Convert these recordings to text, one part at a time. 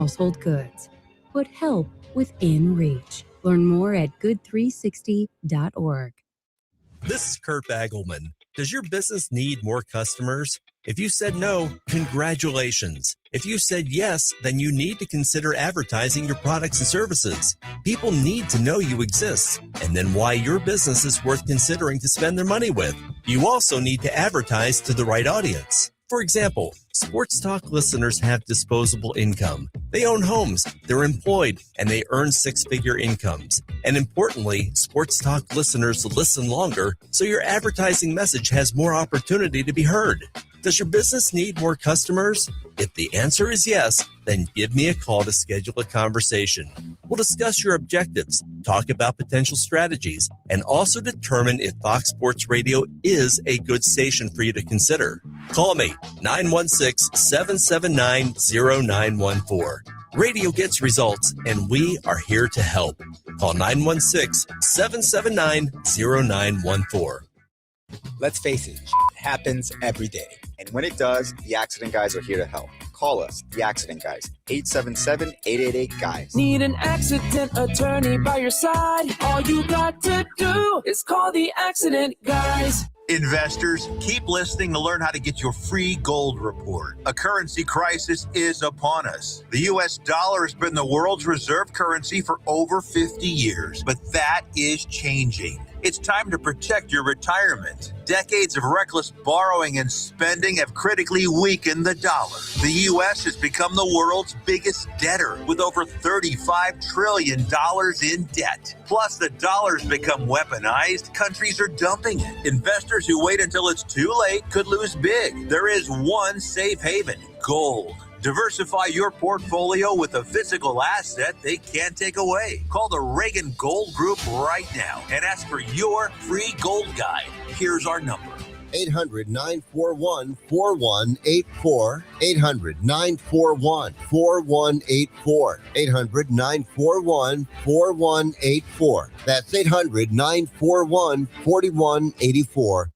household goods. Put help within reach. Learn more at good360.org. This is Kurt Bagelman. Does your business need more customers? If you said no, congratulations. If you said yes, then you need to consider advertising your products and services. People need to know you exist, and then why your business is worth considering to spend their money with. You also need to advertise to the right audience. For example, Sports Talk listeners have disposable income. They own homes, they're employed, and they earn six-figure incomes. And importantly, Sports Talk listeners listen longer, so your advertising message has more opportunity to be heard. Does your business need more customers? If the answer is yes, then give me a call to schedule a conversation. We'll discuss your objectives, talk about potential strategies, and also determine if Fox Sports Radio is a good station for you to consider. Call me, 916-779-0914. Radio gets results, and we are here to help. Call 916-779-0914. Let's face it, happens every day. And when it does, the Accident Guys are here to help. Call us, the Accident Guys, 877-888-GUYS. Need an accident attorney by your side? All you got to do is call the Accident Guys. Investors, keep listening to learn how to get your free gold report. A currency crisis is upon us. The U.S. dollar has been the world's reserve currency for over 50 years, but that is changing. It's time to protect your retirement. Decades of reckless borrowing and spending have critically weakened the dollar. The U.S. has become the world's biggest debtor with over $35 trillion in debt. Plus, the dollar's become weaponized. Countries are dumping it. Investors who wait until it's too late could lose big. There is one safe haven: gold. Diversify your portfolio with a physical asset they can't take away. Call the Reagan Gold Group right now and ask for your free gold guide. Here's our number. 800-941-4184. 800-941-4184. 800-941-4184. That's 800-941-4184.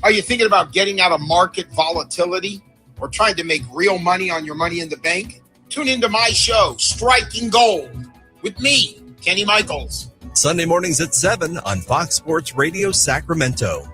Are you thinking about getting out of market volatility or trying to make real money on your money in the bank? Tune into my show, Striking Gold, with me, Kenny Michaels. Sunday mornings at 7 on Fox Sports Radio Sacramento.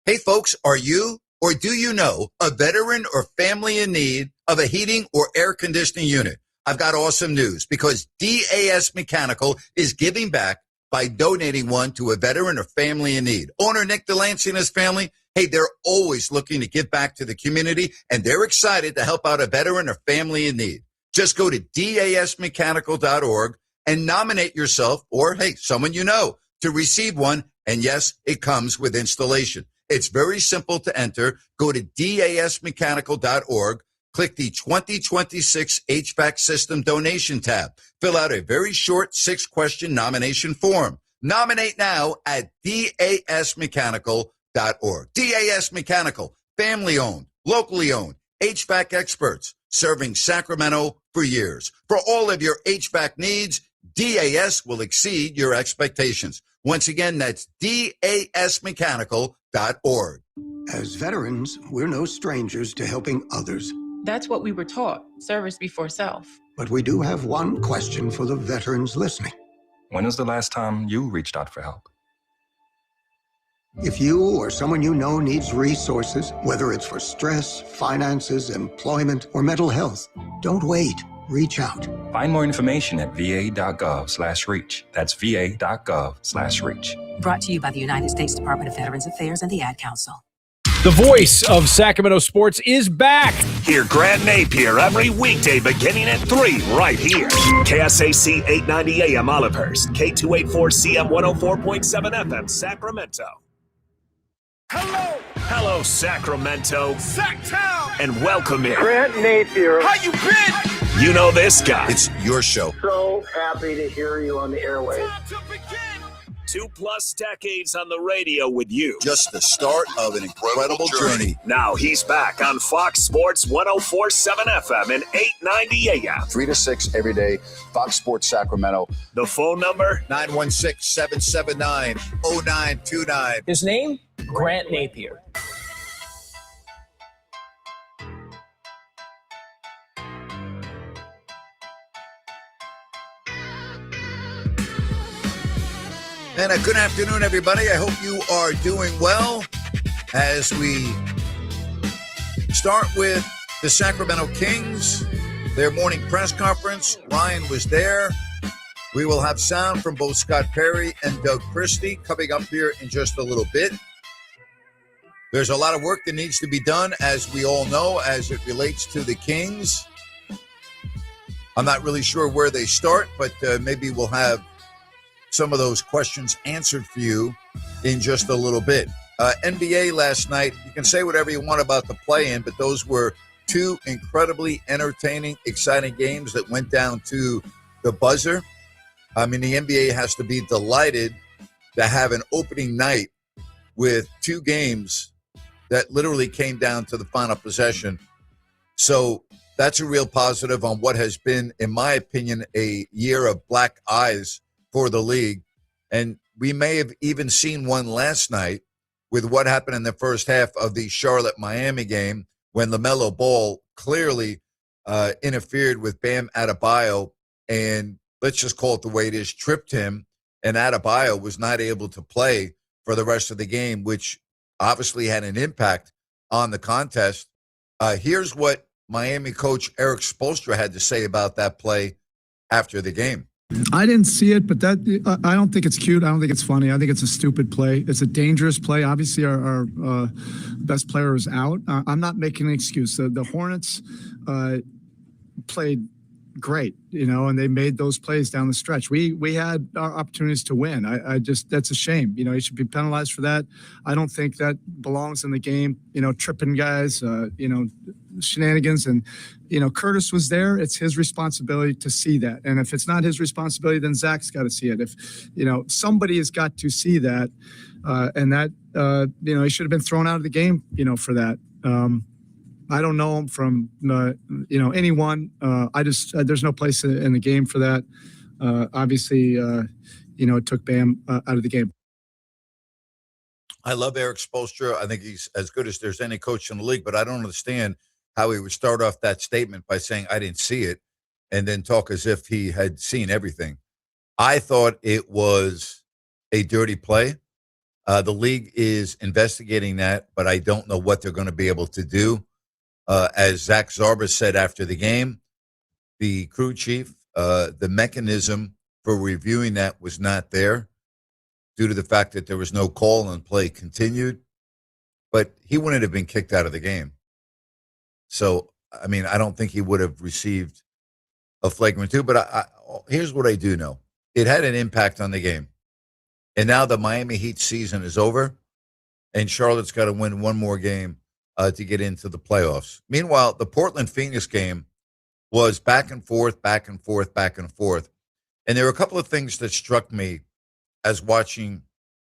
Hey folks, are you or do you know a veteran or family in need of a heating or air conditioning unit? I've got awesome news because DAS Mechanical is giving back by donating one to a veteran or family in need. Owner Nick Delancey and his family, hey, they're always looking to give back to the community, and they're excited to help out a veteran or family in need. Just go to dasmechanical.org and nominate yourself or, hey, someone you know to receive one. And yes, it comes with installation. It's very simple to enter. Go to dasmechanical.org, click the 2026 HVAC system donation tab. Fill out a very short 6-question nomination form. Nominate now at dasmechanical.org. DAS Mechanical, family owned, locally owned, HVAC experts, serving Sacramento for years. For all of your HVAC needs, DAS will exceed your expectations. Once again, that's dasmechanical.org. As veterans, we're no strangers to helping others. That's what we were taught, service before self. But we do have one question for the veterans listening. When was the last time you reached out for help? If you or someone you know needs resources, whether it's for stress, finances, employment, or mental health, don't wait. Reach out. Find more information at va.gov/reach. That's va.gov/reach. Brought to you by the United States Department of Veterans Affairs and the Ad Council. The voice of Sacramento sports is back. Hear Grant Napear every weekday beginning at 3 right here. KSAC 890 AM Olivehurst, K284CM 104.7 FM Sacramento. Hello, Sacramento. Sacktown. And welcome in. Grant Napear. How you been? You know this guy. It's your show. So happy to hear you on the airwaves. 2+ decades on the radio with you. Just the start of an incredible journey. Now he's back on Fox Sports 104.7 FM and 890 AM. 3 to 6 every day, Fox Sports Sacramento. The phone number? 916-779-0929. His name? Grant Napear. And a good afternoon, everybody. I hope you are doing well as we start with the Sacramento Kings, their morning press conference. Ryan was there. We will have sound from both Scott Perry and Doug Christie coming up here in just a little bit. There's a lot of work that needs to be done, as we all know, as it relates to the Kings. I'm not really sure where they start, but maybe we'll have some of those questions answered for you in just a little bit. NBA last night, you can say whatever you want about the play-in, but those were two incredibly entertaining, exciting games that went down to the buzzer. I mean, the NBA has to be delighted to have an opening night with two games that literally came down to the final possession. So that's a real positive on what has been, in my opinion, a year of black eyes for the league. And we may have even seen one last night with what happened in the first half of the Charlotte-Miami game when LaMelo Ball clearly interfered with Bam Adebayo and, let's just call it the way it is, tripped him, and Adebayo was not able to play for the rest of the game, which obviously had an impact on the contest. Here's what Miami coach Eric Spoelstra had to say about that play after the game. I didn't see it, but I don't think it's cute. I don't think it's funny. I think it's a stupid play. It's a dangerous play. Obviously, our best player is out. I'm not making an excuse. The Hornets played great, and they made those plays down the stretch. We had our opportunities to win. I just, that's a shame. He should be penalized for that. I don't think that belongs in the game. Tripping guys, shenanigans, and Curtis was there. It's his responsibility to see that, and if it's not his responsibility, then Zach's got to see it. If somebody has got to see that, and that he should have been thrown out of the game for that. I don't know him from anyone. There's no place in the game for that. Obviously, it took Bam out of the game. I love Eric Spoelstra. I think he's as good as there's any coach in the league, but I don't understand how he would start off that statement by saying, I didn't see it, and then talk as if he had seen everything. I thought it was a dirty play. The league is investigating that, but I don't know what they're going to be able to do. As Zach Zarba said after the game, the crew chief, the mechanism for reviewing that was not there due to the fact that there was no call and play continued. But he wouldn't have been kicked out of the game. So, I mean, I don't think he would have received a flagrant 2. But here's what I do know. It had an impact on the game. And now the Miami Heat season is over, and Charlotte's got to win one more game to get into the playoffs. Meanwhile, the Portland-Phoenix game was back and forth, back and forth, back and forth. And there were a couple of things that struck me as watching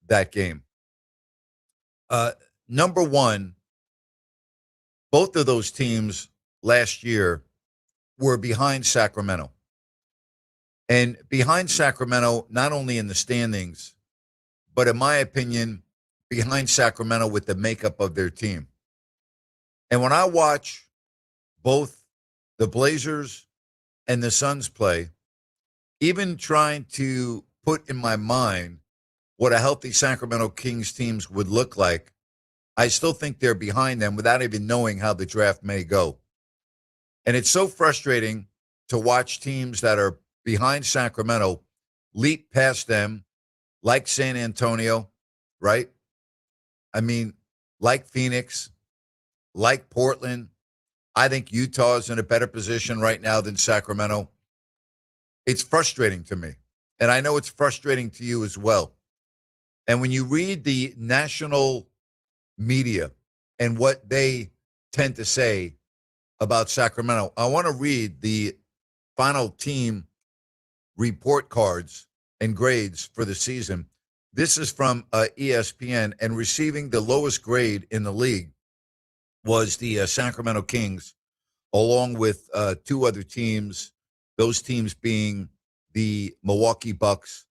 that game. Number one, both of those teams last year were behind Sacramento. And behind Sacramento, not only in the standings, but in my opinion, behind Sacramento with the makeup of their team. And when I watch both the Blazers and the Suns play, even trying to put in my mind what a healthy Sacramento Kings teams would look like, I still think they're behind them without even knowing how the draft may go. And it's so frustrating to watch teams that are behind Sacramento leap past them, like San Antonio, right? I mean, like Phoenix, like Portland. I think Utah is in a better position right now than Sacramento. It's frustrating to me. And I know it's frustrating to you as well. And when you read the national media and what they tend to say about Sacramento, I want to read the final team report cards and grades for the season. This is from ESPN, and receiving the lowest grade in the league was the Sacramento Kings, along with two other teams, those teams being the Milwaukee Bucks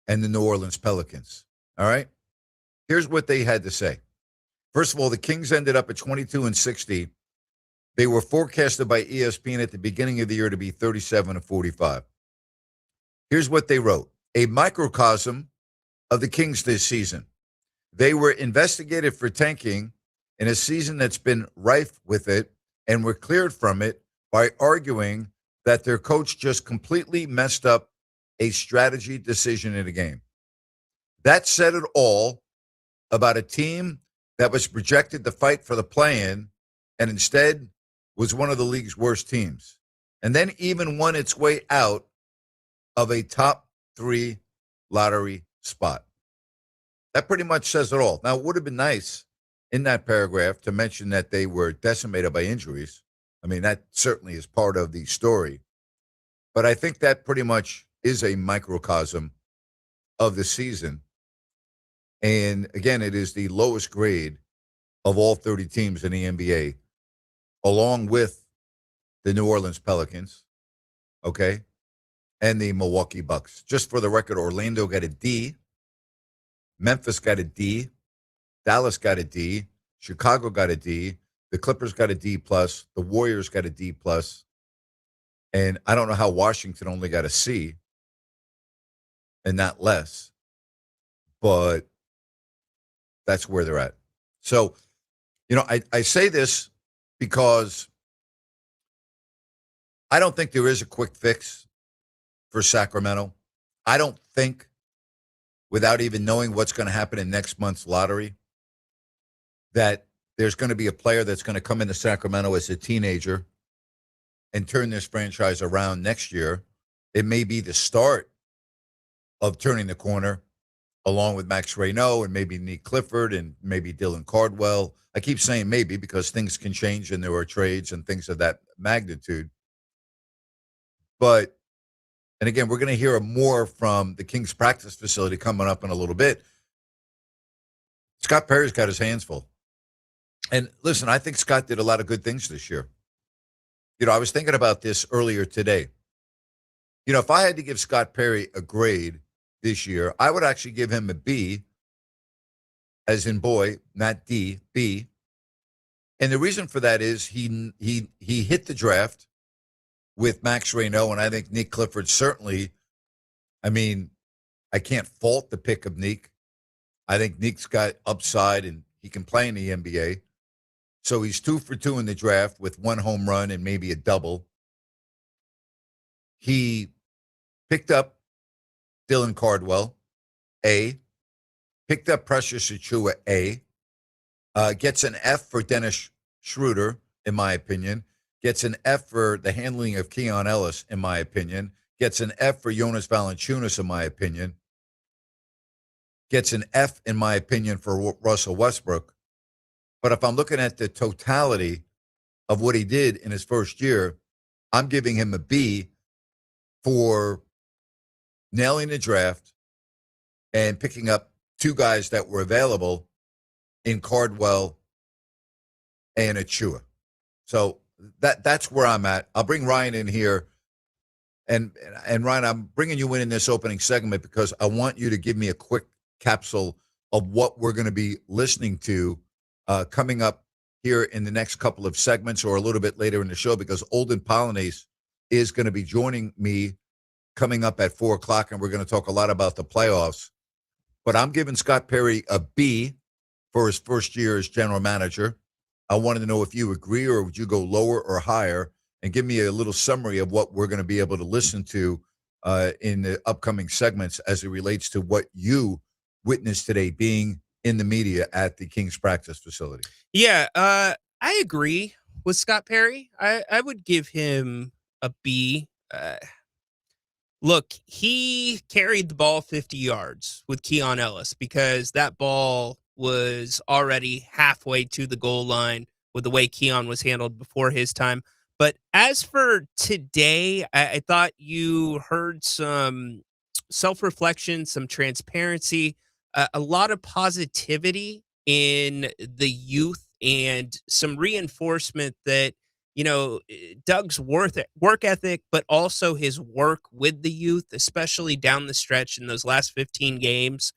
and the New Orleans Pelicans. All right? Here's what they had to say. First of all, the Kings ended up at 22-60. They were forecasted by ESPN at the beginning of the year to be 37-45. Here's what they wrote. A microcosm of the Kings this season. They were investigated for tanking in a season that's been rife with it and were cleared from it by arguing that their coach just completely messed up a strategy decision in a game. That said it all about a team that was projected to fight for the play-in and instead was one of the league's worst teams, and then even won its way out of a top 3 lottery spot. That pretty much says it all. Now, it would have been nice in that paragraph to mention that they were decimated by injuries. I mean, that certainly is part of the story. But I think that pretty much is a microcosm of the season. And again, it is the lowest grade of all 30 teams in the NBA, along with the New Orleans Pelicans, okay, and the Milwaukee Bucks. Just for the record, Orlando got a D, Memphis got a D, Dallas got a D, Chicago got a D, the Clippers got a D+, the Warriors got a D+, and I don't know how Washington only got a C and not less, but that's where they're at. So, you know, I say this because I don't think there is a quick fix for Sacramento. I don't think, without even knowing what's going to happen in next month's lottery, that there's going to be a player that's going to come into Sacramento as a teenager and turn this franchise around next year. It may be the start of turning the corner, along with Max Reynaud and maybe Nick Clifford and maybe Dylan Cardwell. I keep saying maybe because things can change and there are trades and things of that magnitude. But, and again, we're going to hear more from the Kings practice facility coming up in a little bit. Scott Perry's got his hands full. And listen, I think Scott did a lot of good things this year. You know, I was thinking about this earlier today. You know, if I had to give Scott Perry a grade this year, I would actually give him a B, as in boy, not D, B. And the reason for that is he hit the draft with Max Reynaud, and I think Nick Clifford certainly, I mean, I can't fault the pick of Nick. I think Nick's got upside, and he can play in the NBA. So he's 2 for 2 in the draft with 1 home run and maybe a double. He picked up Dylan Cardwell, A. Picked up Precious Achiuwa, A. Gets an F for Dennis Schroeder, in my opinion. Gets an F for the handling of Keon Ellis, in my opinion. Gets an F for Jonas Valanciunas, in my opinion. Gets an F, in my opinion, for Russell Westbrook. But if I'm looking at the totality of what he did in his first year, I'm giving him a B for nailing the draft and picking up 2 guys that were available in Cardwell and Achiuwa. So that's where I'm at. I'll bring Ryan in here. And Ryan, I'm bringing you in this opening segment because I want you to give me a quick capsule of what we're going to be listening to coming up here in the next couple of segments or a little bit later in the show, because Olden Polynice is going to be joining me coming up at 4 o'clock, and we're going to talk a lot about the playoffs. But I'm giving Scott Perry a B for his first year as general manager. I wanted to know if you agree, or would you go lower or higher, and give me a little summary of what we're going to be able to listen to in the upcoming segments as it relates to what you witnessed today being in the media at the Kings practice facility. Yeah, I agree with Scott Perry. I would give him a B. Look, he carried the ball 50 yards with Keon Ellis because that ball was already halfway to the goal line with the way Keon was handled before his time. But as for today, I thought you heard some self-reflection, some transparency, a lot of positivity in the youth, and some reinforcement that, you know, Doug's work ethic, but also his work with the youth, especially down the stretch in those last 15 games,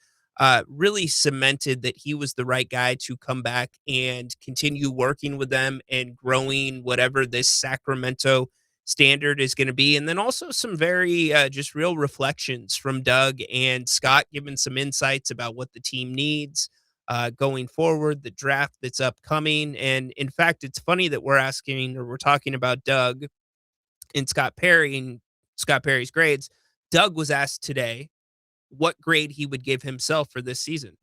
really cemented that he was the right guy to come back and continue working with them and growing whatever this Sacramento standard is going to be. And then also some very just real reflections from Doug and Scott, giving some insights about what the team needs going forward, the draft that's upcoming. And in fact, it's funny that we're talking about Doug and Scott Perry and Scott Perry's grades. Doug was asked today what grade he would give himself for this season.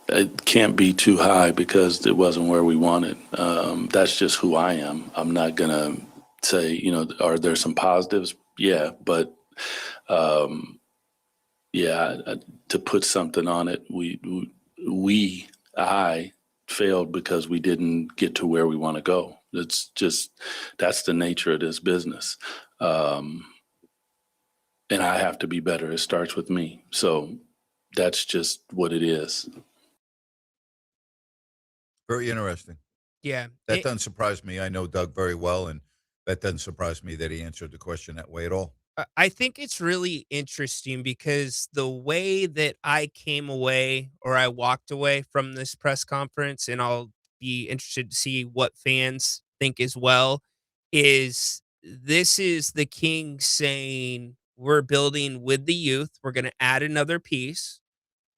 It can't be too high because it wasn't where we wanted. That's just who I am. I'm not going to say, are there some positives? Yeah, but to put something on it, I failed because we didn't get to where we want to go. That's the nature of this business. And I have to be better. It starts with me. So that's just what it is. Very interesting. Yeah. That doesn't surprise me. I know Doug very well, and that doesn't surprise me that he answered the question that way at all. I think it's really interesting because the way that I came away or I walked away from this press conference, and I'll be interested to see what fans think as well, is this is the King saying we're building with the youth. We're going to add another piece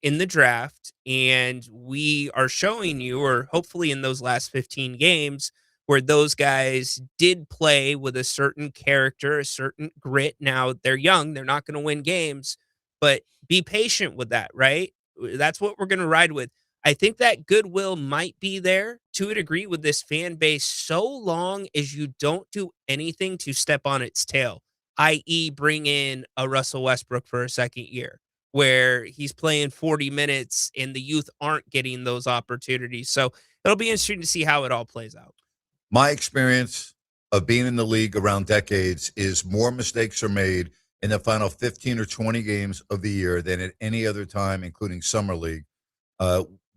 in the draft, and we are showing you, or hopefully in those last 15 games, where those guys did play with a certain character, a certain grit. Now they're young, they're not going to win games, but be patient with that, right? That's what we're going to ride with. I think that goodwill might be there to a degree with this fan base so long as you don't do anything to step on its tail, i.e. bring in a Russell Westbrook for a second year, where he's playing 40 minutes and the youth aren't getting those opportunities. So it'll be interesting to see how it all plays out. My experience of being in the league around decades is more mistakes are made in the final 15 or 20 games of the year than at any other time, including summer league,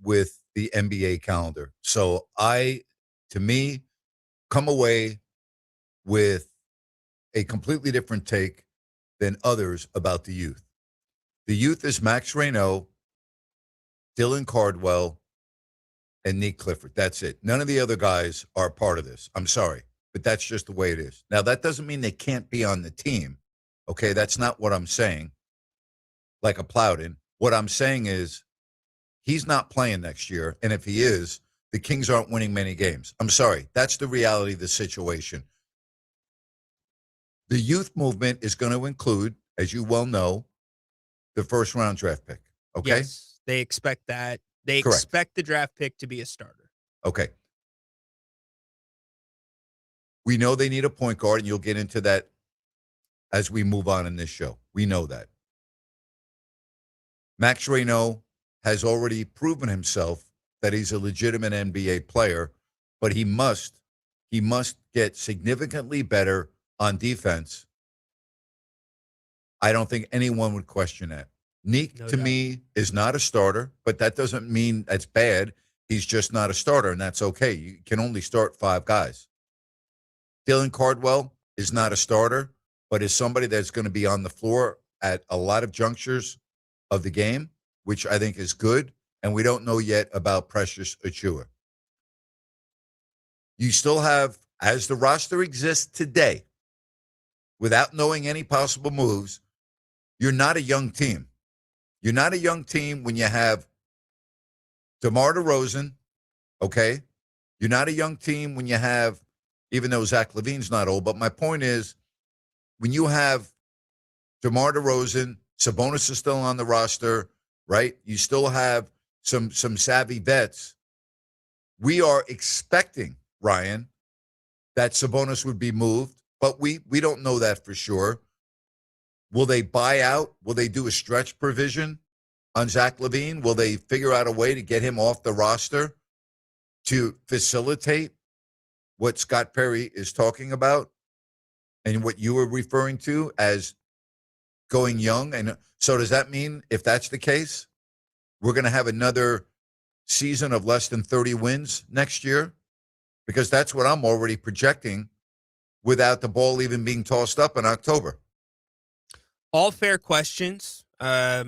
with the NBA calendar. So to me, come away with a completely different take than others about the youth. The youth is Max Reynaud, Dylan Cardwell, and Nick Clifford. That's it. None of the other guys are part of this. I'm sorry, but that's just the way it is. Now, that doesn't mean they can't be on the team. Okay, that's not what I'm saying, like a Plowden. What I'm saying is he's not playing next year, and if he is, the Kings aren't winning many games. I'm sorry. That's the reality of the situation. The youth movement is going to include, as you well know, the first-round draft pick. Okay? Yes, they expect that. They Correct. expect the draft pick to be a starter. Okay. We know they need a point guard, and you'll get into that as we move on in this show. We know that. Max Reynaud has already proven himself that he's a legitimate NBA player, but he must get significantly better on defense. I don't think anyone would question that. Neek, No to doubt. me, is not a starter, but that doesn't mean that's bad. He's just not a starter, and that's okay. You can only start 5 guys. Dylan Cardwell is not a starter, but is somebody that's going to be on the floor at a lot of junctures of the game, which I think is good, and we don't know yet about Precious Achiuwa. You still have, as the roster exists today, without knowing any possible moves, you're not a young team. You're not a young team when you have DeMar DeRozan, okay? You're not a young team when you have, even though Zach LaVine's not old, but my point is, when you have DeMar DeRozan, Sabonis is still on the roster, right? You still have some savvy vets. We are expecting, Ryan, that Sabonis would be moved, but we don't know that for sure. Will they buy out? Will they do a stretch provision on Zach LaVine? Will they figure out a way to get him off the roster to facilitate what Scott Perry is talking about and what you were referring to as going young? And so does that mean, if that's the case, we're going to have another season of less than 30 wins next year? Because that's what I'm already projecting without the ball even being tossed up in October. All fair questions. I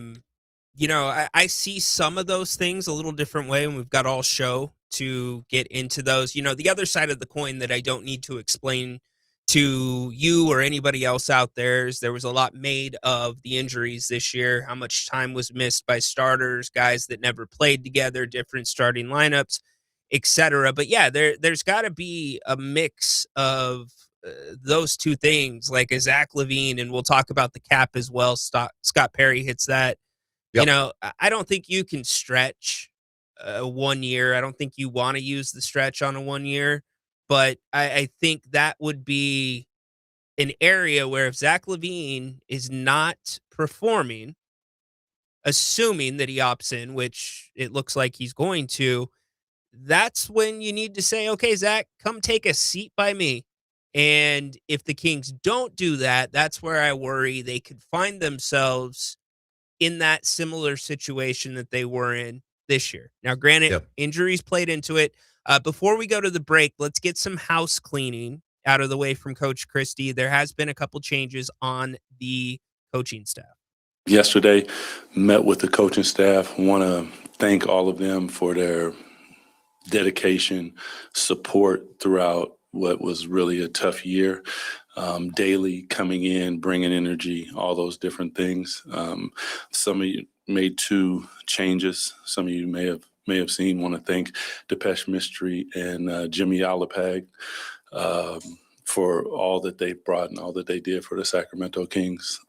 see some of those things a little different way, and we've got all show to get into those. The other side of the coin that I don't need to explain to you or anybody else out there is there was a lot made of the injuries this year, how much time was missed by starters, guys that never played together, different starting lineups, etc. But yeah, there's got to be a mix of those two things, like a Zach LaVine, and we'll talk about the cap as well. Scott Perry hits that. Yep. You know, I don't think you can stretch 1 year. I don't think you want to use the stretch on a 1 year. But I think that would be an area where if Zach LaVine is not performing, assuming that he opts in, which it looks like he's going to, that's when you need to say, okay, Zach, come take a seat by me. And if the Kings don't do that, that's where I worry they could find themselves in that similar situation that they were in this year. Now, granted, injuries played into it. Before we go to the break, let's get some house cleaning out of the way from Coach Christie. There has been a couple changes on the coaching staff. Yesterday, met with the coaching staff. Want to thank all of them for their dedication, support throughout what was really a tough year. Daily coming in, bringing energy, all those different things. Some of you made 2 changes. Some of you may have seen. Want to thank Depeche Mystery and Jimmy Alapag for all that they brought and all that they did for the Sacramento Kings.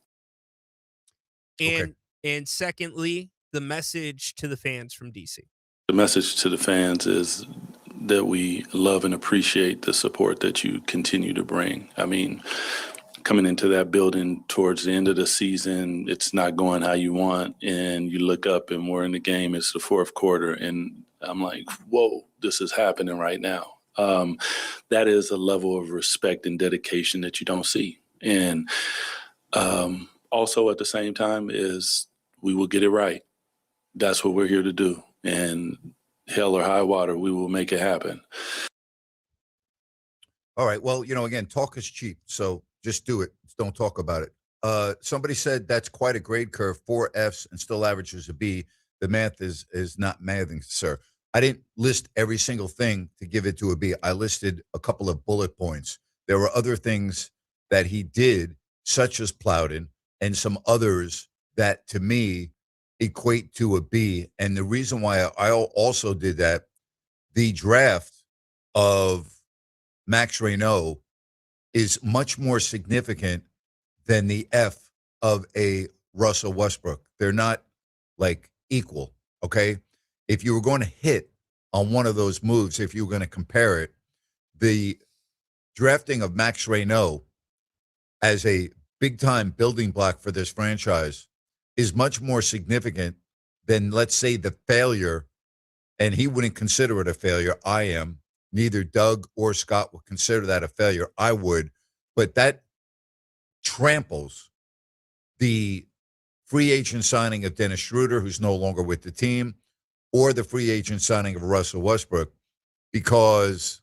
And secondly, the message to the fans from DC. The message to the fans is that we love and appreciate the support that you continue to bring. I mean, coming into that building towards the end of the season, it's not going how you want, and you look up and we're in the game. It's the 4th quarter, and I'm like, whoa, this is happening right now. That is a level of respect and dedication that you don't see. And also at the same time is we will get it right. That's what we're here to do. And hell or high water, we will make it happen. All right. Well, again, talk is cheap. So just do it. Don't talk about it. Somebody said that's quite a grade curve, 4 Fs and still averages a B. The math is not mathing, sir. I didn't list every single thing to give it to a B. I listed a couple of bullet points. There were other things that he did, such as Plowden, and some others that, to me, equate to a B. And the reason why I also did that, the draft of Max Reynaud is much more significant than the F of a Russell Westbrook. They're not like equal, okay? If you were going to hit on one of those moves, if you were going to compare it, the drafting of Max Reynaud as a big-time building block for this franchise is much more significant than, let's say, the failure, and he wouldn't consider it a failure. I am. Neither Doug or Scott would consider that a failure. I would. But that tramples the free agent signing of Dennis Schroeder, who's no longer with the team, or the free agent signing of Russell Westbrook, because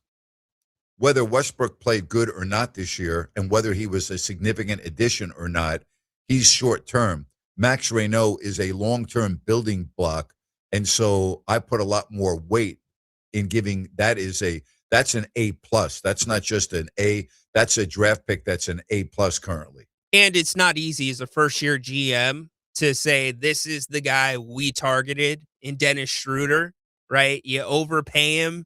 whether Westbrook played good or not this year and whether he was a significant addition or not, he's short-term. Max Reynaud is a long-term building block, and so I put a lot more weight in giving that's an A+. That's not just an A. That's a draft pick that's an A+ currently. And it's not easy as a first-year GM to say this is the guy we targeted in Dennis Schroeder, right? You overpay him,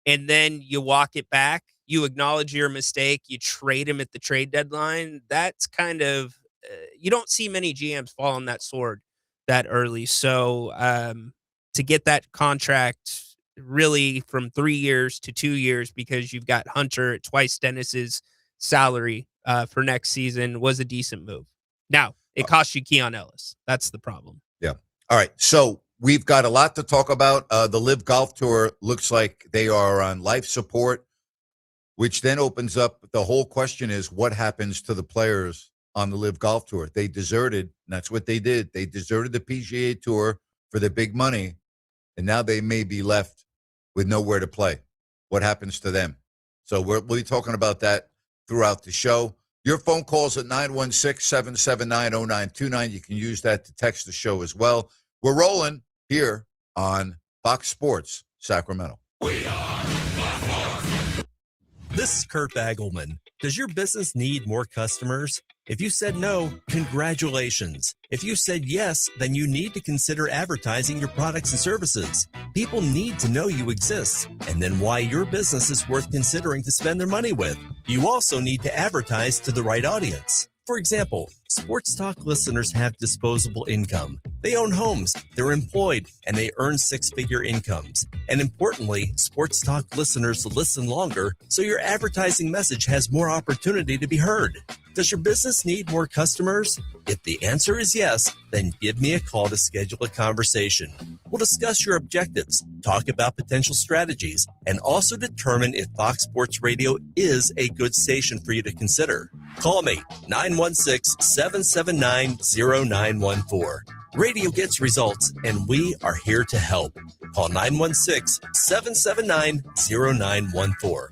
and then you walk it back. You acknowledge your mistake. You trade him at the trade deadline. That's kind of you don't see many GMs fall on that sword that early. So to get that contract really from 3 years to 2 years because you've got Hunter at twice Dennis's salary for next season was a decent move. Now, it cost you Keon Ellis. That's the problem. Yeah. All right. So we've got a lot to talk about. The Live Golf Tour looks like they are on life support, which then opens up the whole question is what happens to the players on the Live Golf Tour? They deserted, and that's what they did. They deserted the PGA Tour for the big money, and now they may be left with nowhere to play. What happens to them? So we'll be talking about that throughout the show. Your phone calls at 916-779-0929. You can use that to text the show as well. We're rolling here on Fox Sports Sacramento. This is Kurt Bagelman. Does your business need more customers? If you said no, congratulations. If you said yes, then you need to consider advertising your products and services. People need to know you exist, and then why your business is worth considering to spend their money with. You also need to advertise to the right audience. For example, sports talk listeners have disposable income. They own homes, they're employed, and they earn six-figure incomes. And importantly, sports talk listeners listen longer, so your advertising message has more opportunity to be heard. Does your business need more customers? If the answer is yes, then give me a call to schedule a conversation. We'll discuss your objectives, talk about potential strategies, and also determine if Fox Sports Radio is a good station for you to consider. Call me, 916-779-0914. Radio gets results, and we are here to help. Call 916-779-0914.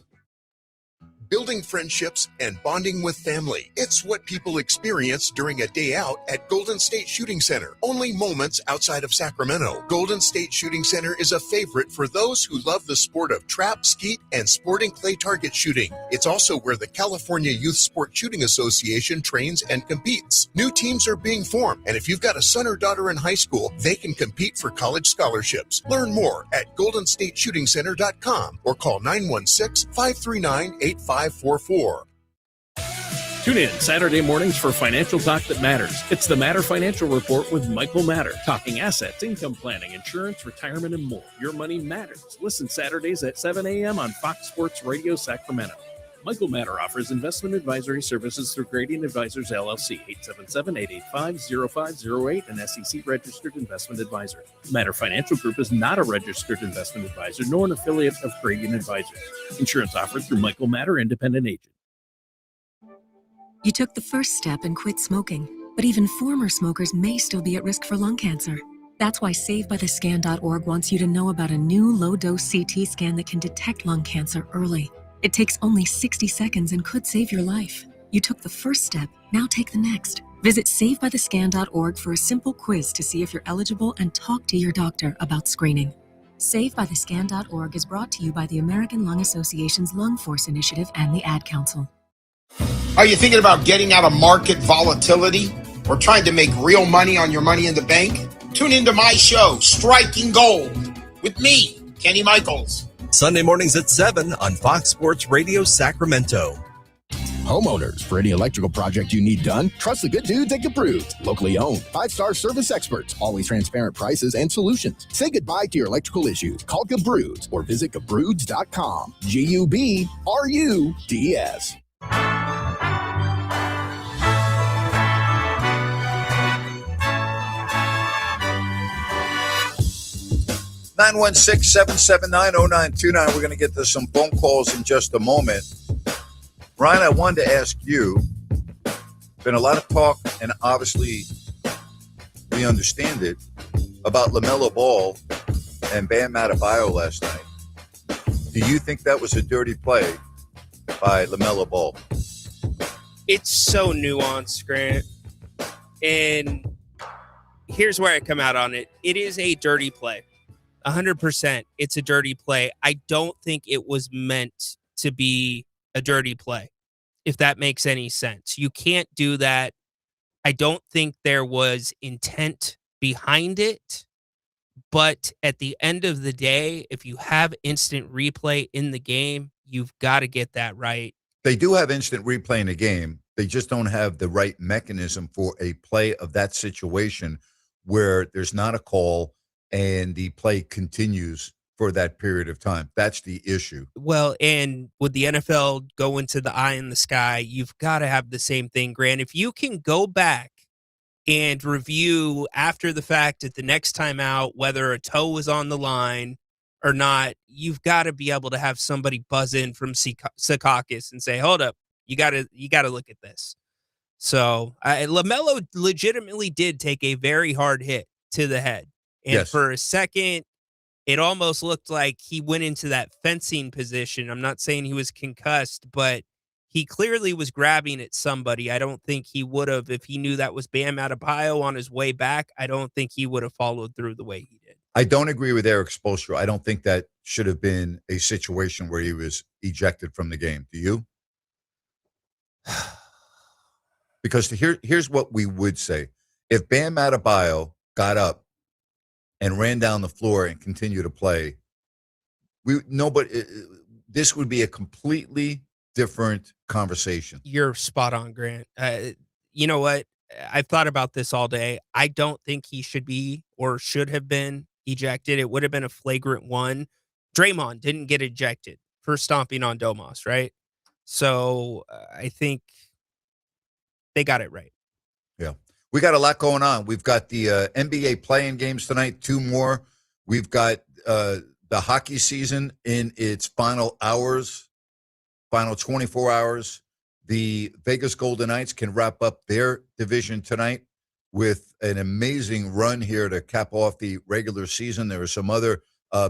Building friendships and bonding with family. It's what people experience during a day out at Golden State Shooting Center. Only moments outside of Sacramento. Golden State Shooting Center is a favorite for those who love the sport of trap, skeet, and sporting clay target shooting. It's also where the California Youth Sport Shooting Association trains and competes. New teams are being formed, and if you've got a son or daughter in high school, they can compete for college scholarships. Learn more at goldenstateshootingcenter.com or call 916-539-8544. Tune in Saturday mornings for financial talk that matters. It's the Matter Financial Report with Michael Matter, talking assets, income planning, insurance, retirement, and more. Your money matters. Listen Saturdays at 7 a.m. on Fox Sports Radio Sacramento. Michael Matter offers investment advisory services through Gradient Advisors, LLC, 877-885-0508, an SEC-registered investment advisor. Matter Financial Group is not a registered investment advisor, nor an affiliate of Gradient Advisors. Insurance offered through Michael Matter, independent agent. You took the first step and quit smoking, but even former smokers may still be at risk for lung cancer. That's why SaveByTheScan.org wants you to know about a new low-dose CT scan that can detect lung cancer early. It takes only 60 seconds and could save your life. You took the first step, now take the next. Visit SaveByTheScan.org for a simple quiz to see if you're eligible and talk to your doctor about screening. SaveByTheScan.org is brought to you by the American Lung Association's Lung Force Initiative and the Ad Council. Are you thinking about getting out of market volatility or trying to make real money on your money in the bank? Tune into my show, Striking Gold, with me, Kenny Michaels. Sunday mornings at 7 on Fox Sports Radio Sacramento. Homeowners, for any electrical project you need done, trust the good dudes at Gabrewed. Locally owned, 5-star service experts, always transparent prices and solutions. Say goodbye to your electrical issues. Call Gabrewed or visit Gabrewds.com. G-U-B-R-U-D-S. 916-779-0929. We're going to get to some phone calls in just a moment. Ryan, I wanted to ask you, been a lot of talk, and obviously we understand it, about LaMelo Ball and Bam Adebayo last night. Do you think that was a dirty play by LaMelo Ball? It's so nuanced, Grant. And here's where I come out on it. It is a dirty play. 100%. It's a dirty play. I don't think it was meant to be a dirty play, if that makes any sense. You can't do that. I don't think there was intent behind it. But at the end of the day, if you have instant replay in the game, you've got to get that right. They do have instant replay in the game. They just don't have the right mechanism for a play of that situation where there's not a call and the play continues for that period of time. That's the issue. Well, and with the NFL going to the eye in the sky, you've got to have the same thing, Grant. If you can go back and review after the fact at the next time out, whether a toe was on the line or not, you've got to be able to have somebody buzz in from Secaucus and say, hold up, you got to look at this. So LaMelo legitimately did take a very hard hit to the head. And yes, for a second, it almost looked like he went into that fencing position. I'm not saying he was concussed, but he clearly was grabbing at somebody. I don't think he would have, if he knew that was Bam Adebayo on his way back, I don't think he would have followed through the way he did. I don't agree with Eric Spoelstra. I don't think that should have been a situation where he was ejected from the game. Do you? Because here's what we would say. If Bam Adebayo got up and ran down the floor and continued to play, this would be a completely different conversation. You're spot on, Grant. You know what? I've thought about this all day. I don't think he should be or should have been ejected. It would have been a flagrant one. Draymond didn't get ejected for stomping on Domas, right? So I think they got it right. Yeah. We got a lot going on. We've got the NBA playing games tonight, 2 more. We've got the hockey season in its final hours, final 24 hours. The Vegas Golden Knights can wrap up their division tonight with an amazing run here to cap off the regular season. There are some other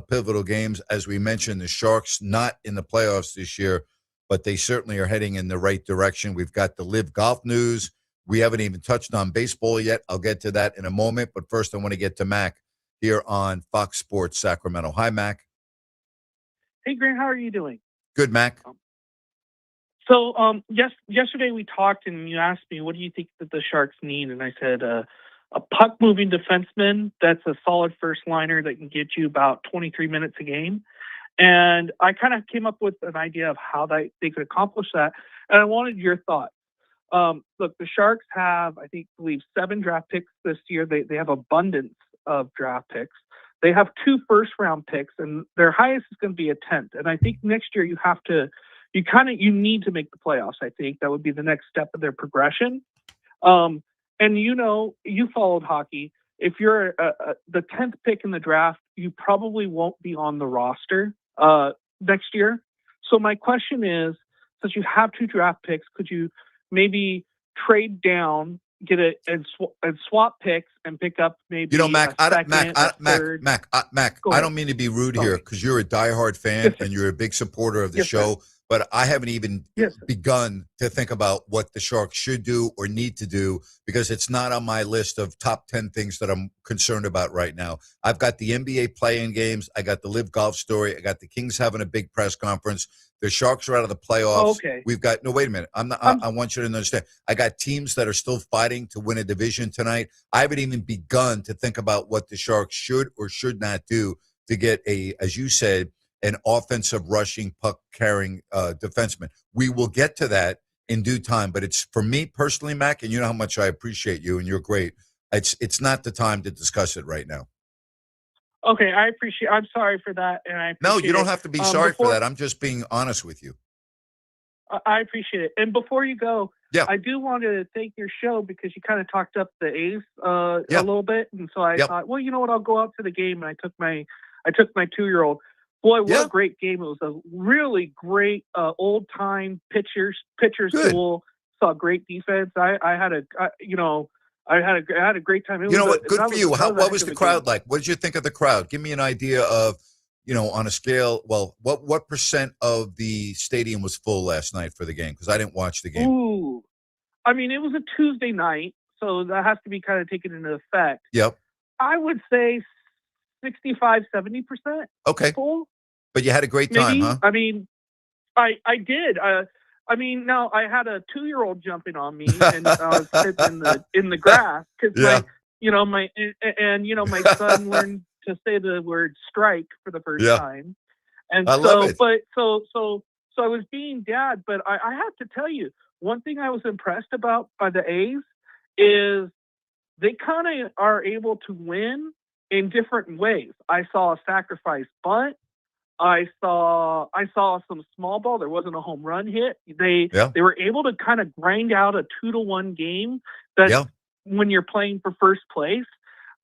pivotal games. As we mentioned, the Sharks not in the playoffs this year, but they certainly are heading in the right direction. We've got the Live Golf news. We haven't even touched on baseball yet. I'll get to that in a moment. But first, I want to get to Mac here on Fox Sports Sacramento. Hi, Mac. Hey, Grant, how are you doing? Good, Mac. So yesterday we talked and you asked me, what do you think that the Sharks need? And I said a puck-moving defenseman that's a solid first liner that can get you about 23 minutes a game. And I kind of came up with an idea of how they could accomplish that. And I wanted your thoughts. Look, the Sharks have, believe 7 draft picks this year. They have abundance of draft picks. They have 2 first-round picks, and their highest is going to be a 10th. And I think next year you need to make the playoffs. I think that would be the next step of their progression. And you followed hockey. If you're the 10th pick in the draft, you probably won't be on the roster next year. So my question is, since you have 2 draft picks, could you maybe trade down, get it and swap picks and pick up maybe Mac, a second, Mac, I don't mean to be rude here because you're a diehard fan and you're a big supporter of the show. Sir. But I haven't even begun to think about what the Sharks should do or need to do because it's not on my list of top 10 things that I'm concerned about right now. I've got the NBA playing games. I got the Live Golf story. I got the Kings having a big press conference. The Sharks are out of the playoffs. Oh, okay. We've got wait a minute. I want you to understand. I got teams that are still fighting to win a division tonight. I haven't even begun to think about what the Sharks should or should not do to get as you said, an offensive rushing puck carrying defenseman. We will get to that in due time, but it's for me personally, Mac, and you know how much I appreciate you and you're great. It's not the time to discuss it right now. Okay, I'm sorry for that, and No, you don't have to be sorry for that. I'm just being honest with you. I appreciate it. And before you go, yeah. I do want to thank your show because you kind of talked up the A's a little bit, and so I thought, well, you know what, I'll go out to the game, and I took my 2-year-old. Boy, what a great game. It was a really great old-time pitchers duel. Saw great defense. I had a great time. Good for you. What was the crowd like? What did you think of the crowd? Give me an idea of, on a scale, what percent of the stadium was full last night for the game? Because I didn't watch the game. Ooh. I mean, it was a Tuesday night, so that has to be kind of taken into effect. Yep. I would say 65, 70%. Okay. Full. But you had a great time, huh? I mean, I did. Now I had a 2-year-old jumping on me, and I was sitting in the grass because my son learned to say the word strike for the first time, and love it. So I was being dad, but I have to tell you one thing I was impressed about by the A's is they kind of are able to win in different ways. I saw a sacrifice bunt. I saw some small ball. There wasn't a home run hit. They were able to kind of grind out a 2-1 game that when you're playing for first place.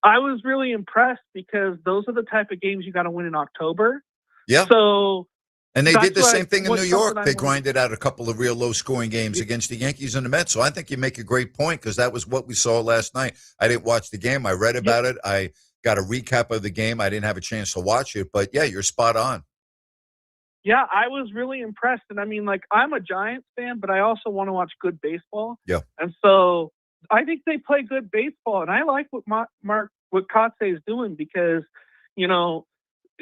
I was really impressed because those are the type of games you got to win in October. Yeah. So and they did the same thing in New York. They grinded out a couple of real low-scoring games against the Yankees and the Mets. So I think you make a great point because that was what we saw last night. I didn't watch the game. I read about it. I got a recap of the game. I didn't have a chance to watch it. But, yeah, you're spot on. Yeah, I was really impressed. And, I'm a Giants fan, but I also want to watch good baseball. Yeah. And so I think they play good baseball. And I like what Kotze is doing because you know,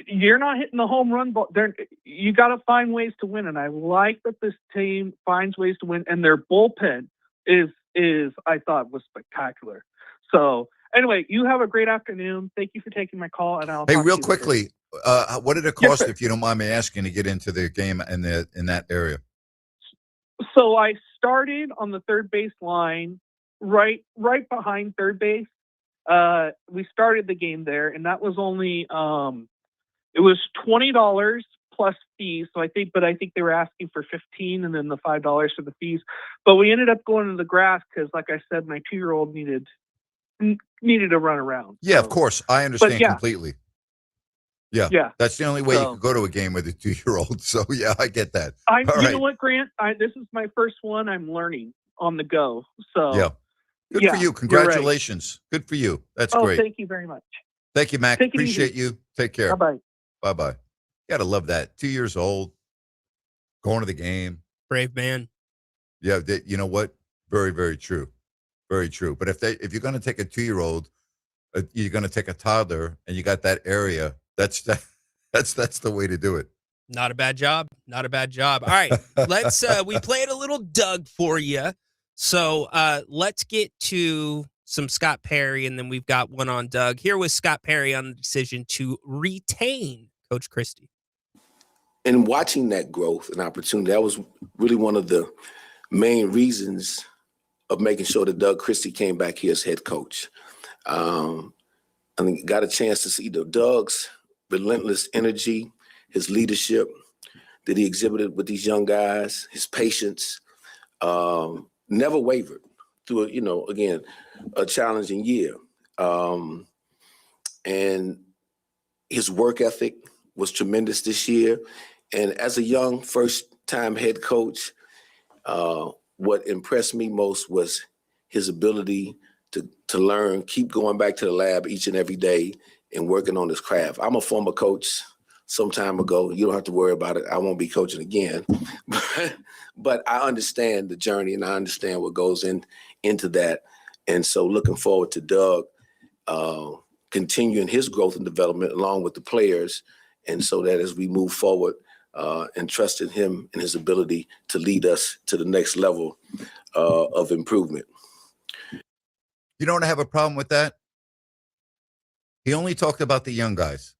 you're not hitting the home run ball. You got to find ways to win, and I like that this team finds ways to win. And their bullpen is I thought was spectacular. So anyway, you have a great afternoon. Thank you for taking my call, and I'll. Hey, talk real to you later. quickly, what did it Yes, cost, sir. if you don't mind me asking, to get into the game in that area? So I started on the third base line, right behind third base. We started the game there, and that was only it was $20 plus fees. So I think they were asking for $15, and then the $5 for the fees. But we ended up going to the grass because, like I said, my 2-year-old needed to run around. Yeah, so. of course, I understand yeah. completely. Yeah, Yeah. that's the only way you could go to a game with a 2-year-old. So yeah, I get that. You know what, Grant? This is my first one. I'm learning on the go. So yeah, good for you. Congratulations. Right. Good for you. That's great. Thank you very much. Thank you, Mac. Appreciate you. Take care. Bye-bye. Bye-bye. You gotta love that. 2 years old, going to the game. Brave man. Yeah, you know what? Very, very true. Very true. But if you're going to take a 2-year-old, you're going to take a toddler, and you got that area, that's the way to do it. Not a bad job. Not a bad job. All right, let's we played a little Doug for you. So let's get to some Scott Perry, and then we've got one on Doug. Here was Scott Perry on the decision to retain Coach Christie. And watching that growth and opportunity, that was really one of the main reasons of making sure that Doug Christie came back here as head coach. I think got a chance to see Doug's relentless energy, his leadership that he exhibited with these young guys, his patience, never wavered through, again, a challenging year. And his work ethic was tremendous this year. And as a young first-time head coach, what impressed me most was his ability to learn, keep going back to the lab each and every day and working on his craft. I'm a former coach some time ago. You don't have to worry about it. I won't be coaching again. But I understand the journey, and I understand what goes into that. And so looking forward to Doug continuing his growth and development along with the players, and so that as we move forward and trusting him and his ability to lead us to the next level of improvement. You don't have a problem with that? He only talked about the young guys.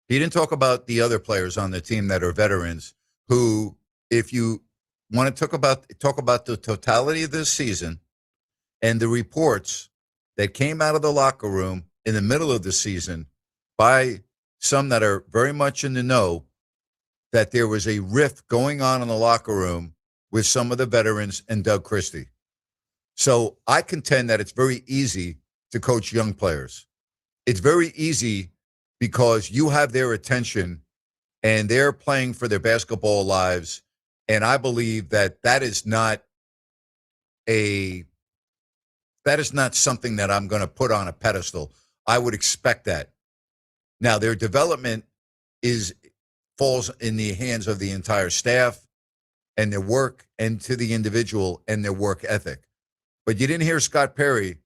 He didn't talk about the other players on the team that are veterans who, if you want to talk about the totality of this season and the reports that came out of the locker room in the middle of the season by some that are very much in the know, that there was a rift going on in the locker room with some of the veterans and Doug Christie. So I contend that it's very easy to coach young players. It's very easy because you have their attention and they're playing for their basketball lives. And I believe that is not something that I'm going to put on a pedestal. I would expect that. Now, their development falls in the hands of the entire staff and their work, and to the individual and their work ethic. But you didn't hear Scott Perry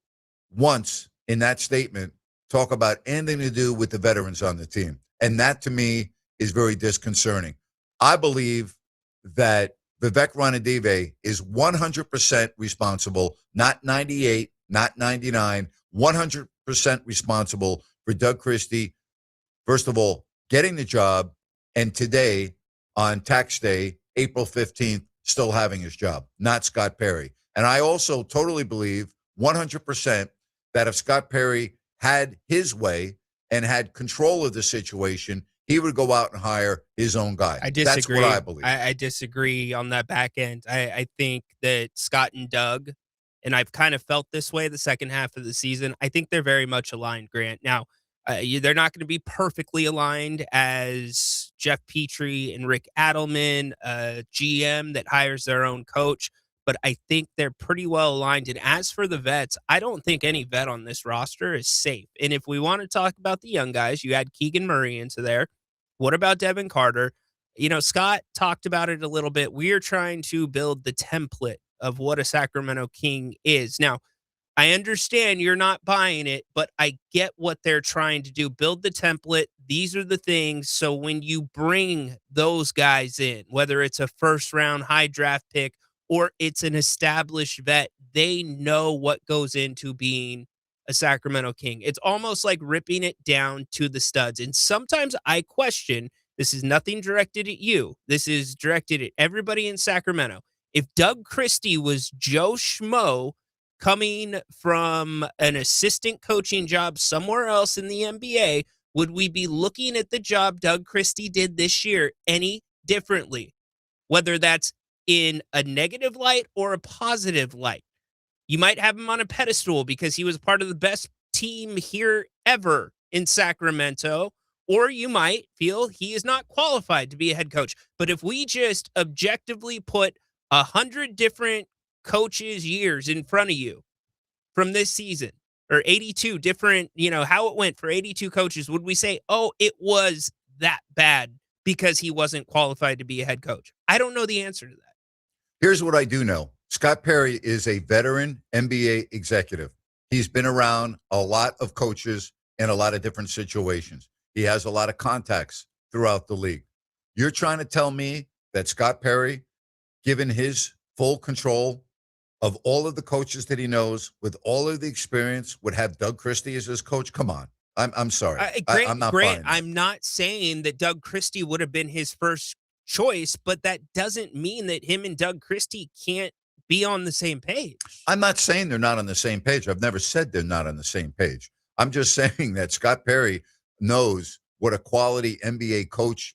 once in that statement talk about anything to do with the veterans on the team. And that, to me, is very disconcerting. I believe that Vivek Ranadive is 100% responsible, not 98, not 99, 100% responsible for Doug Christie, first of all, getting the job, and today, on tax day, April 15th, still having his job, not Scott Perry. And I also totally believe 100% that if Scott Perry had his way and had control of the situation, he would go out and hire his own guy. I disagree. That's what I believe. I disagree on that back end. I think that Scott and Doug, and I've kind of felt this way the second half of the season, I think they're very much aligned, Grant. Now, they're not going to be perfectly aligned as Jeff Petrie and Rick Adelman, GM that hires their own coach, but I think they're pretty well aligned. And as for the vets, I don't think any vet on this roster is safe. And if we want to talk about the young guys, you add Keegan Murray into there. What about Devin Carter? Scott talked about it a little bit. We're trying to build the template of what a Sacramento King is. Now, I understand you're not buying it, but I get what they're trying to do. Build the template. These are the things. So when you bring those guys in, whether it's a first round high draft pick or it's an established vet, they know what goes into being a Sacramento King. It's almost like ripping it down to the studs. And sometimes I question, this is nothing directed at you. This is directed at everybody in Sacramento. If Doug Christie was Joe Schmo coming from an assistant coaching job somewhere else in the NBA, would we be looking at the job Doug Christie did this year any differently? Whether that's in a negative light or a positive light. You might have him on a pedestal because he was part of the best team here ever in Sacramento, or you might feel he is not qualified to be a head coach. But if we just objectively put 100 different coaches' years in front of you from this season, or 82 different, how it went for 82 coaches, would we say, oh, it was that bad because he wasn't qualified to be a head coach? I don't know the answer to that. Here's what I do know. Scott Perry is a veteran NBA executive. He's been around a lot of coaches in a lot of different situations. He has a lot of contacts throughout the league. You're trying to tell me that Scott Perry, given his full control of all of the coaches that he knows, with all of the experience, would have Doug Christie as his coach? Come on. I'm sorry. I'm not buying that. I'm not saying that Doug Christie would have been his first choice, but that doesn't mean that him and Doug Christie can't be on the same page. I'm not saying they're not on the same page. I've never said they're not on the same page. I'm just saying that Scott Perry knows what a quality NBA coach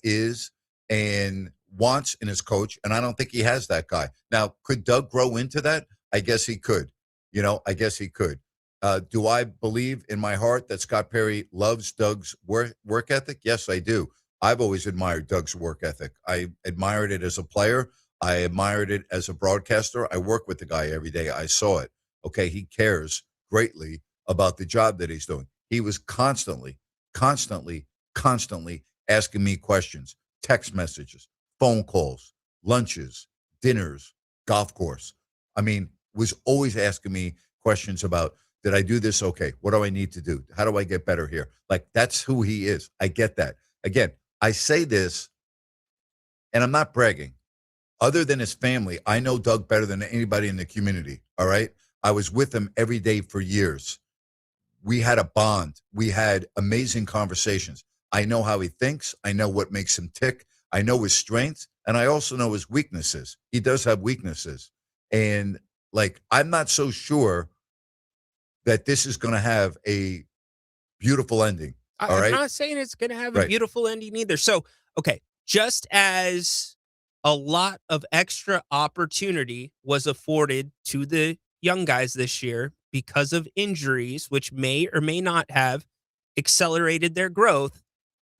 is and wants in his coach, and I don't think he has that guy. Now, could Doug grow into that? I guess he could. I guess he could. Do I believe in my heart that Scott Perry loves Doug's work ethic? Yes, I do. I've always admired Doug's work ethic. I admired it as a player. I admired it as a broadcaster. I work with the guy every day. I saw it. Okay, he cares greatly about the job that he's doing. He was constantly asking me questions, text messages, phone calls, lunches, dinners, golf course. I mean, was always asking me questions about, did I do this okay? What do I need to do? How do I get better here? Like, that's who he is. I get that. Again, I say this, and I'm not bragging. Other than his family, I know Doug better than anybody in the community, all right? I was with him every day for years. We had a bond. We had amazing conversations. I know how he thinks. I know what makes him tick. I know his strengths, and I also know his weaknesses. He does have weaknesses. And, I'm not so sure that this is going to have a beautiful ending, all right? I'm not saying it's going to have a beautiful ending either. So, okay, just as a lot of extra opportunity was afforded to the young guys this year because of injuries, which may or may not have accelerated their growth,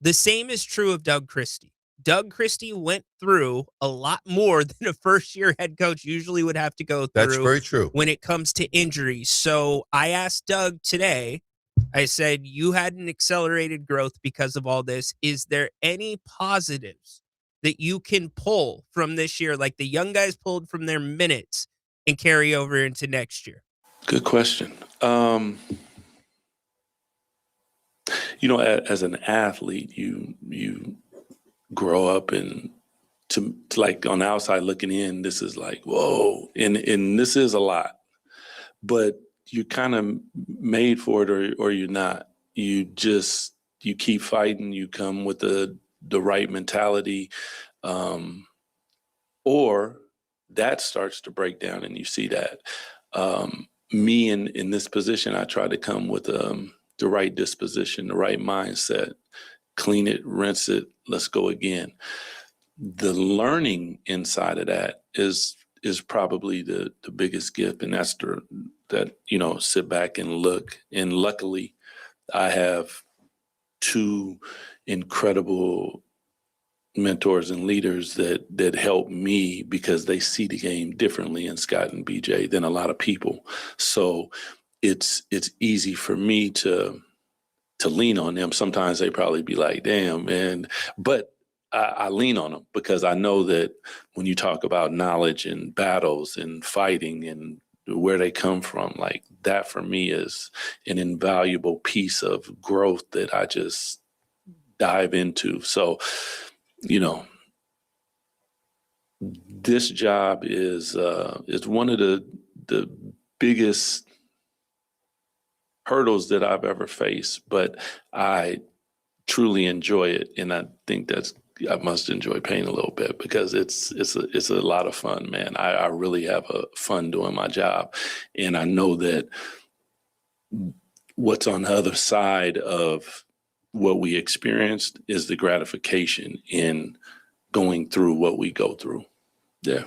the same is true of Doug Christie. Doug Christie went through a lot more than a first-year head coach usually would have to go through. That's very true. When it comes to injuries. So I asked Doug today, I said, you had an accelerated growth because of all this. Is there any positives that you can pull from this year, like the young guys pulled from their minutes, and carry over into next year? Good question. As an athlete, you grow up and to like on the outside looking in, this is like, whoa. And this is a lot, but you're kind of made for it or you're not. You keep fighting, you come with the right mentality, or that starts to break down and you see that. Me in this position, I try to come with the right disposition, the right mindset, clean it, rinse it, let's go again. The learning inside of that is probably the biggest gift, and that's sit back and look. And luckily, I have two incredible mentors and leaders that help me because they see the game differently in Scott and BJ than a lot of people. So it's easy for me to lean on them. Sometimes they probably be like, damn, but I lean on them because I know that when you talk about knowledge and battles and fighting and where they come from. Like that for me is an invaluable piece of growth that I just dive into. So, this job is one of the biggest hurdles that I've ever faced, but I truly enjoy it, and I think I must enjoy pain a little bit because it's a lot of fun, man. I really have fun doing my job, and I know that what's on the other side of what we experienced is the gratification in going through what we go through. Yeah.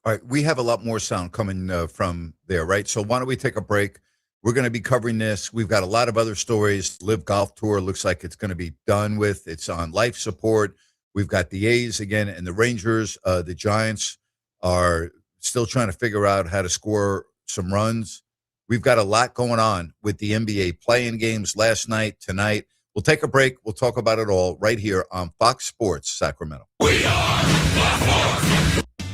All right, we have a lot more sound coming from there, right? So why don't we take a break? We're going to be covering this. We've got a lot of other stories. Live Golf Tour looks like it's going to be done with. It's on life support. We've got the A's again and the Rangers. The Giants are still trying to figure out how to score some runs. We've got a lot going on with the NBA playing games last night, tonight. We'll take a break. We'll talk about it all right here on Fox Sports Sacramento. We are Fox.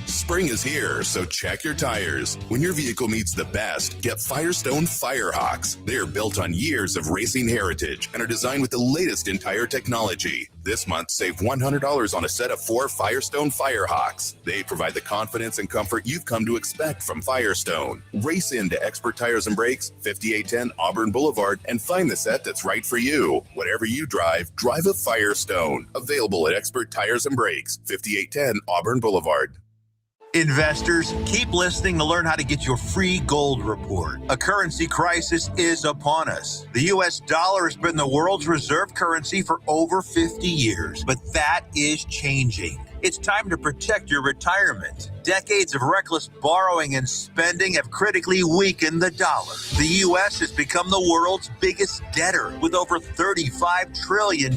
Spring is here, so check your tires. When your vehicle needs the best, get Firestone Firehawks. They are built on years of racing heritage and are designed with the latest in tire technology. This month, save $100 on a set of 4 Firestone Firehawks. They provide the confidence and comfort you've come to expect from Firestone. Race into Expert Tires and Brakes, 5810 Auburn Boulevard, and find the set that's right for you. Whatever you drive a Firestone. Available at Expert Tires and Brakes, 5810 Auburn Boulevard. Investors, keep listening to learn how to get your free gold report. A currency crisis is upon us. The U.S. dollar has been the world's reserve currency for over 50 years, but that is changing. It's time to protect your retirement. Decades of reckless borrowing and spending have critically weakened the dollar. The U.S. has become the world's biggest debtor with over $35 trillion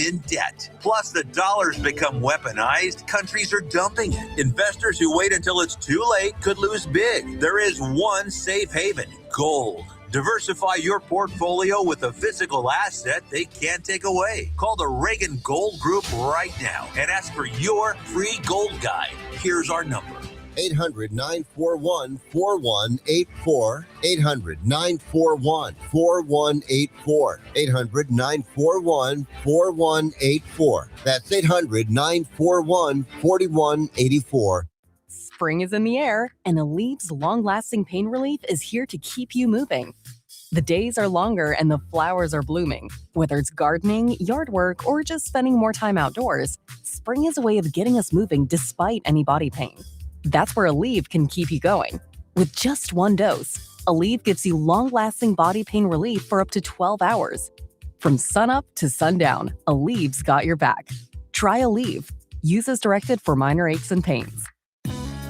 in debt. Plus, the dollar's become weaponized. Countries are dumping it. Investors who wait until it's too late could lose big. There is one safe haven: gold. Diversify your portfolio with a physical asset they can't take away. Call the Reagan Gold Group right now and ask for your free gold guide. Here's our number: 800-941-4184. 800-941-4184. 800-941-4184. That's 800-941-4184. Spring is in the air, and Alev's long-lasting pain relief is here to keep you moving. The days are longer and the flowers are blooming. Whether it's gardening, yard work, or just spending more time outdoors, spring is a way of getting us moving despite any body pain. That's where Aleve can keep you going. With just one dose, Aleve gives you long-lasting body pain relief for up to 12 hours. From sunup to sundown, Aleve's got your back. Try Aleve. Use as directed for minor aches and pains.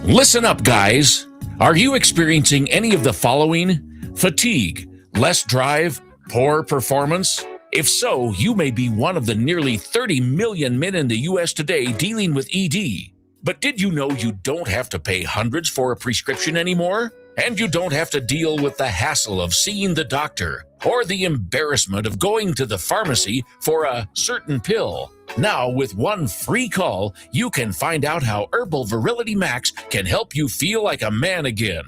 Listen up, guys. Are you experiencing any of the following? Fatigue, less drive, poor performance? If so, you may be one of the nearly 30 million men in the U.S. today dealing with ED. But did you know you don't have to pay hundreds for a prescription anymore? And you don't have to deal with the hassle of seeing the doctor or the embarrassment of going to the pharmacy for a certain pill. Now, with one free call, you can find out how Herbal Virility Max can help you feel like a man again.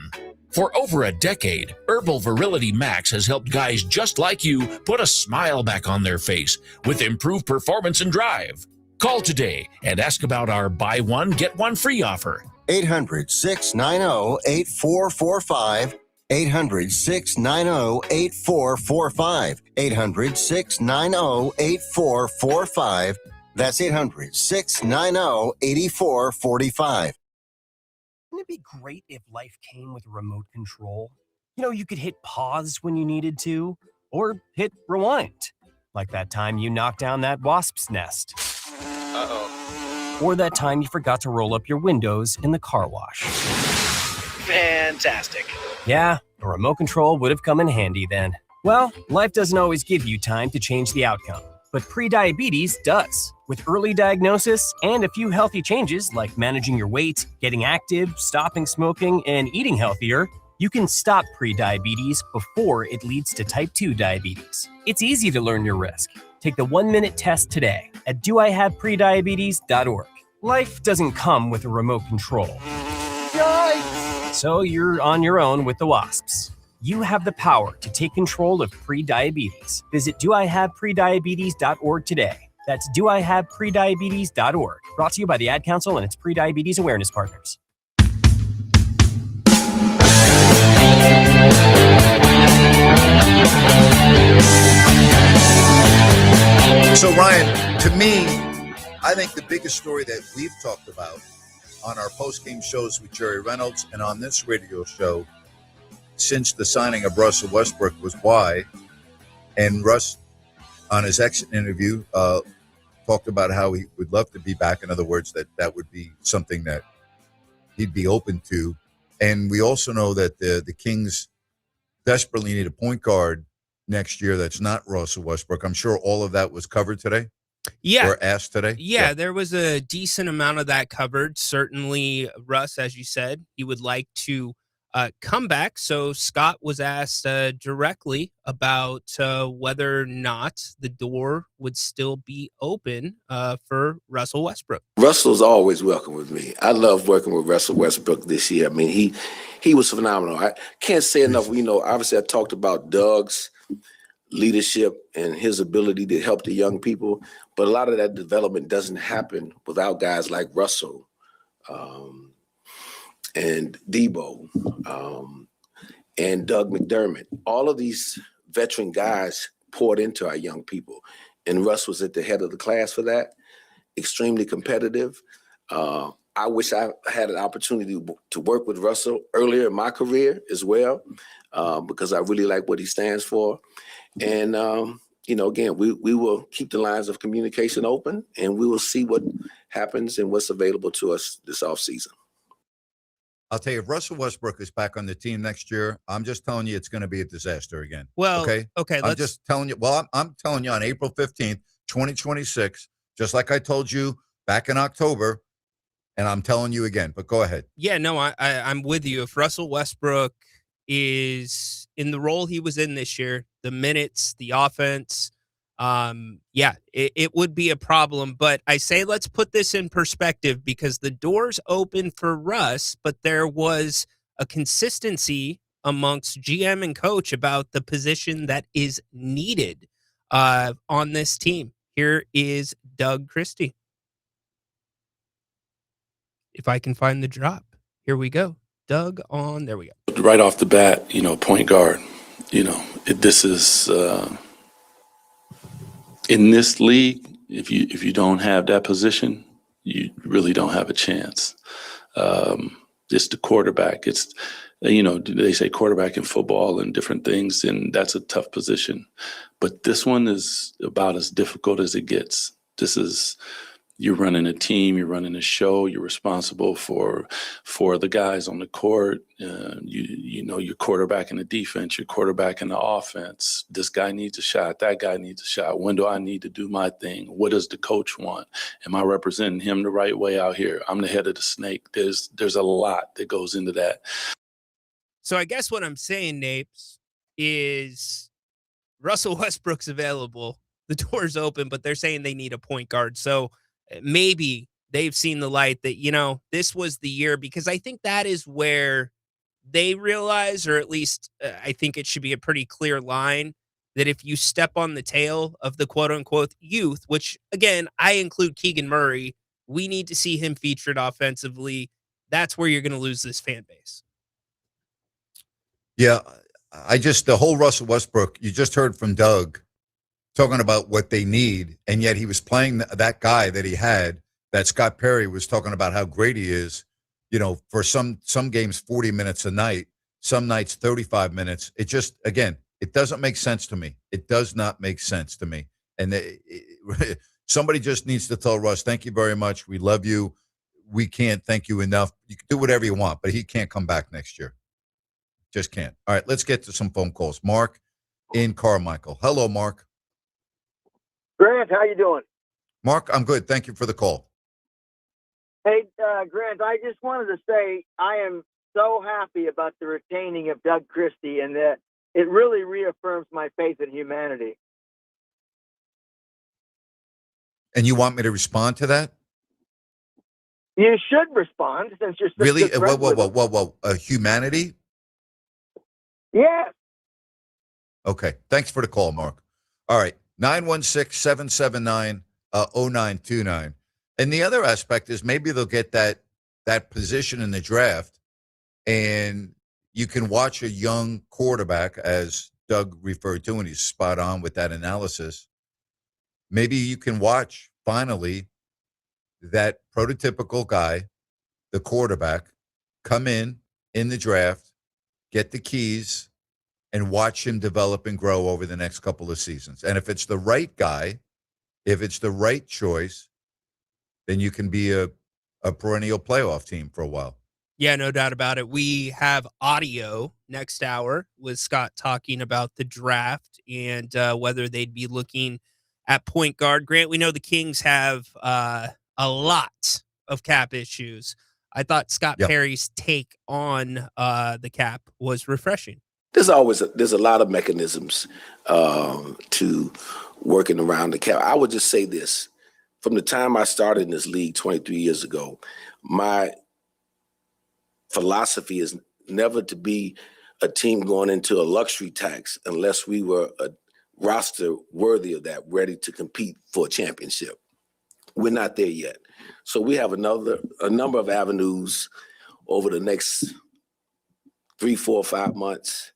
For over a decade, Herbal Virility Max has helped guys just like you put a smile back on their face with improved performance and drive. Call today and ask about our buy one, get one free offer. 800-690-8445. 800-690-8445. 800-690-8445. That's 800-690-8445. Wouldn't it be great if life came with a remote control? You know, you could hit pause when you needed to, or hit rewind. Like that time you knocked down that wasp's nest. Uh-oh. Or that time you forgot to roll up your windows in the car wash. Fantastic. Yeah, a remote control would have come in handy then. Well, life doesn't always give you time to change the outcome, but prediabetes does. With early diagnosis and a few healthy changes like managing your weight, getting active, stopping smoking, and eating healthier, you can stop prediabetes before it leads to type 2 diabetes. It's easy to learn your risk. Take the 1-minute test today at doihaveprediabetes.org. Life doesn't come with a remote control. Yikes! So you're on your own with the wasps. You have the power to take control of prediabetes. Visit doihaveprediabetes.org today. That's doihaveprediabetes.org. Brought to you by the Ad Council and its prediabetes awareness partners. So, Ryan, to me, I think the biggest story that we've talked about on our post-game shows with Jerry Reynolds and on this radio show since the signing of Russell Westbrook was why. And Russ, on his exit interview, talked about how he would love to be back. In other words, that would be something that he'd be open to. And we also know that the Kings desperately need a point guard next year that's not Russell Westbrook. I'm sure all of that was covered today. Yeah. Or asked today. Yeah, there was a decent amount of that covered. Certainly, Russ, as you said, he would like to come back. So Scott was asked directly about whether or not the door would still be open for Russell Westbrook. Russell's always welcome with me. I love working with Russell Westbrook this year. I mean, he was phenomenal. I can't say enough. Obviously I talked about Doug's leadership and his ability to help the young people, but a lot of that development doesn't happen without guys like Russell and Debo and Doug McDermott. All of these veteran guys poured into our young people, and Russ was at the head of the class for that. Extremely competitive. I wish I had an opportunity to work with Russell earlier in my career as well, because I really like what he stands for. And, again, we will keep the lines of communication open, and we will see what happens and what's available to us this offseason. I'll tell you, if Russell Westbrook is back on the team next year, I'm just telling you it's going to be a disaster again. Well, okay. I'm just telling you. Well, I'm telling you on April 15th, 2026, just like I told you back in October, and I'm telling you again. But go ahead. Yeah, no, I'm with you. If Russell Westbrook is in the role he was in this year, the minutes, the offense, it would be a problem. But I say let's put this in perspective, because the door's open for Russ, but there was a consistency amongst GM and coach about the position that is needed on this team. Here is Doug Christie. If I can find the drop. Here we go. Doug on. There we go. Right off the bat, point guard. This is in this league. If you don't have that position, you really don't have a chance. It's the quarterback. It's they say quarterback in football and different things, and that's a tough position. But this one is about as difficult as it gets. This is. You're running a team, you're running a show, you're responsible for the guys on the court. You're quarterback in the defense, you're quarterback in the offense. This guy needs a shot, that guy needs a shot. When do I need to do my thing? What does the coach want? Am I representing him the right way out here? I'm the head of the snake. There's a lot that goes into that. So I guess what I'm saying, Napes, is Russell Westbrook's available. The door's open, but they're saying they need a point guard. So maybe they've seen the light that, this was the year, because I think that is where they realize, or at least I think it should be a pretty clear line, that if you step on the tail of the quote unquote youth, which again, I include Keegan Murray, we need to see him featured offensively. That's where you're going to lose this fan base. Yeah. The whole Russell Westbrook, you just heard from Doug talking about what they need, and yet he was playing that guy that he had, that Scott Perry was talking about how great he is, for some games 40 minutes a night, some nights 35 minutes. It just, again, it doesn't make sense to me. It does not make sense to me. And somebody just needs to tell Russ, thank you very much. We love you. We can't thank you enough. You can do whatever you want, but he can't come back next year. Just can't. All right, let's get to some phone calls. Mark in Carmichael. Hello, Mark. Grant, how you doing? Mark, I'm good. Thank you for the call. Hey, Grant, I just wanted to say I am so happy about the retaining of Doug Christie, and that it really reaffirms my faith in humanity. And you want me to respond to that? You should respond since you're such Really? good friends with him. Whoa. Humanity? Yes. Okay. Thanks for the call, Mark. All right. 916-779-0929. And the other aspect is maybe they'll get that position in the draft, and you can watch a young quarterback, as Doug referred to, and he's spot on with that analysis. Maybe you can watch, finally, that prototypical guy, the quarterback, come in the draft, get the keys, and watch him develop and grow over the next couple of seasons. And if it's the right guy, if it's the right choice, then you can be a perennial playoff team for a while. Yeah, no doubt about it. We have audio next hour with Scott talking about the draft and whether they'd be looking at point guard. Grant, we know the Kings have a lot of cap issues. I thought Scott Perry's take on the cap was refreshing. There's a lot of mechanisms to working around the cap. I would just say this. From the time I started in this league 23 years ago, my philosophy is never to be a team going into a luxury tax unless we were a roster worthy of that, ready to compete for a championship. We're not there yet. So we have a number of avenues over the next 3, 4, 5 months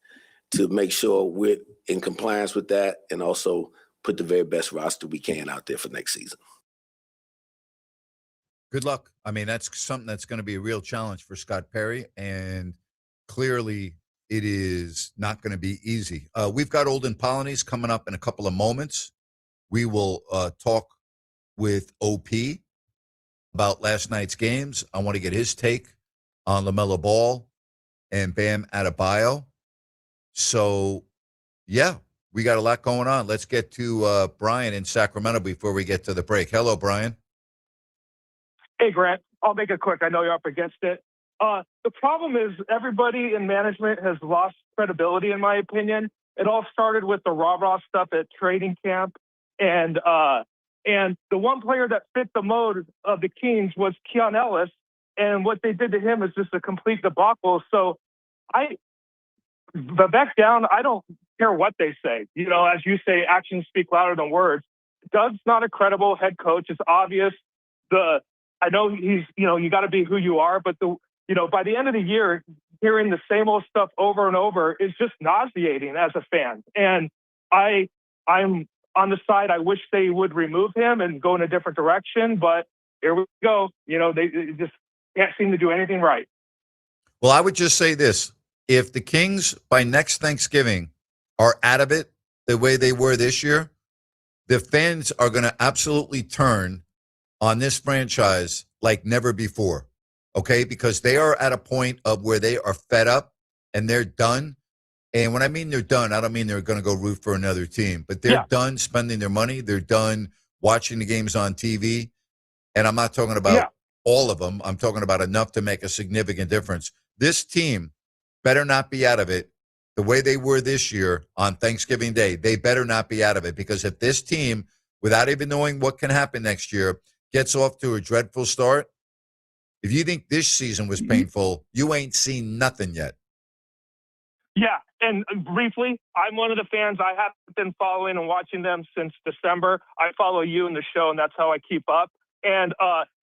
to make sure we're in compliance with that and also put the very best roster we can out there for next season. Good luck. I mean, that's something that's going to be a real challenge for Scott Perry, and clearly it is not going to be easy. We've got Olden Polynice coming up in a couple of moments. We will talk with OP about last night's games. I want to get his take on LaMelo Ball and Bam Adebayo. So, yeah, we got a lot going on. Let's get to Brian in Sacramento before we get to the break. Hello, Brian. Hey, Grant, I'll make it quick. I know you're up against it. The problem is everybody in management has lost credibility, in my opinion. It all started with the rah-rah stuff at training camp. And the one player that fit the mode of the Kings was Keon Ellis. And what they did to him is just a complete debacle. So but back down, I don't care what they say. You know, as you say, actions speak louder than words. Doug's not a credible head coach. It's obvious. I know he's, you got to be who you are, but by the end of the year, hearing the same old stuff over and over is just nauseating as a fan. And I'm on the side. I wish they would remove him and go in a different direction, but here we go. They just can't seem to do anything right. Well, I would just say this. If the Kings by next Thanksgiving are out of it the way they were this year, the fans are going to absolutely turn on this franchise like never before, okay? Because they are at a point of where they are fed up and they're done. And when I mean they're done, I don't mean they're going to go root for another team, but they're done spending their money. They're done watching the games on TV. And I'm not talking about all of them. I'm talking about enough to make a significant difference. This team better not be out of it the way they were this year on Thanksgiving Day. They better not be out of it, because if this team, without even knowing what can happen next year, gets off to a dreadful start, if you think this season was painful, you ain't seen nothing yet. Yeah, and briefly, I'm one of the fans. I have been following and watching them since December. I follow you in the show, and that's how I keep up. And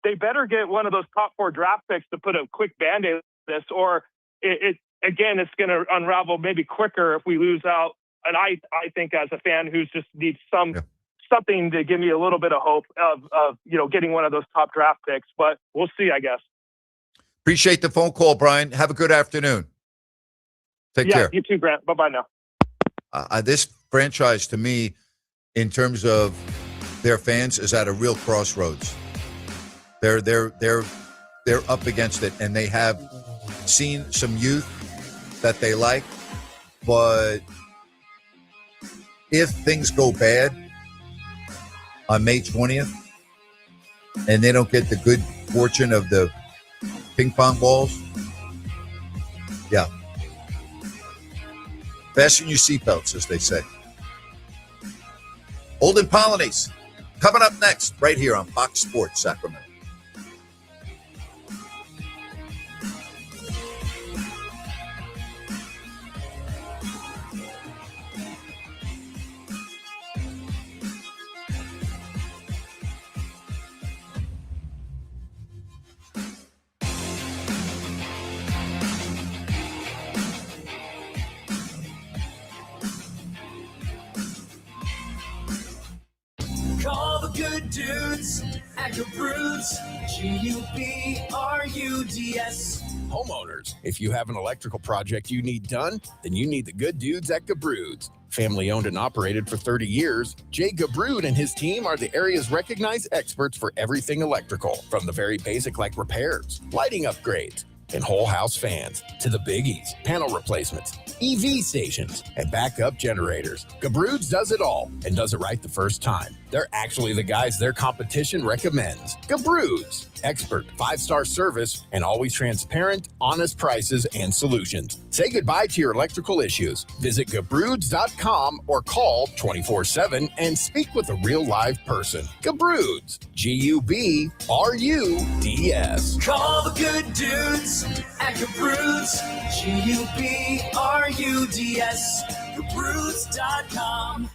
they better get one of those top 4 draft picks to put a quick Band-Aid on this, or again, it's going to unravel maybe quicker if we lose out. And I think as a fan who just needs something to give me a little bit of hope of getting one of those top draft picks, but we'll see, I guess. Appreciate the phone call, Brian. Have a good afternoon. Take care. You too, Grant. Bye-bye now. This franchise, to me, in terms of their fans, is at a real crossroads. They're up against it, and they have seen some youth that they like, but if things go bad on May 20th and they don't get the good fortune of the ping pong balls, fasten your seatbelts, as they say. Olden Polynice coming up next right here on Fox Sports Sacramento. dudes at Gubruds, Gubruds. Homeowners, if you have an electrical project you need done, then you need the good dudes at Gubruds. Family owned and operated for 30 years, Jay Gabrud and his team are the area's recognized experts for everything electrical, from the very basic like repairs, lighting upgrades, and whole house fans, to the biggies, panel replacements, EV stations, and backup generators. Gabrudes does it all and does it right the first time. They're actually the guys their competition recommends. Gabrudes, expert 5-star service and always transparent, honest prices and solutions. Say goodbye to your electrical issues. Visit Gabrudes.com or call 24/7 and speak with a real live person. Gabrudes, Gubruds. Call the good dudes at Gabruds, Gubruds, Gabruds.com.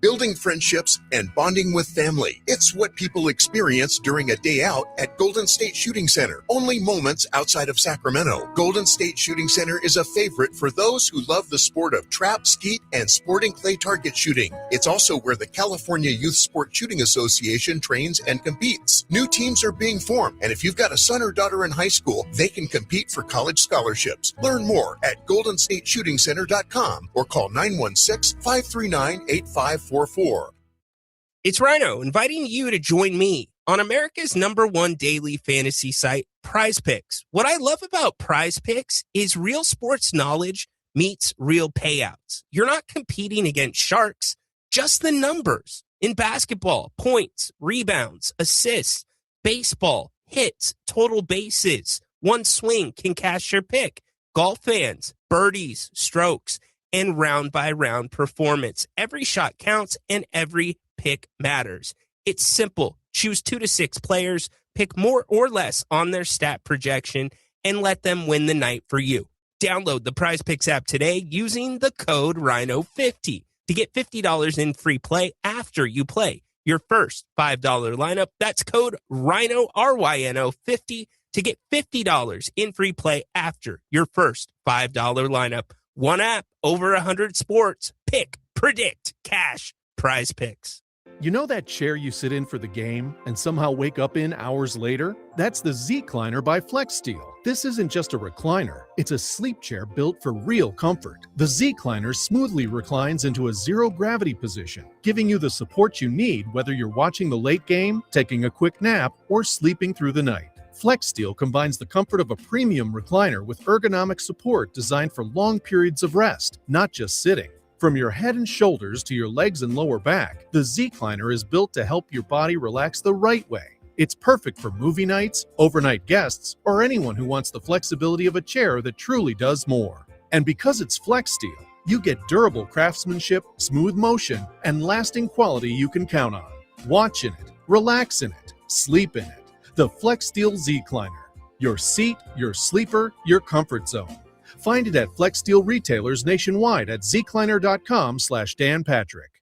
Building friendships and bonding with family. It's what people experience during a day out at Golden State Shooting Center. Only moments outside of Sacramento. Golden State Shooting Center is a favorite for those who love the sport of trap, skeet, and sporting clay target shooting. It's also where the California Youth Sport Shooting Association trains and competes. New teams are being formed, and if you've got a son or daughter in high school, they can compete for college scholarships. Learn more at goldenstateshootingcenter.com or call 916-539-8544. It's Rhino inviting you to join me on America's #1 daily fantasy site, Prize Picks. What I love about Prize Picks is real sports knowledge meets real payouts. You're not competing against sharks, just the numbers. In basketball, points, rebounds, assists, baseball, hits, total bases. One swing can cash your pick. Golf fans, birdies, strokes, and round-by-round performance. Every shot counts and every pick matters. It's simple. Choose 2 to 6 players, pick more or less on their stat projection, and let them win the night for you. Download the Prize Picks app today using the code RHINO50 to get $50 in free play after you play your first $5 lineup. That's code RHINO, RYNO50 to get $50 in free play after your first $5 lineup. One app, over 100 sports. Pick, predict, cash, Prize Picks. You know that chair you sit in for the game and somehow wake up in hours later? That's the Z-Cliner by FlexSteel. This isn't just a recliner. It's a sleep chair built for real comfort. The Z-Cliner smoothly reclines into a zero-gravity position, giving you the support you need whether you're watching the late game, taking a quick nap, or sleeping through the night. FlexSteel combines the comfort of a premium recliner with ergonomic support designed for long periods of rest, not just sitting. From your head and shoulders to your legs and lower back, the Z-Cliner is built to help your body relax the right way. It's perfect for movie nights, overnight guests, or anyone who wants the flexibility of a chair that truly does more. And because it's FlexSteel, you get durable craftsmanship, smooth motion, and lasting quality you can count on. Watch in it, relax in it, sleep in it. The FlexSteel Z-Cliner. Your seat, your sleeper, your comfort zone. Find it at FlexSteel retailers nationwide at zcliner.com/Dan Patrick.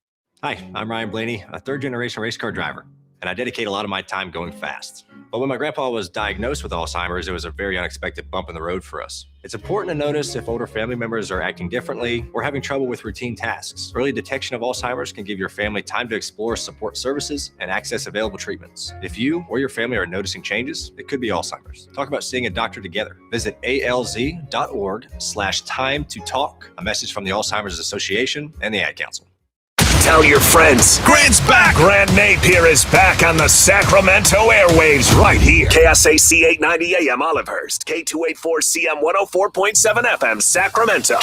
Hi, I'm Ryan Blaney, a third-generation race car driver, and I dedicate a lot of my time going fast. But when my grandpa was diagnosed with Alzheimer's, it was a very unexpected bump in the road for us. It's important to notice if older family members are acting differently or having trouble with routine tasks. Early detection of Alzheimer's can give your family time to explore support services and access available treatments. If you or your family are noticing changes, it could be Alzheimer's. Talk about seeing a doctor together. Visit alz.org/time to talk. A message from the Alzheimer's Association and the Ad Council. Tell your friends. Grant's back. Grant Napear is back on the Sacramento airwaves right here. KSAC 890 AM Olivehurst. K284CM 104.7 FM Sacramento.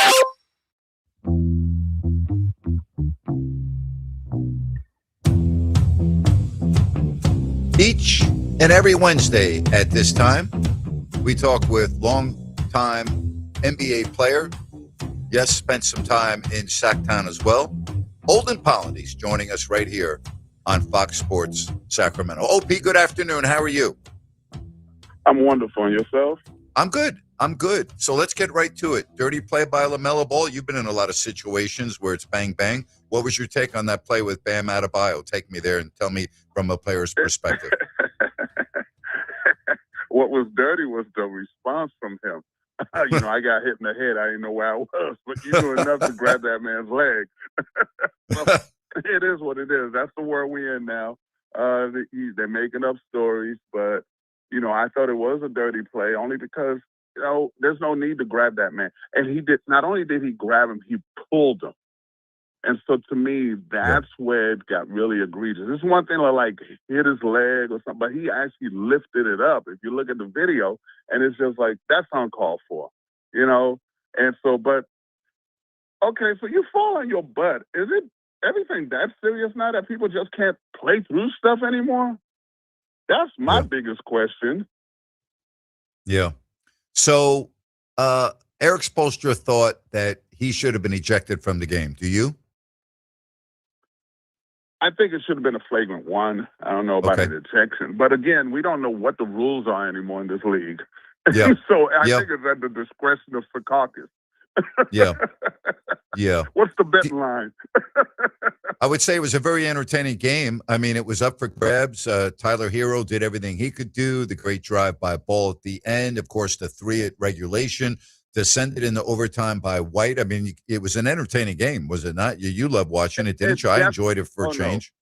Each and every Wednesday at this time, we talk with longtime NBA player. Yes, spent some time in Sacktown as well. Holden Polonies joining us right here on Fox Sports Sacramento. OP, good afternoon. How are you? I'm wonderful. And yourself? I'm good. So let's get right to it. Dirty play by LaMelo Ball. You've been in a lot of situations where it's bang, bang. What was your take on that play with Bam Adebayo? Take me there and tell me from a player's perspective. What was dirty was the response from him. I got hit in the head. I didn't know where I was, but you knew enough to grab that man's leg. So it is what it is. That's the world we're in now. They're making up stories, but I thought it was a dirty play only because there's no need to grab that man. And he did. Not only did he grab him, he pulled him. And so to me, that's where it got really egregious. It's one thing to like hit his leg or something, but he actually lifted it up. If you look at the video, and it's just like, that's uncalled for, And so, but, okay, so you fall on your butt. Is it everything that serious now that people just can't play through stuff anymore? That's my biggest question. Yeah. So, Eric Spoelstra thought that he should have been ejected from the game. Do you? I think it should have been a flagrant one. I don't know about an ejection. But again, we don't know what the rules are anymore in this league. Yeah. So I think it's at the discretion of Secaucus. Yeah. Yeah. What's the bet line? I would say it was a very entertaining game. I mean, it was up for grabs. Tyler Hero did everything he could do. The great drive-by ball at the end. Of course, the 3 at regulation. To send it into overtime by White. I mean, it was an entertaining game, was it not? You love watching it, didn't you? I enjoyed it for a change.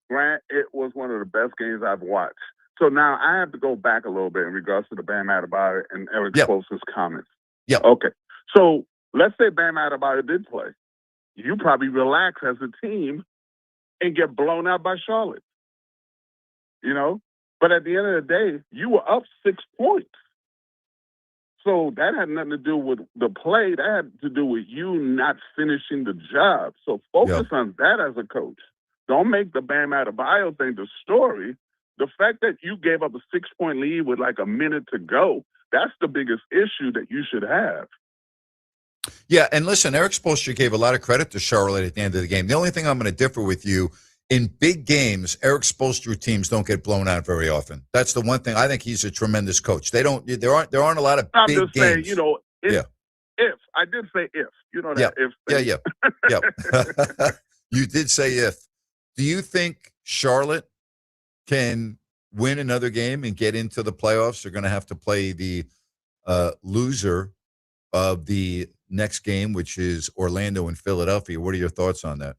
No. Grant, it was one of the best games I've watched. So now I have to go back a little bit in regards to the Bam Adebayo and Eric Spoelstra's comments. Yeah. Okay. So let's say Bam Adebayo did play. You probably relax as a team and get blown out by Charlotte. But at the end of the day, you were up 6 points. So that had nothing to do with the play. That had to do with you not finishing the job. So focus on that as a coach. Don't make the Bam Adebayo thing the story. The fact that you gave up a 6-point lead with like a minute to go, that's the biggest issue that you should have. Yeah, and listen, Eric Spoelstra gave a lot of credit to Charlotte at the end of the game. The only thing I'm going to differ with you, in big games, Eric Spoelstra teams don't get blown out very often. That's the one thing. I think he's a tremendous coach. There aren't a lot of big just games. Saying, if I did say if, that if. Yeah. You did say if. Do you think Charlotte can win another game and get into the playoffs? They're going to have to play the loser of the next game, which is Orlando and Philadelphia. What are your thoughts on that?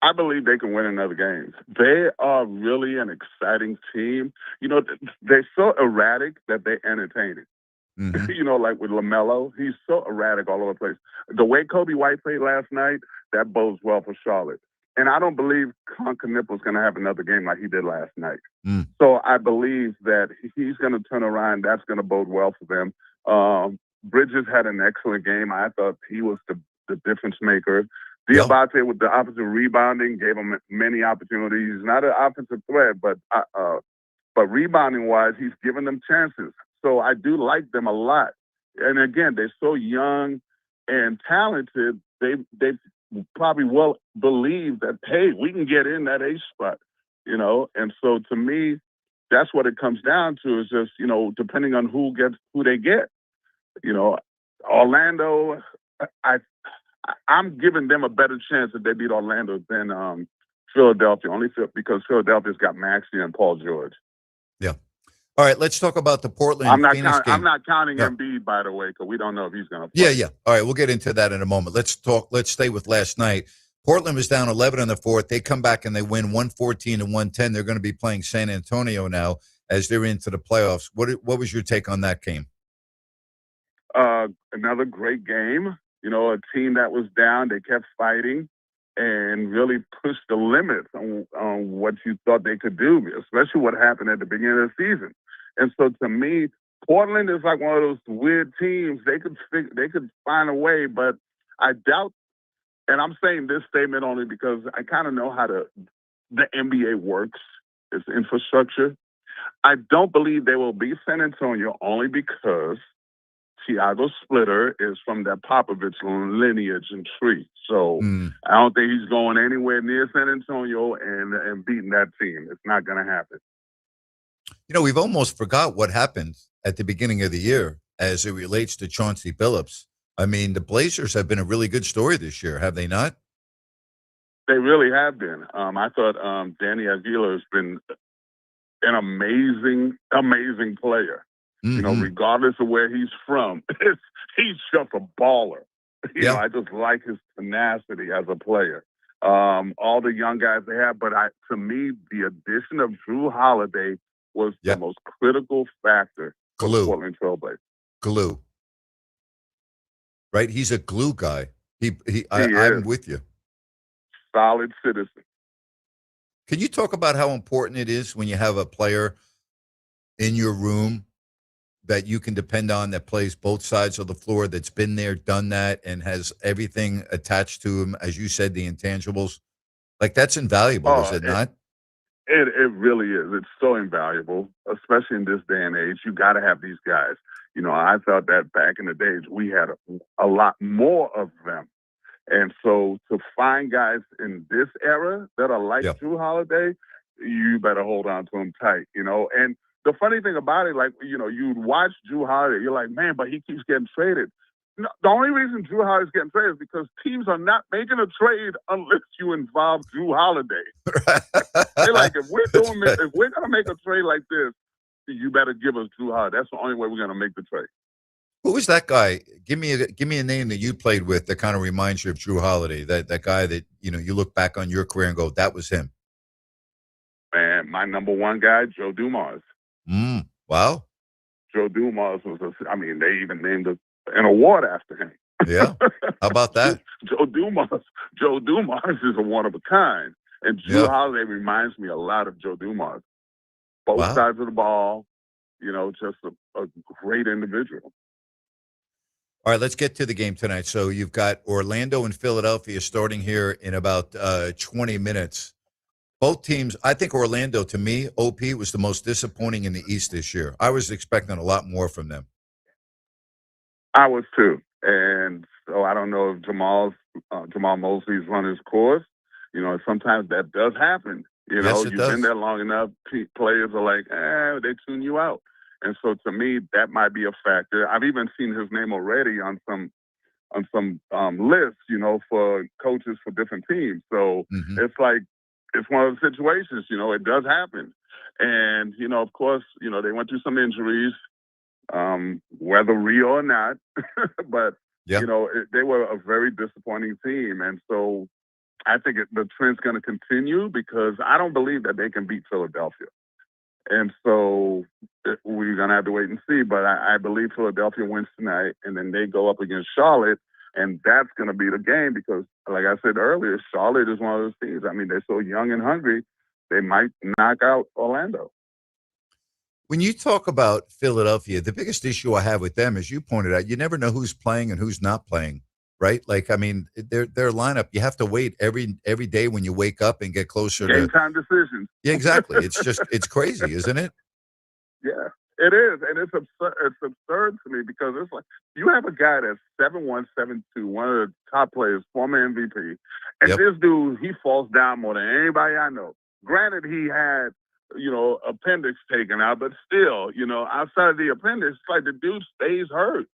I believe they can win another game. They are really an exciting team. They're so erratic that they're entertaining. Mm-hmm. Like with LaMelo, he's so erratic all over the place. The way Kobe White played last night, that bodes well for Charlotte. And I don't believe Kniple's going to have another game like he did last night. So I believe that he's going to turn around. That's going to bode well for them. Bridges had an excellent game. I thought he was the difference maker. Diabate with the offensive rebounding gave him many opportunities. He's not an offensive threat, but rebounding-wise, he's given them chances. So I do like them a lot. And again, they're so young and talented. They probably will believe that, hey, we can get in that ace spot, And so to me, that's what it comes down to is just, depending on who they get. Orlando, I'm giving them a better chance if they beat Orlando than Philadelphia, only because Philadelphia's got Maxey and Paul George. Yeah. All right, let's talk about the Portland. I'm not counting Yeah. Embiid, by the way, because we don't know if he's going to play. Yeah. All right, we'll get into that in a moment. Let's stay with last night. Portland was down 11 in the fourth. They come back and they win 114-110. They're going to be playing San Antonio now as they're into the playoffs. What was your take on that game? Another great game. A team that was down, they kept fighting and really pushed the limits on what you thought they could do, especially what happened at the beginning of the season. And so to me, Portland is like one of those weird teams. They could find a way, but I doubt, and I'm saying this statement only because I kind of know how the NBA works, its infrastructure. I don't believe they will beat San Antonio only because Thiago Splitter is from that Popovich lineage and tree. So I don't think he's going anywhere near San Antonio and beating that team. It's not going to happen. We've almost forgot what happened at the beginning of the year as it relates to Chauncey Billups. I mean, the Blazers have been a really good story this year, have they not? They really have been. I thought Danny Aguilar has been an amazing, amazing player. Mm-hmm. Regardless of where he's from, he's just a baller. I just like his tenacity as a player. all the young guys they have. But to me, the addition of Drew Holiday was the most critical factor for the Portland Trailblazers. Glue. Right? He's a glue guy. I'm is. with you. Solid citizen. Can you talk about how important it is when you have a player in your room that you can depend on, that plays both sides of the floor, that's been there, done that, and has everything attached to him, as you said, the intangibles? Like, that's invaluable, is it not? It really is. It's so invaluable, especially in this day and age. You got to have these guys. You know, I thought that back in the days we had a lot more of them. And so to find guys in this era that are like Drew Holiday, you better hold on to them tight, you know. And the funny thing about it, like, you know, you'd watch Drew Holiday, you're like, man, but he keeps getting traded. No, the only reason Drew Holiday's getting traded is because teams are not making a trade unless you involve Drew Holiday. They're like, if we're doing this, if we're gonna make a trade like this, you better give us Drew Holiday. That's the only way we're gonna make the trade. Who was that guy? Give me a name that you played with that kind of reminds you of Drew Holiday. That guy that, you know, you look back on your career and go, that was him. Man, my number one guy, Joe Dumars. Wow. Joe Dumars they even named an award after him. Yeah. How about that? Joe Dumars is a one of a kind. And Drew Holiday reminds me a lot of Joe Dumars. Both sides of the ball, you know, just a great individual. All right, let's get to the game tonight. So you've got Orlando and Philadelphia starting here in about 20 minutes. Both teams, I think Orlando, to me, OP, was the most disappointing in the East this year. I was expecting a lot more from them. I was too. And so I don't know if Jamal Mosley's run his course. You know, sometimes that does happen. You know, you've been there long enough, players are like, they tune you out. And so to me, that might be a factor. I've even seen his name already on some lists, you know, for coaches for different teams. So it's like, it's one of the situations, you know, it does happen. And, you know, of course, you know, they went through some injuries, whether real or not, but, you know, they were a very disappointing team. And so I think the trend's going to continue because I don't believe that they can beat Philadelphia. And so we're going to have to wait and see. But I believe Philadelphia wins tonight, and then they go up against Charlotte, and that's going to be the game because, like I said earlier, Charlotte is one of those teams. I mean, they're so young and hungry, they might knock out Orlando. When you talk about Philadelphia, the biggest issue I have with them, as you pointed out, you never know who's playing and who's not playing, right? Like, I mean, their lineup, you have to wait every day when you wake up and get closer to game time decisions. Yeah, exactly. It's just, it's crazy, isn't it? Yeah, it is. And it's absurd to me because it's like you have a guy that's 7'1", 7'2", one of the top players, former MVP. And this dude, he falls down more than anybody I know. Granted, he had, you know, appendix taken out, but still, you know, outside of the appendix, it's like the dude stays hurt.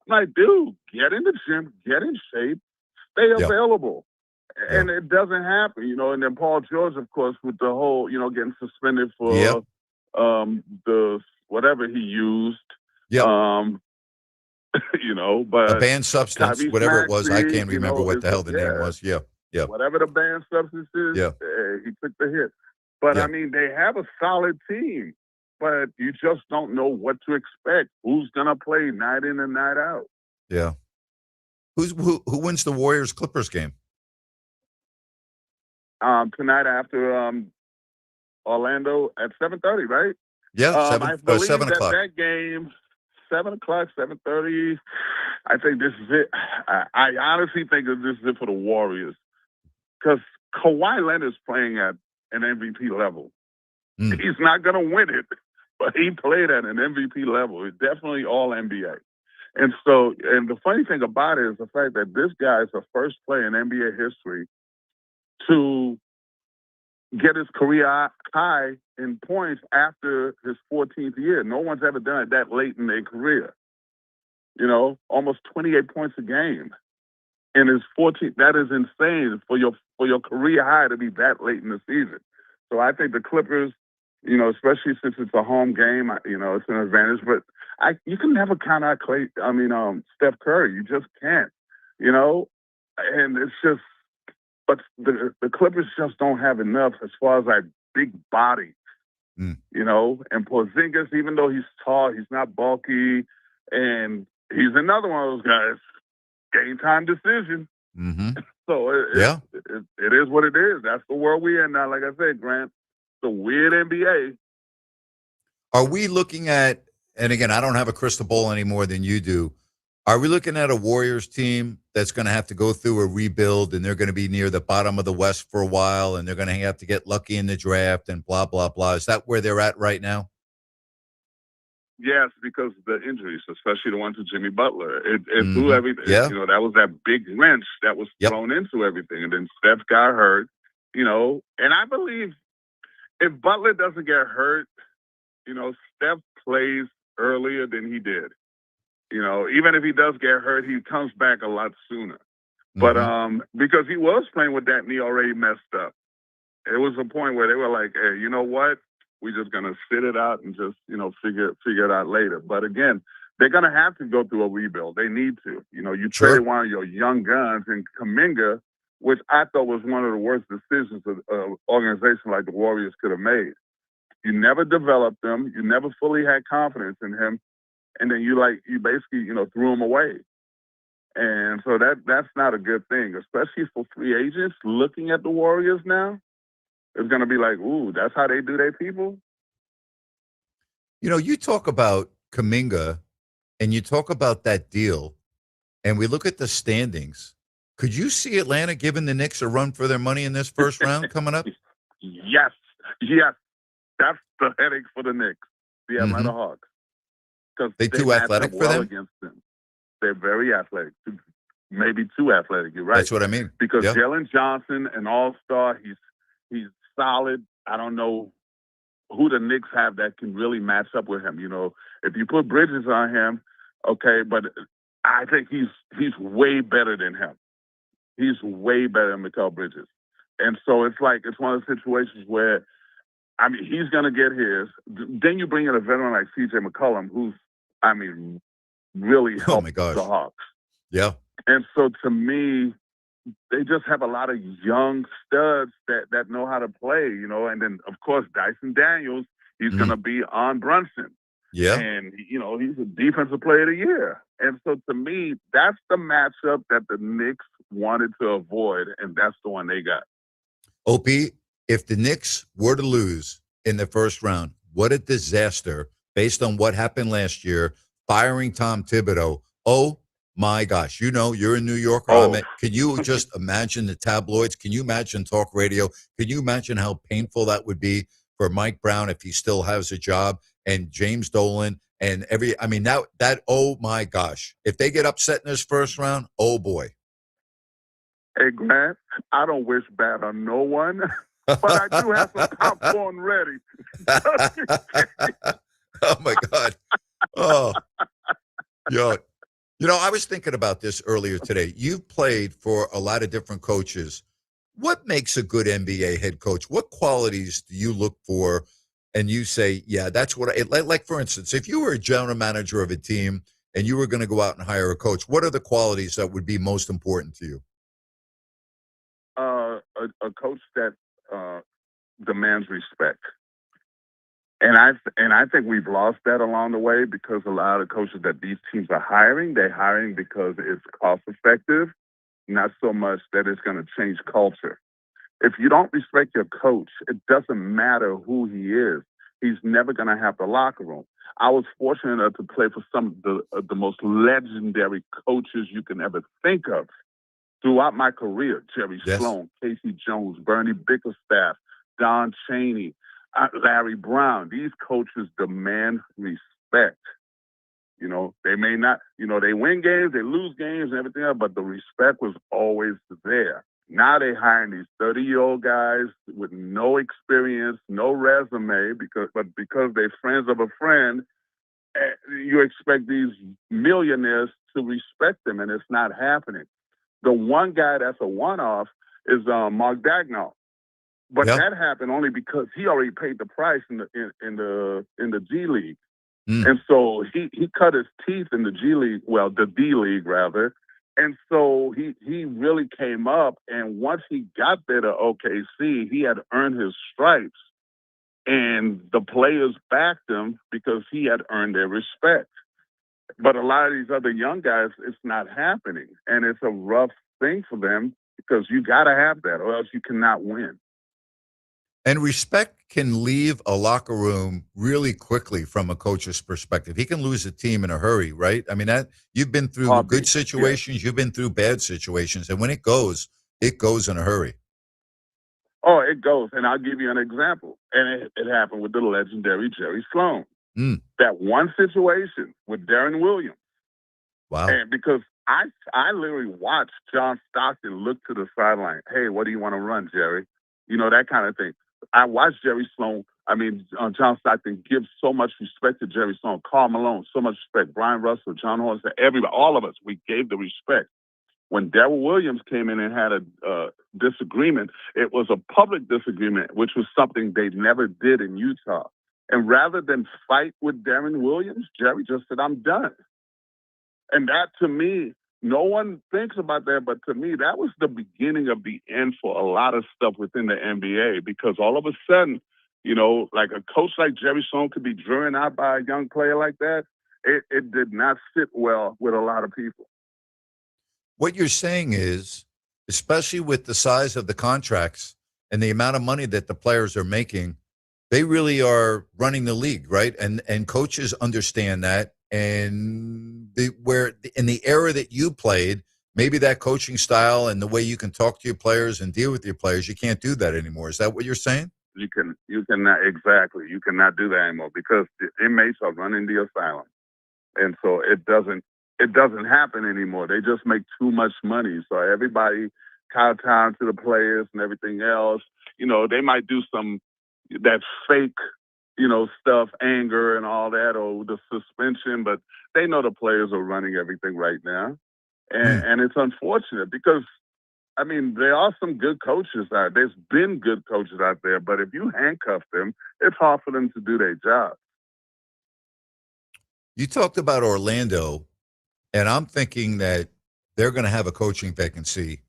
I'm like, dude, get in the gym, get in shape, stay available. And it doesn't happen, you know. And then Paul George, of course, with the whole, you know, getting suspended for the whatever he used. You know, but a banned substance, whatever it was, I can't remember what the hell the name was. Yeah. Whatever the banned substance is, he took the hit. But I mean, they have a solid team, but you just don't know what to expect. Who's gonna play night in and night out? Yeah. Who wins the Warriors Clippers game? Tonight after Orlando at 7:30, right? Yeah, I believe 7 o'clock. That game, 7 o'clock, 7:30. I think this is it. I honestly think that this is it for the Warriors because Kawhi Leonard's playing at an MVP level. He's not going to win it, but he played at an MVP level. It's definitely all NBA. And so, and the funny thing about it is the fact that this guy is the first player in NBA history to get his career high in points after his 14th year. No one's ever done it that late in their career. You know, almost 28 points a game in his 14th. That is insane for your career high to be that late in the season. So I think the Clippers, you know, especially since it's a home game, you know, it's an advantage. But you can never count out Steph Curry. You just can't. You know, and it's just. but the Clippers just don't have enough as far as like big bodies, you know. And Porzingis, even though he's tall, he's not bulky, and he's another one of those guys. Game time decision. So it is what it is. That's the world we're in now. Like I said, Grant, it's a weird NBA. Are we looking at, and again, I don't have a crystal ball any more than you do, are we looking at a Warriors team that's going to have to go through a rebuild and they're going to be near the bottom of the West for a while and they're going to have to get lucky in the draft and blah, blah, blah? Is that where they're at right now? Yes, because of the injuries, especially the one to Jimmy Butler. It threw everything. Yeah. You know, that was that big wrench that was thrown into everything. And then Steph got hurt, you know. And I believe if Butler doesn't get hurt, you know, Steph plays earlier than he did. You know, even if he does get hurt, he comes back a lot sooner. But because he was playing with that knee already messed up. It was a point where they were like, hey, you know what? We're just going to sit it out and just, you know, figure it out later. But again, they're going to have to go through a rebuild. They need to. You know, you traded one of your young guns in Kuminga, which I thought was one of the worst decisions an organization like the Warriors could have made. You never developed them. You never fully had confidence in him. And then you basically, you know, threw him away. And so that's not a good thing, especially for free agents looking at the Warriors now. It's going to be like, ooh, that's how they do their people. You know, you talk about Kuminga and you talk about that deal, and we look at the standings. Could you see Atlanta giving the Knicks a run for their money in this first round coming up? Yes. That's the headache for the Knicks, the Atlanta Hawks. Because they too athletic for them? Against them. They're very athletic. Maybe too athletic. You're right. That's what I mean. Because Jalen Johnson, an all-star, he's solid. I don't know who the Knicks have that can really match up with him. You know, if you put Bridges on him, okay, but I think he's way better than him. He's way better than Mikal Bridges. And so it's one of the situations where, I mean, he's going to get his. Then you bring in a veteran like C.J. McCollum, who's, I mean, really helped the Hawks. Yeah. And so to me, they just have a lot of young studs that know how to play, you know. And then, of course, Dyson Daniels, he's going to be on Brunson. Yeah. And, you know, he's a defensive player of the year. And so to me, that's the matchup that the Knicks wanted to avoid, and that's the one they got. Opie, if the Knicks were to lose in the first round, what a disaster based on what happened last year, firing Tom Thibodeau. Oh, my gosh. You know, you're in New York. Can you just imagine the tabloids? Can you imagine talk radio? Can you imagine how painful that would be for Mike Brown if he still has a job, and James Dolan and oh, my gosh. If they get upset in this first round, oh, boy. Hey, Grant, I don't wish bad on no one, but I do have some popcorn ready. Oh, my God. Oh, yo. You know, I was thinking about this earlier today. You've played for a lot of different coaches. What makes a good NBA head coach? What qualities do you look for and you say, yeah, that's what like, for instance, if you were a general manager of a team and you were going to go out and hire a coach, what are the qualities that would be most important to you? A coach that demands respect. And I think we've lost that along the way because a lot of coaches that these teams are hiring, they're hiring because it's cost effective, not so much that it's going to change culture. If you don't respect your coach, it doesn't matter who he is. He's never going to have the locker room. I was fortunate enough to play for some of the most legendary coaches you can ever think of throughout my career. Jerry Sloan, Casey Jones, Bernie Bickerstaff, Don Chaney, Larry Brown. These coaches demand respect. You know, they may not, you know, they win games, they lose games and everything else, but the respect was always there. Now they hiring these 30-year-old guys with no experience, no resume, because they're friends of a friend. You expect these millionaires to respect them, and it's not happening. The one guy that's a one-off is Mark Dagnall. But that happened only because he already paid the price in the G League. And so he cut his teeth in the G League, well, the D League rather, And so he really came up, and once he got there to OKC, he had earned his stripes, and the players backed him because he had earned their respect. But a lot of these other young guys, it's not happening, and it's a rough thing for them because you got to have that, or else you cannot win. And respect can leave a locker room really quickly from a coach's perspective. He can lose a team in a hurry, right? I mean, that you've been through good situations, you've been through bad situations, and when it goes in a hurry. Oh, it goes. And I'll give you an example. And it happened with the legendary Jerry Sloan. That one situation with Darren Williams. Wow. And because I literally watched John Stockton look to the sideline. Hey, what do you want to run, Jerry? You know, that kind of thing. I watched John Stockton give so much respect to Jerry Sloan, Karl Malone, so much respect, Brian Russell, John Horn, everybody, all of us, we gave the respect. When Darrell Williams came in and had a disagreement, it was a public disagreement, which was something they never did in Utah. And rather than fight with Darren Williams, Jerry just said, I'm done. And that, to me, no one thinks about that, but to me, that was the beginning of the end for a lot of stuff within the NBA, because all of a sudden, you know, like a coach like Jerry Sloan could be driven out by a young player like that. It did not sit well with a lot of people. What you're saying is, especially with the size of the contracts and the amount of money that the players are making, they really are running the league, right? And coaches understand that. And where in the era that you played, maybe that coaching style and the way you can talk to your players and deal with your players, you can't do that anymore. Is that what you're saying? You cannot, exactly. You cannot do that anymore because the inmates are running the asylum. And so it doesn't happen anymore. They just make too much money. So everybody kowtown to the players and everything else. You know, they might do that fake, you know, stuff, anger and all that, or the suspension, but they know the players are running everything right now. And it's unfortunate because, I mean, there are some good coaches out there. There's been good coaches out there, but if you handcuff them, it's hard for them to do their job. You talked about Orlando, and I'm thinking that they're going to have a coaching vacancy.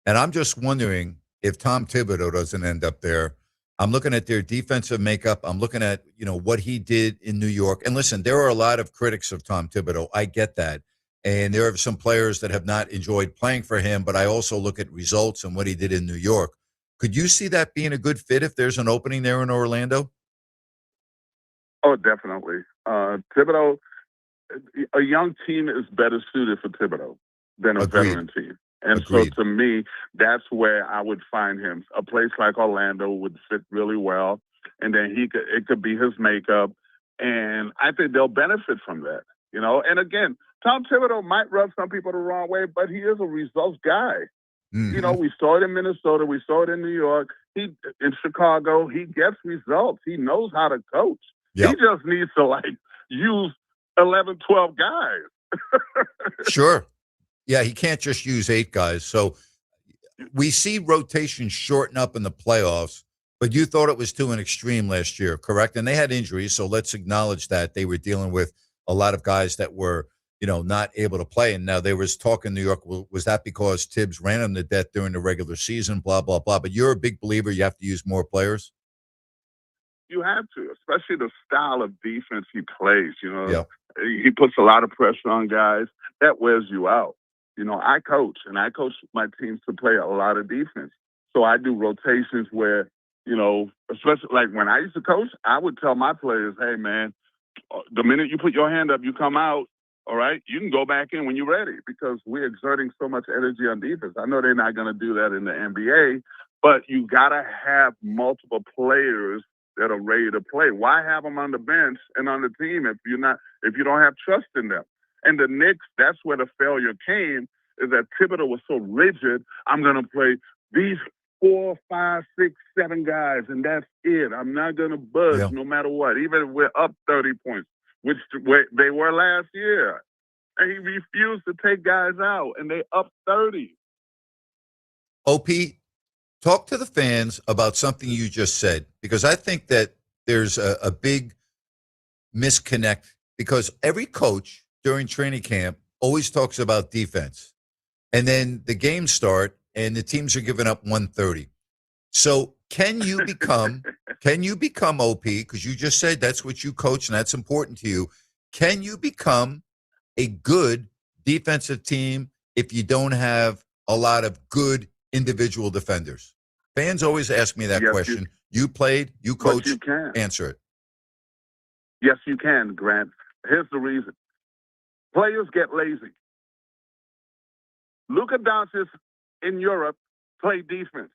And I'm just wondering if Tom Thibodeau doesn't end up there. I'm looking at their defensive makeup. I'm looking at, you know, what he did in New York. And listen, there are a lot of critics of Tom Thibodeau. I get that. And there are some players that have not enjoyed playing for him, but I also look at results and what he did in New York. Could you see that being a good fit if there's an opening there in Orlando? Oh, definitely. Thibodeau, a young team is better suited for Thibodeau than a veteran team. And so to me, that's where I would find him. A place like Orlando would fit really well. And then it could be his makeup. And I think they'll benefit from that, you know. And again, Tom Thibodeau might rub some people the wrong way, but he is a results guy. Mm-hmm. You know, we saw it in Minnesota. We saw it in New York. In Chicago, he gets results. He knows how to coach. Yep. He just needs to, use 11, 12 guys. Sure. Yeah, he can't just use 8 guys. So we see rotation shorten up in the playoffs, but you thought it was to an extreme last year, correct? And they had injuries, so let's acknowledge that they were dealing with a lot of guys that were, you know, not able to play. And now there was talk in New York, was that because Tibbs ran him to death during the regular season, blah, blah, blah. But you're a big believer you have to use more players? You have to, especially the style of defense he plays. You know, yep. He puts a lot of pressure on guys. That wears you out. You know, I coach my teams to play a lot of defense. So I do rotations where, you know, especially like when I used to coach, I would tell my players, hey, man, the minute you put your hand up, you come out, all right? You can go back in when you're ready because we're exerting so much energy on defense. I know they're not going to do that in the NBA, but you got to have multiple players that are ready to play. Why have them on the bench and on the team if you don't have trust in them? And the Knicks, that's where the failure came, is that Thibodeau was so rigid. I'm going to play these 4, 5, 6, 7 guys, and that's it. I'm not going to budge no matter what, even if we're up 30 points, which they were last year. And he refused to take guys out, and they up 30. OP, talk to the fans about something you just said, because I think that there's a big misconnect because every coach during training camp always talks about defense. and then the games start, and the teams are giving up 130. So can you become OP, because you just said that's what you coach and that's important to you. Can you become a good defensive team if you don't have a lot of good individual defenders? Fans always ask me that question. You played, you coached, you can. Answer it. Yes, you can, Grant. Here's the reason. Players get lazy. Luka Doncic in Europe played defense.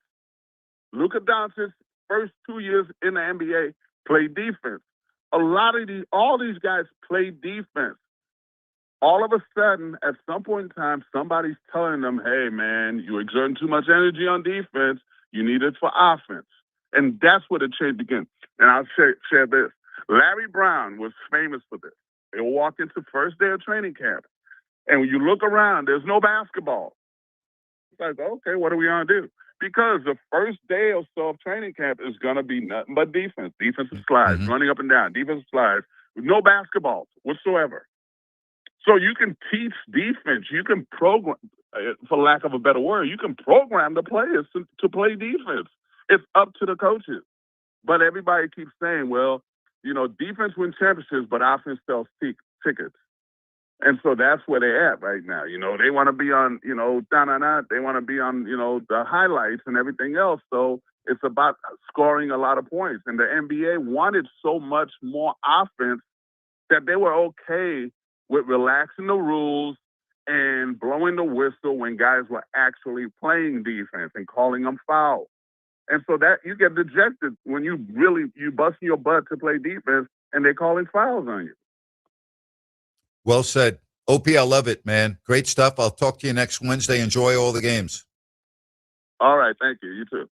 Luka Doncic, first 2 years in the NBA, played defense. All these guys play defense. All of a sudden, at some point in time, somebody's telling them, hey, man, you're exerting too much energy on defense. You need it for offense. And that's where the change begins. And I'll share this. Larry Brown was famous for this. He'll walk into first day of training camp, and when you look around, there's no basketball. It's like, okay, what are we going to do? Because the first day or so of training camp is going to be nothing but defense, defensive slides, running up and down, defensive slides, with no basketballs whatsoever. So you can teach defense. You can program, for lack of a better word, you can program the players to play defense. It's up to the coaches. But everybody keeps saying, well, defense wins championships, but offense sells tickets. And so that's where they're at right now. They want to be on, they want to be on, the highlights and everything else. So it's about scoring a lot of points. And the NBA wanted so much more offense that they were okay with relaxing the rules and blowing the whistle when guys were actually playing defense and calling them fouls. And so that you get dejected when you busting your butt to play defense and they're calling fouls on you. Well said. OP, I love it, man. Great stuff. I'll talk to you next Wednesday. Enjoy all the games. All right. Thank you. You too.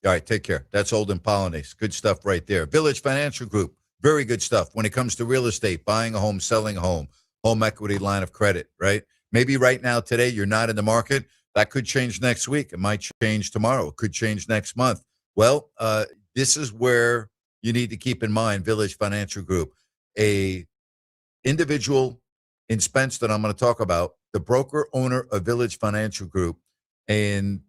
All right. Take care. That's Olden Polynice. Good stuff right there. Village Financial Group. Very good stuff when it comes to real estate, buying a home, selling a home, home equity line of credit, right? Maybe right now, today, you're not in the market. That could change next week. It might change tomorrow. It could change next month. Well, this is where you need to keep in mind Village Financial Group, a individual in Spence that I'm going to talk about, the broker owner of Village Financial Group and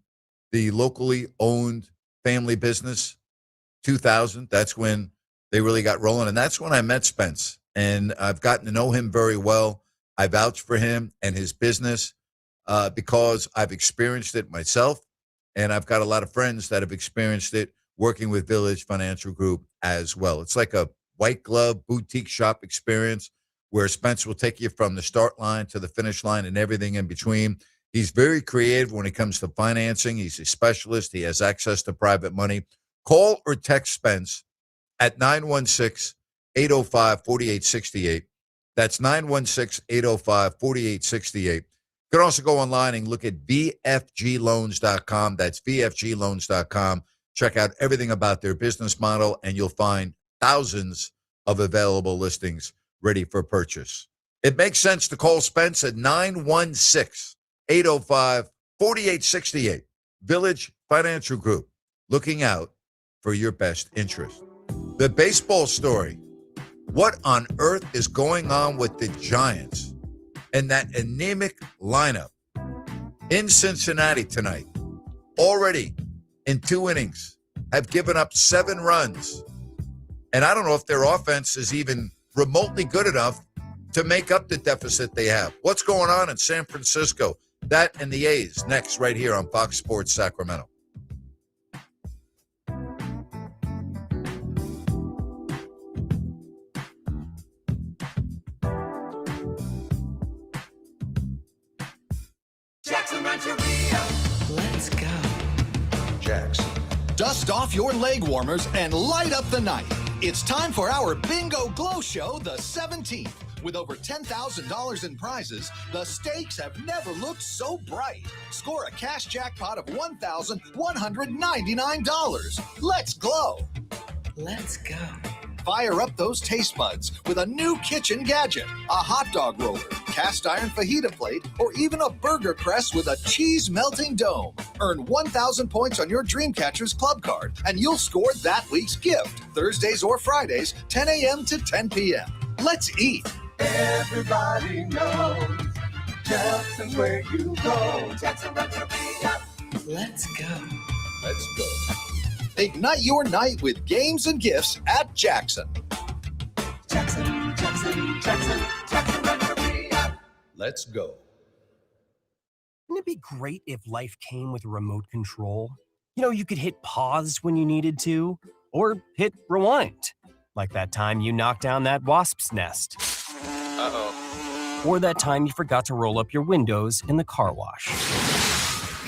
the locally owned family business, 2000. That's when they really got rolling. And that's when I met Spence. And I've gotten to know him very well. I vouch for him and his business because I've experienced it myself. And I've got a lot of friends that have experienced it working with Village Financial Group as well. It's like a white glove boutique shop experience where Spence will take you from the start line to the finish line and everything in between. He's very creative when it comes to financing. He's a specialist. He has access to private money. Call or text Spence at 916-805-4868. That's 916-805-4868. You can also go online and look at vfgloans.com. That's vfgloans.com. Check out everything about their business model, and you'll find thousands of available listings ready for purchase. It makes sense to call Spence at 916-805-4868. Village Financial Group, looking out for your best interest. The baseball story. What on earth is going on with the Giants and that anemic lineup in Cincinnati tonight? Already in 2 innings, have given up 7 runs. And I don't know if their offense is even remotely good enough to make up the deficit they have. What's going on in San Francisco? That and the A's next right here on Fox Sports Sacramento. Let's go. Jax. Dust off your leg warmers and light up the night. It's time for our Bingo Glow Show, the 17th. With over $10,000 in prizes, the stakes have never looked so bright. Score a cash jackpot of $1,199. Let's glow. Let's go. Fire up those taste buds with a new kitchen gadget, a hot dog roller, cast iron fajita plate, or even a burger press with a cheese melting dome. Earn 1,000 points on your Dreamcatchers Club card, and you'll score that week's gift, Thursdays or Fridays, 10 a.m. to 10 p.m. Let's eat. Everybody knows Jackson's where you go. Jackson Retro Re-Up. Let's go. Let's go. Ignite your night with games and gifts at Jackson. Jackson Retro Re-Up. Let's go. Wouldn't it be great if life came with a remote control? You know, you could hit pause when you needed to, or hit rewind. Like that time you knocked down that wasp's nest. Uh-oh. Or that time you forgot to roll up your windows in the car wash.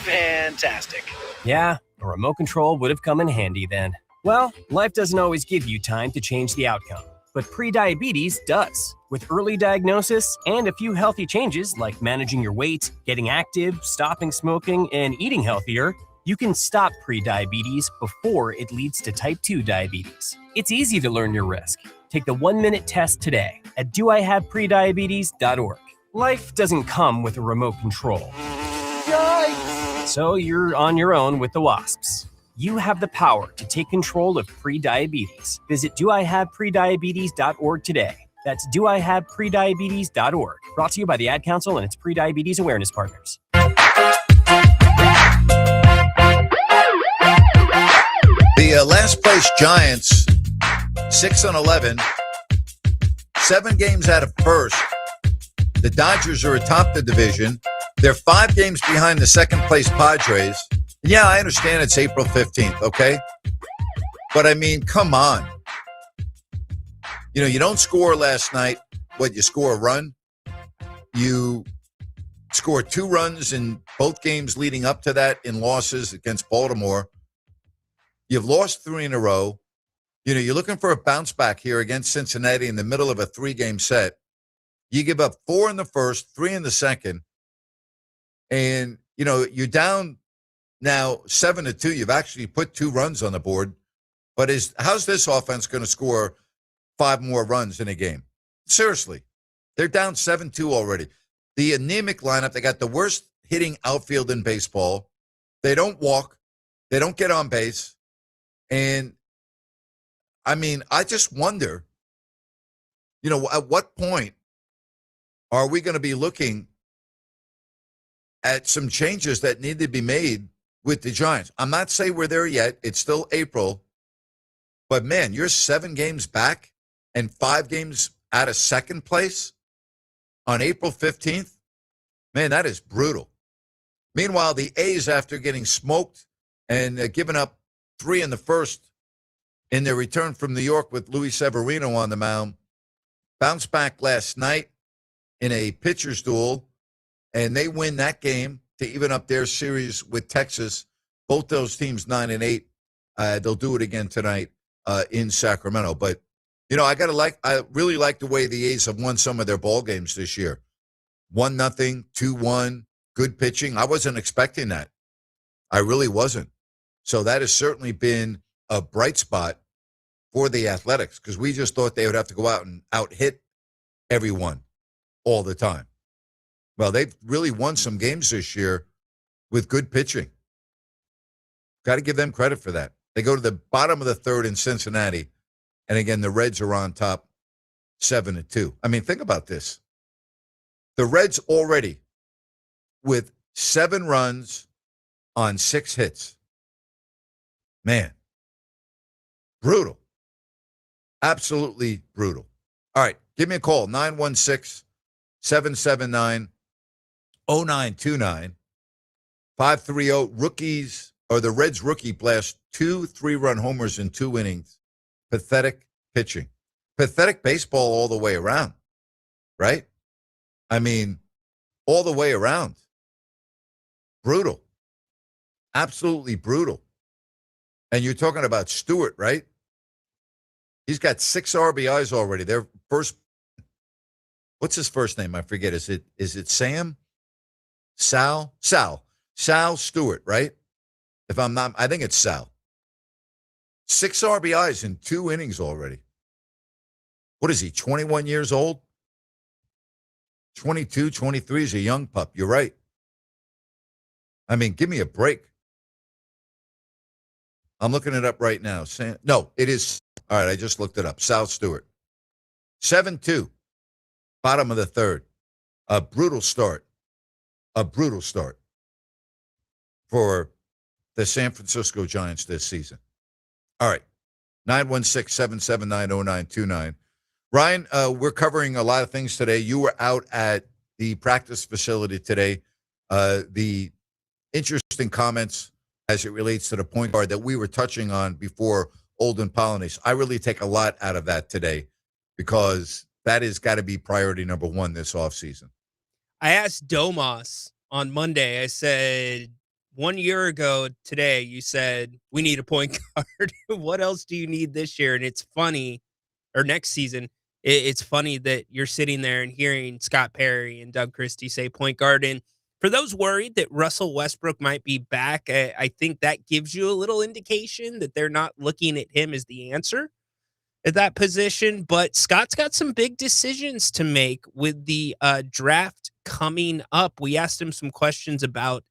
Fantastic. Yeah, a remote control would have come in handy then. Well, life doesn't always give you time to change the outcome, but prediabetes does. With early diagnosis and a few healthy changes like managing your weight, getting active, stopping smoking, and eating healthier, you can stop prediabetes before it leads to type 2 diabetes. It's easy to learn your risk. Take the 1-minute test today at doihaveprediabetes.org. Life doesn't come with a remote control. Yikes! So you're on your own with the wasps. You have the power to take control of prediabetes. Visit doihaveprediabetes.org today. That's doihaveprediabetes.org. Brought to you by the Ad Council and its prediabetes awareness partners. The last place Giants, 6-11, 7 games out of first. The Dodgers are atop the division. They're 5 games behind the second place Padres. Yeah, I understand it's April 15th, okay? But I mean, come on. You know, you don't score last night. What, you score a run? You score 2 runs in both games leading up to that in losses against Baltimore. You've lost 3 in a row. You know, you're looking for a bounce back here against Cincinnati in the middle of a 3-game set. You give up 4 in the first, 3 in the second. And, you know, you're down now 7-2. You've actually put 2 runs on the board. But how's this offense going to score 5 more runs in a game? Seriously. They're down 7-2 already. The anemic lineup, they got the worst hitting outfield in baseball. They don't walk. They don't get on base. And, I mean, I just wonder, you know, at what point are we going to be looking at some changes that need to be made with the Giants? I'm not saying we're there yet. It's still April. But, man, you're 7 games back and 5 games out of second place on April 15th. Man, that is brutal. Meanwhile, the A's, after getting smoked and giving up 3 in the first in their return from New York with Luis Severino on the mound, bounced back last night in a pitcher's duel, and they win that game to even up their series with Texas. Both those teams 9-8. They'll do it again tonight in Sacramento. But, you know, I really like the way the A's have won some of their ball games this year. 1-0, 2-1, good pitching. I wasn't expecting that. I really wasn't. So that has certainly been a bright spot for the Athletics, because we just thought they would have to go out and out-hit everyone all the time. Well, they've really won some games this year with good pitching. Got to give them credit for that. They go to the bottom of the third in Cincinnati, and again, the Reds are on top 7-2. I mean, think about this. The Reds already with 7 runs on 6 hits. Man, brutal. Absolutely brutal. All right, give me a call, 916-779-0929. 530 rookies, or the Reds rookie blast 2 3-run homers in 2 innings. Pathetic pitching. Pathetic baseball all the way around, right? I mean, all the way around. Brutal. Absolutely brutal. And you're talking about Stewart, right? He's got 6 RBIs already. Their first, what's his first name? I forget. Is it Sam? Sal Stewart, right? If I'm not, I think it's Sal. 6 RBIs in 2 innings already. What is he, 21 years old? 22, 23 is a young pup. You're right. I mean, give me a break. I'm looking it up right now. No, it is. All right, I just looked it up. Sal Stewart. 7-2. Bottom of the third. A brutal start a brutal start for the San Francisco Giants this season. All right, 916-779-0929. Ryan, we're covering a lot of things today. You were out at the practice facility today. The interesting comments as it relates to the point guard that we were touching on before, Olden Polynice. I really take a lot out of that today because that has got to be priority number one this offseason. I asked Domas on Monday, I said, 1 year ago today, you said, we need a point guard. What else do you need this year? And it's funny, or next season, it's funny that you're sitting there and hearing Scott Perry and Doug Christie say point guard. And for those worried that Russell Westbrook might be back, I think that gives you a little indication that they're not looking at him as the answer at that position. But Scott's got some big decisions to make with the draft coming up. We asked him some questions about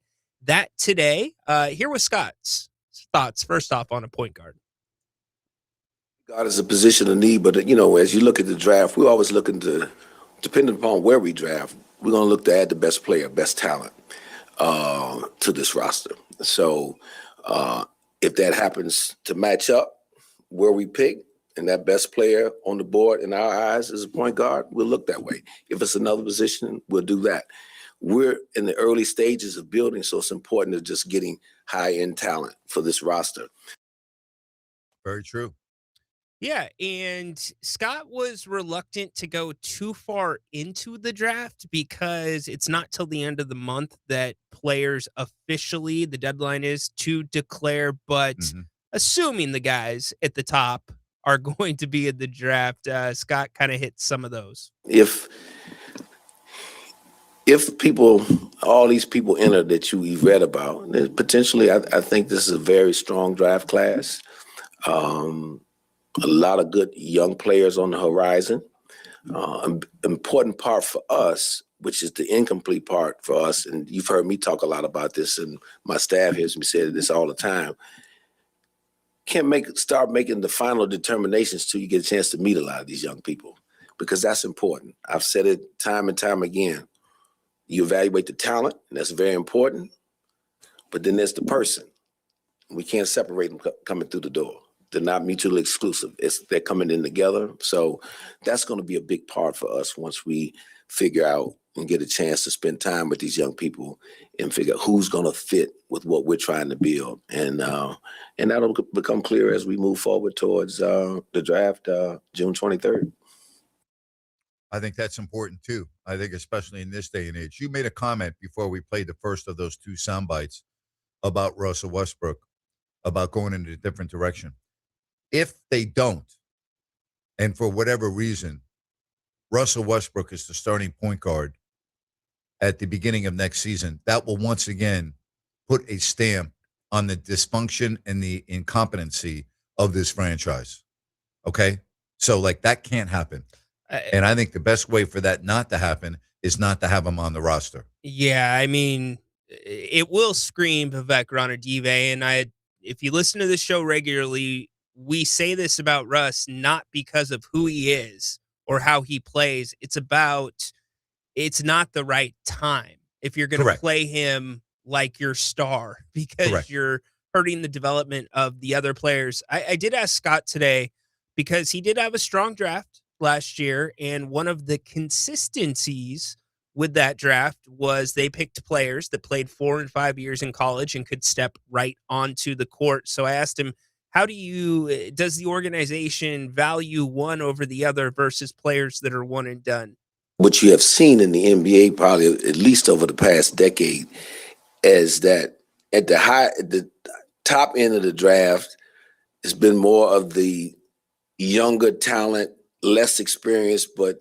that today. Here was Scott's thoughts, first off, on a point guard. God is a position of need, but as you look at the draft, we're always looking to, depending upon where we draft, we're going to look to add the best player, best talent to this roster. So if that happens to match up where we pick, and that best player on the board in our eyes is a point guard, we'll look that way. If it's another position, we'll do that. We're in the early stages of building, so it's important to just getting high-end talent for this roster. Very true. Yeah, and Scott was reluctant to go too far into the draft because it's not till the end of the month that players officially, the deadline is to declare, but assuming the guys at the top are going to be in the draft, Scott kind of hit some of those. If people, all these people enter that you've read about, then potentially I think this is a very strong draft class. A lot of good young players on the horizon. Important part for us, which is the incomplete part for us, and you've heard me talk a lot about this, and my staff hears me say this all the time. Can't start making the final determinations till you get a chance to meet a lot of these young people, because that's important. I've said it time and time again. You evaluate the talent, and that's very important, but then there's the person. We can't separate them coming through the door. They're not mutually exclusive. They're coming in together. So that's going to be a big part for us once we figure out and get a chance to spend time with these young people and figure out who's going to fit with what we're trying to build. And that'll become clear as we move forward towards the draft June 23rd. I think that's important too. I think especially in this day and age. You made a comment before we played the first of those two sound bites about Russell Westbrook, about going in a different direction. If they don't, and for whatever reason, Russell Westbrook is the starting point guard at the beginning of next season, that will once again put a stamp on the dysfunction and the incompetency of this franchise. Okay? So, that can't happen. And I think the best way for that not to happen is not to have him on the roster. Yeah, I mean, it will scream Vivek Ranadive, and if you listen to this show regularly, we say this about Russ not because of who he is or how he plays. It's not the right time if you're going to play him like your star, because you're hurting the development of the other players. I did ask Scott today because he did have a strong draft last year, and one of the consistencies with that draft was they picked players that played 4 and 5 years in college and could step right onto the court. So I asked him, does the organization value one over the other versus players that are one and done? What you have seen in the NBA, probably at least over the past decade, is that at the top end of the draft, it's been more of the younger talent, less experienced, but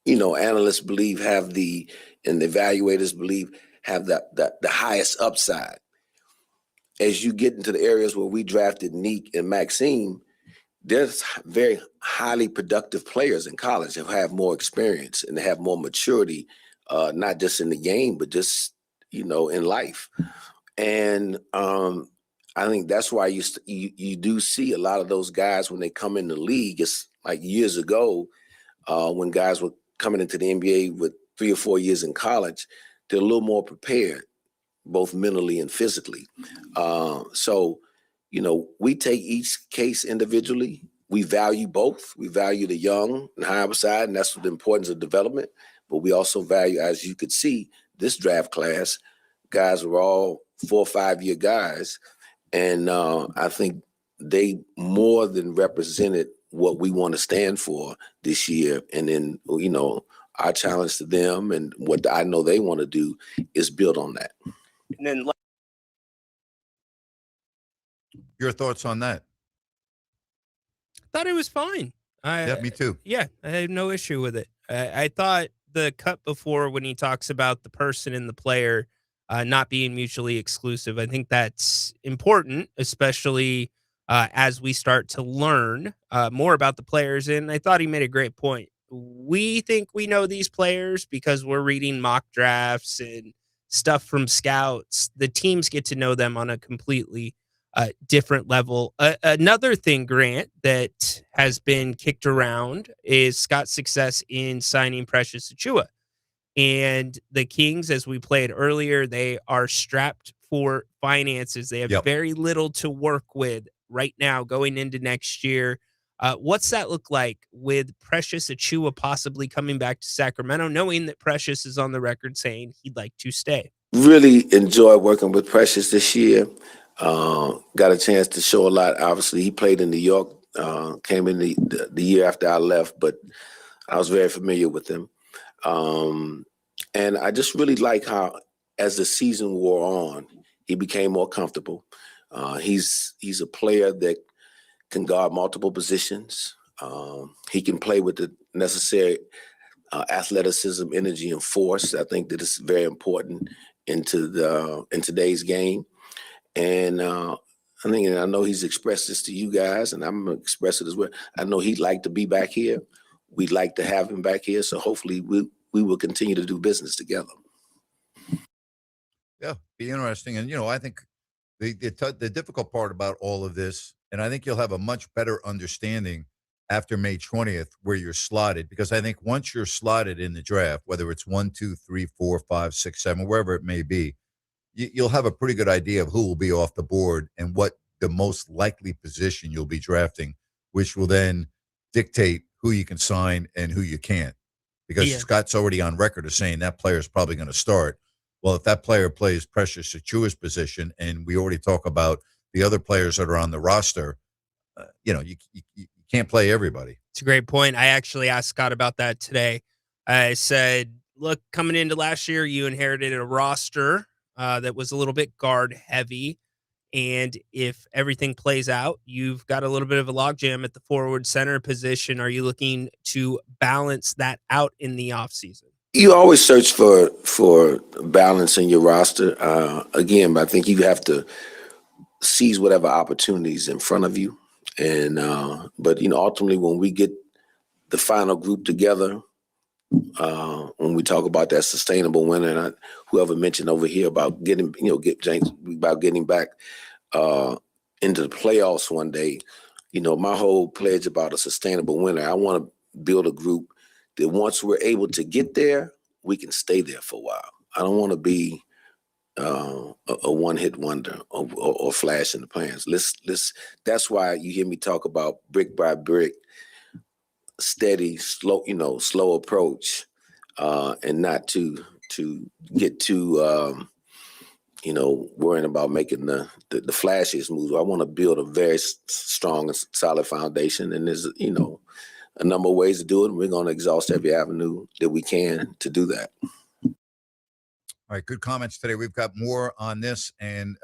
analysts believe and the evaluators believe have the highest upside. As you get into the areas where we drafted Neek and Maxime, there's very highly productive players in college who have more experience and they have more maturity, not just in the game, but just, in life. And I think that's why you do see a lot of those guys when they come in the league. It's like years ago when guys were coming into the NBA with 3 or 4 years in college, they're a little more prepared, both mentally and physically. So, we take each case individually. We value both. We value the young and high upside, and that's the importance of development. But we also value, as you could see, this draft class, guys were all 4 or 5 year guys. And I think they more than represented what we want to stand for this year. And then, our challenge to them and what I know they want to do is build on that. And then Your thoughts on that? thought it was fine. Yeah, me too. Yeah, I had no issue with it. I thought the cut before when he talks about the person and the player not being mutually exclusive, I think that's important, especially as we start to learn more about the players. And I thought he made a great point. We think we know these players because we're reading mock drafts and stuff from scouts. The teams get to know them on a completely different level. Another thing, Grant, that has been kicked around is Scott's success in signing Precious Achiuwa. And the Kings, as we played earlier, they are strapped for finances. They have very little to work with right now going into next year. What's that look like with Precious Achiuwa possibly coming back to Sacramento, knowing that Precious is on the record saying he'd like to stay? Really enjoyed working with Precious this year. Got a chance to show a lot. Obviously, he played in New York, came in the year after I left, but I was very familiar with him. And I just really like how, as the season wore on, he became more comfortable. He's a player that can guard multiple positions. He can play with the necessary athleticism, energy, and force. I think that is very important in today's game. And I know he's expressed this to you guys, and I'm gonna express it as well. I know he'd like to be back here. We'd like to have him back here. So hopefully we will continue to do business together. Yeah, be interesting. And, I think the difficult part about all of this, and I think you'll have a much better understanding after May 20th where you're slotted, because I think once you're slotted in the draft, whether it's 1, 2, 3, 4, 5, 6, 7, wherever it may be, you'll have a pretty good idea of who will be off the board and what the most likely position you'll be drafting, which will then dictate who you can sign and who you can't. Because Scott's already on record of saying that player is probably going to start. Well, if that player plays Precious Achiuwa's position, and we already talk about the other players that are on the roster, you can't play everybody. It's a great point. I actually asked Scott about that today. I said, look, coming into last year, you inherited a roster that was a little bit guard heavy. And if everything plays out, you've got a little bit of a logjam at the forward center position. Are you looking to balance that out in the offseason? You always search for balance in your roster. Again, I think you have to seize whatever opportunities in front of you. And but ultimately, when we get the final group together, when we talk about that sustainable winner, and whoever mentioned over here about getting, about getting back into the playoffs one day, my whole pledge about a sustainable winner. I want to build a group that once we're able to get there, we can stay there for a while. I don't want to be a one-hit wonder or flash in the pans. That's why you hear me talk about brick by brick, steady, slow approach, and not to get too worrying about making the flashiest moves. I want to build a very strong and solid foundation, and there's a number of ways to do it, and we're going to exhaust every avenue that we can to do that. All right, good comments today. We've got more on this and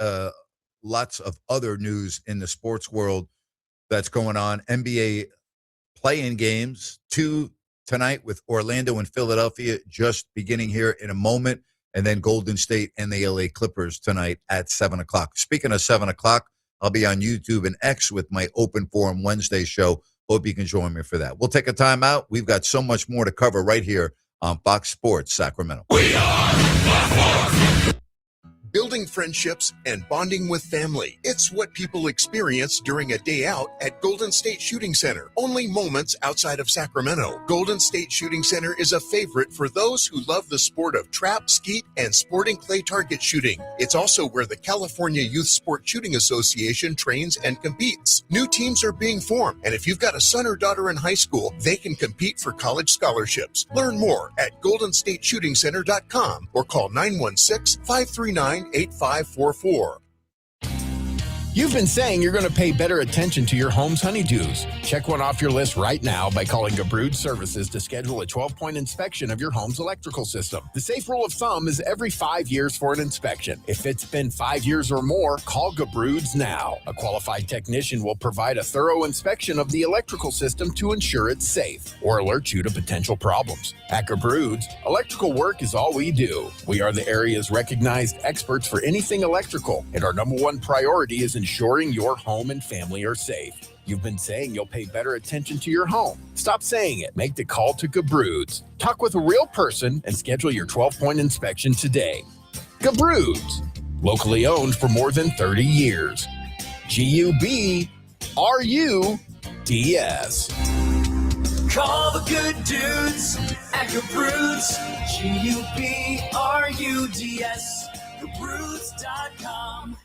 lots of other news in the sports world that's going on. NBA play-in games, 2 tonight with Orlando and Philadelphia just beginning here in a moment, and then Golden State and the LA Clippers tonight at 7 o'clock. Speaking of 7 o'clock, I'll be on YouTube and X with my Open Forum Wednesday show. Hope you can join me for that. We'll take a time out. We've got so much more to cover right here on Fox Sports Sacramento. We are Fox Sports. Building Building friendships and bonding with family. It's what people experience during a day out at Golden State Shooting Center, only moments outside of Sacramento. Golden State Shooting Center is a favorite for those who love the sport of trap, skeet, and sporting clay target shooting. It's also where the California Youth Sport Shooting Association trains and competes. New teams are being formed, and if you've got a son or daughter in high school, they can compete for college scholarships. Learn more at goldenstateshootingcenter.com or call 916-539-8544. You've been saying you're going to pay better attention to your home's honeydews. Check one off your list right now by calling Gabrud Services to schedule a 12-point inspection of your home's electrical system. The safe rule of thumb is every 5 years for an inspection. If it's been 5 years or more, call Gabrud's now. A qualified technician will provide a thorough inspection of the electrical system to ensure it's safe or alert you to potential problems. At Gabrud's, electrical work is all we do. We are the area's recognized experts for anything electrical, and our number one priority is ensuring your home and family are safe. You've been saying you'll pay better attention to your home. Stop saying it. Make the call to Gabrud's. Talk with a real person and schedule your 12-point inspection today. Gabrud's, locally owned for more than 30 years. Gubrud's. Call the good dudes at Gabrud's. Gubrud's. Gabrud's.com.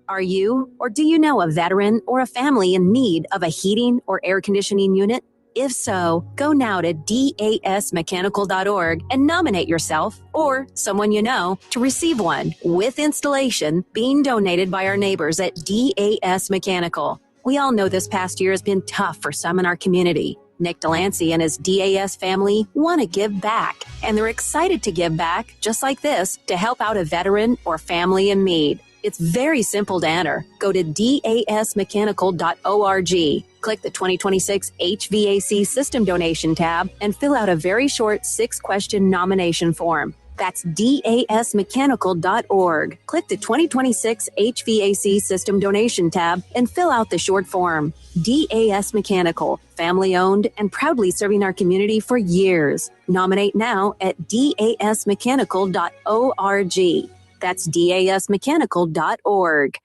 Are you or do you know a veteran or a family in need of a heating or air conditioning unit? If so, go now to dasmechanical.org and nominate yourself or someone you know to receive one with installation being donated by our neighbors at DAS Mechanical. We all know this past year has been tough for some in our community. Nick Delancey and his DAS family want to give back, and they're excited to give back, just like this, to help out a veteran or family in need. It's very simple to enter. Go to dasmechanical.org, click the 2026 HVAC System Donation tab, and fill out a very short 6-question nomination form. That's dasmechanical.org. Click the 2026 HVAC System Donation tab and fill out the short form. DAS Mechanical, family-owned and proudly serving our community for years. Nominate now at dasmechanical.org. That's dasmechanical.org.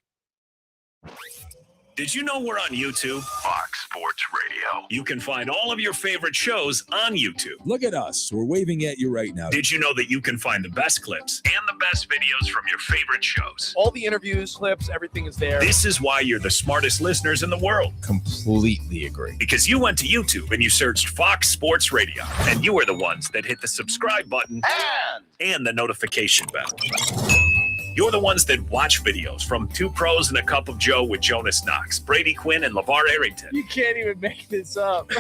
Did you know we're on YouTube? Fox Sports Radio. You can find all of your favorite shows on YouTube. Look at us. We're waving at you right now. Did you know that you can find the best clips and the best videos from your favorite shows? All the interviews, clips, everything is there. This is why you're the smartest listeners in the world. Completely agree. Because you went to YouTube and you searched Fox Sports Radio, and you are the ones that hit the subscribe button and the notification bell. You're the ones that watch videos from Two Pros and a Cup of Joe with Jonas Knox, Brady Quinn, and LeVar Arrington. You can't even make this up.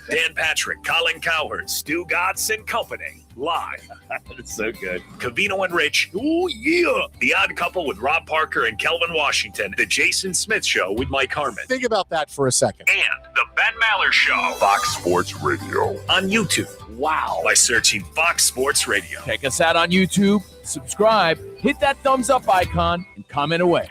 Dan Patrick, Colin Cowherd, Stu Gatz and Company. Live. It's so good. Cavino and Rich. Oh, yeah. The Odd Couple with Rob Parker and Kelvin Washington. The Jason Smith Show with Mike Harmon. Think about that for a second. And the Ben Maller Show. Fox Sports Radio. On YouTube. Wow. By searching Fox Sports Radio. Check us out on YouTube. Subscribe. Hit that thumbs up icon and comment away.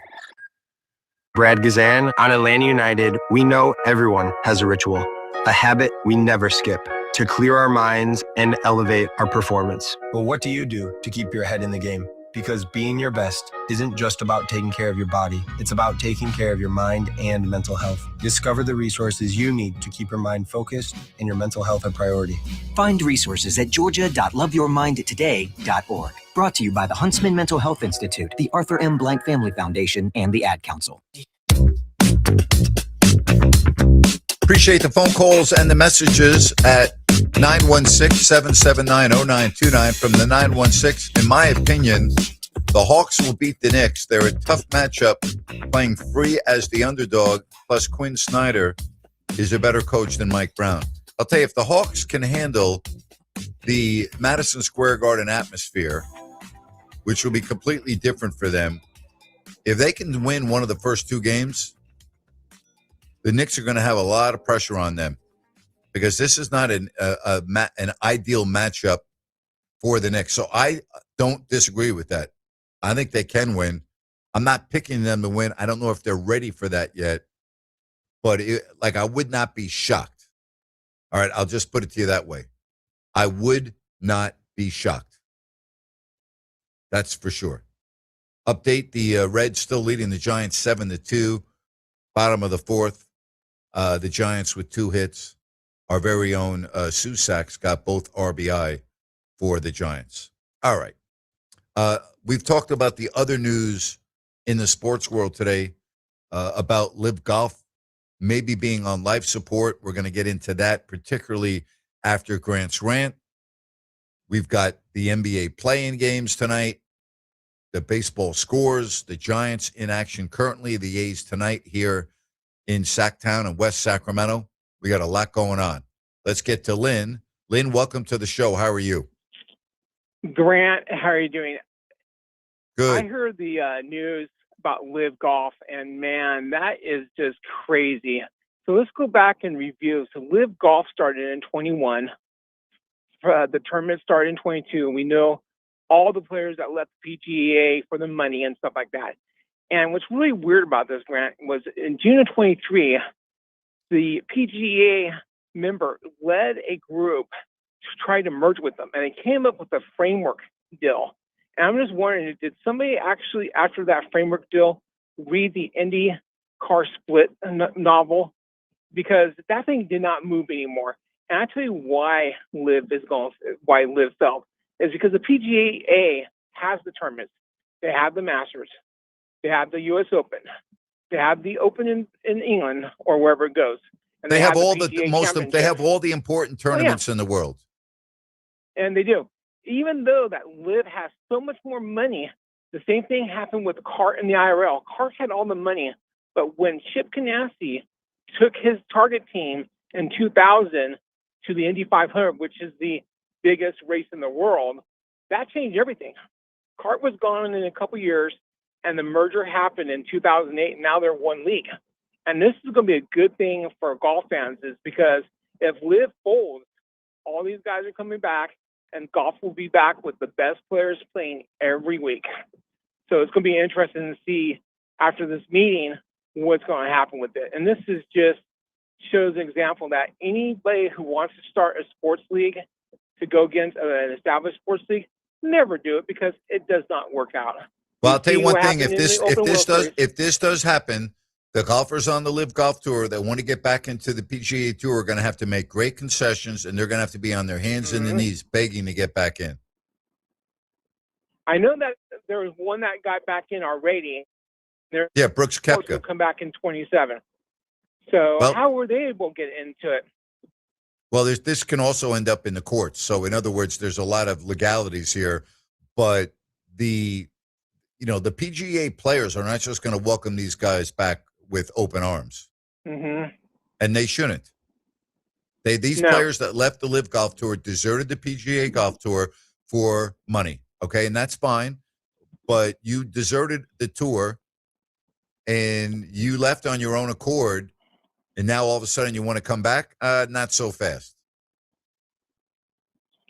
Brad Gazan on Atlanta United. We know everyone has a ritual, a habit we never skip to clear our minds and elevate our performance. But what do you do to keep your head in the game? Because being your best isn't just about taking care of your body. It's about taking care of your mind and mental health. Discover the resources you need to keep your mind focused and your mental health a priority. Find resources at georgia.loveyourmindtoday.org. Brought to you by the Huntsman Mental Health Institute, the Arthur M. Blank Family Foundation, and the Ad Council. Appreciate the phone calls and the messages at 916-779-0929 from the 916. In my opinion, the Hawks will beat the Knicks. They're a tough matchup, playing free as the underdog, plus Quinn Snyder is a better coach than Mike Brown. I'll tell you, if the Hawks can handle the Madison Square Garden atmosphere, which will be completely different for them, if they can win one of the first two games, the Knicks are going to have a lot of pressure on them because this is not an ideal matchup for the Knicks. So I don't disagree with that. I think they can win. I'm not picking them to win. I don't know if they're ready for that yet, but I would not be shocked. All right, I'll just put it to you that way. I would not be shocked. That's for sure. Update, the Reds still leading the Giants 7-2. Bottom of the fourth, the Giants with 2 hits. Our very own Susak's got both RBI for the Giants. All right. We've talked about the other news in the sports world today about Live Golf maybe being on life support. We're going to get into that, particularly after Grant's rant. We've got the NBA playing games tonight, the baseball scores, the Giants in action currently, the A's tonight here in Sacktown and West Sacramento. We got a lot going on. Let's get to Lynn. Lynn, welcome to the show. How are you? Grant, how are you doing? Good. I heard the news about Live Golf, and man, that is just crazy. So let's go back and review. So Live Golf started in 21. The tournament started in 22. And we know all the players that left the PGA for the money and stuff like that. And what's really weird about this, Grant, was in June of 23, the PGA member led a group to try to merge with them, and they came up with a framework deal. And I'm just wondering, did somebody actually, after that framework deal, read the Indy Car Split novel? Because that thing did not move anymore. And I tell you why Live fell is because the PGA has the tournaments. They have the Masters. They have the U.S. Open. They have the Open in England or wherever it goes. And They have all PGA they have all the important tournaments in the world. And they do. Even though that Live has so much more money, the same thing happened with CART and the IRL. CART had all the money, but when Chip Ganassi took his target team in 2000 to the Indy 500, which is the biggest race in the world, that changed everything. CART was gone in a couple years, and the merger happened in 2008, and now they're one league. And this is going to be a good thing for golf fans, is because if Live folds, all these guys are coming back, and golf will be back with the best players playing every week. So it's going to be interesting to see after this meeting what's going to happen with it. And this is just shows an example that anybody who wants to start a sports league to go against an established sports league, never do it, because it does not work out. Well, I'll tell you one thing: if this does happen, the golfers on the Live Golf Tour that want to get back into the PGA Tour are going to have to make great concessions, and they're going to have to be on their hands and their knees begging to get back in. I know that there was one that got back in already. Yeah, Brooks Koepka will come back in 27. So how were they able to get into it? Well, this can also end up in the courts. So in other words, there's a lot of legalities here, but the PGA players are not just going to welcome these guys back with open arms. Mm-hmm. And they shouldn't. These players that left the Live Golf Tour deserted the PGA Golf Tour for money. Okay, and that's fine. But you deserted the tour and you left on your own accord, and now all of a sudden you want to come back? Not so fast.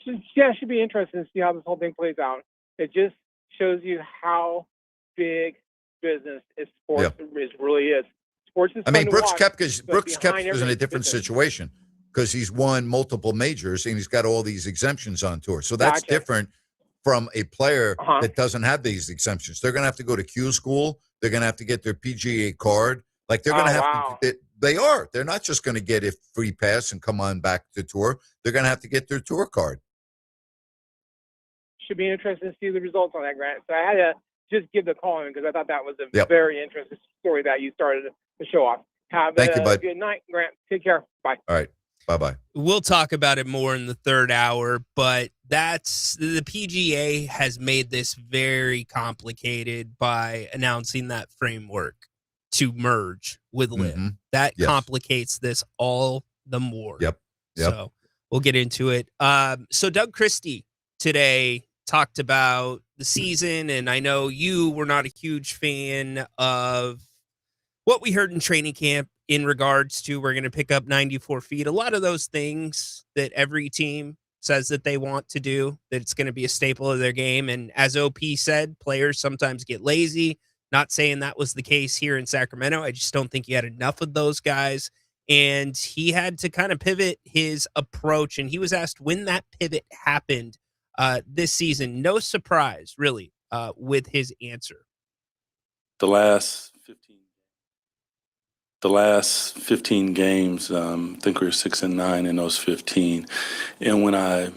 Yeah, it should be interesting to see how this whole thing plays out. It just shows you how big business sports really is. Sports is Brooks Koepka's in a different situation because he's won multiple majors and he's got all these exemptions on tour. So that's different from a player that doesn't have these exemptions. They're going to have to go to Q school. They're going to have to get their PGA card. Like they're going to have to. They are. They're not just going to get a free pass and come on back to tour. They're going to have to get their tour card. Should be interesting to see the results on that, Grant. So I had to just give the call in because I thought that was a very interesting story that you started to show off. Thank you, bud. Good night, Grant. Take care. Bye. All right. Bye-bye. We'll talk about it more in the third hour, but that's the PGA has made this very complicated by announcing that framework to merge with Live. Mm-hmm. That complicates this all the more. Yep. So we'll get into it. So Doug Christie today talked about the season, and I know you were not a huge fan of what we heard in training camp in regards to we're going to pick up 94 feet. A lot of those things that every team says that they want to do, that it's going to be a staple of their game. And as OP said, players sometimes get lazy. Not saying that was the case here in Sacramento. I just don't think he had enough of those guys. And he had to kind of pivot his approach. And he was asked when that pivot happened this season. No surprise, really, with his answer. the last 15 games, I think we were 6-9 in those 15. And when I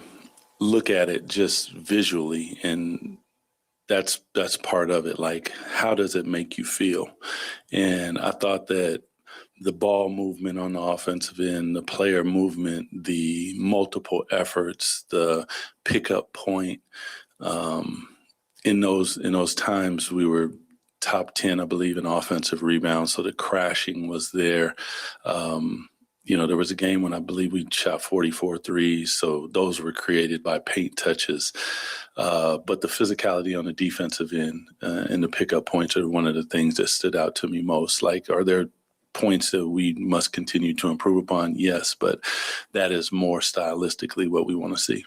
look at it just visually, and that's part of it, like, how does it make you feel? And I thought that the ball movement on the offensive end, the player movement, the multiple efforts, the pickup point, in those times we were top 10, I believe, in offensive rebounds. So the crashing was there. There was a game when I believe we shot 44 threes. So those were created by paint touches. But the physicality on the defensive end and the pickup points are one of the things that stood out to me most. Like, are there points that we must continue to improve upon? Yes, but that is more stylistically what we want to see.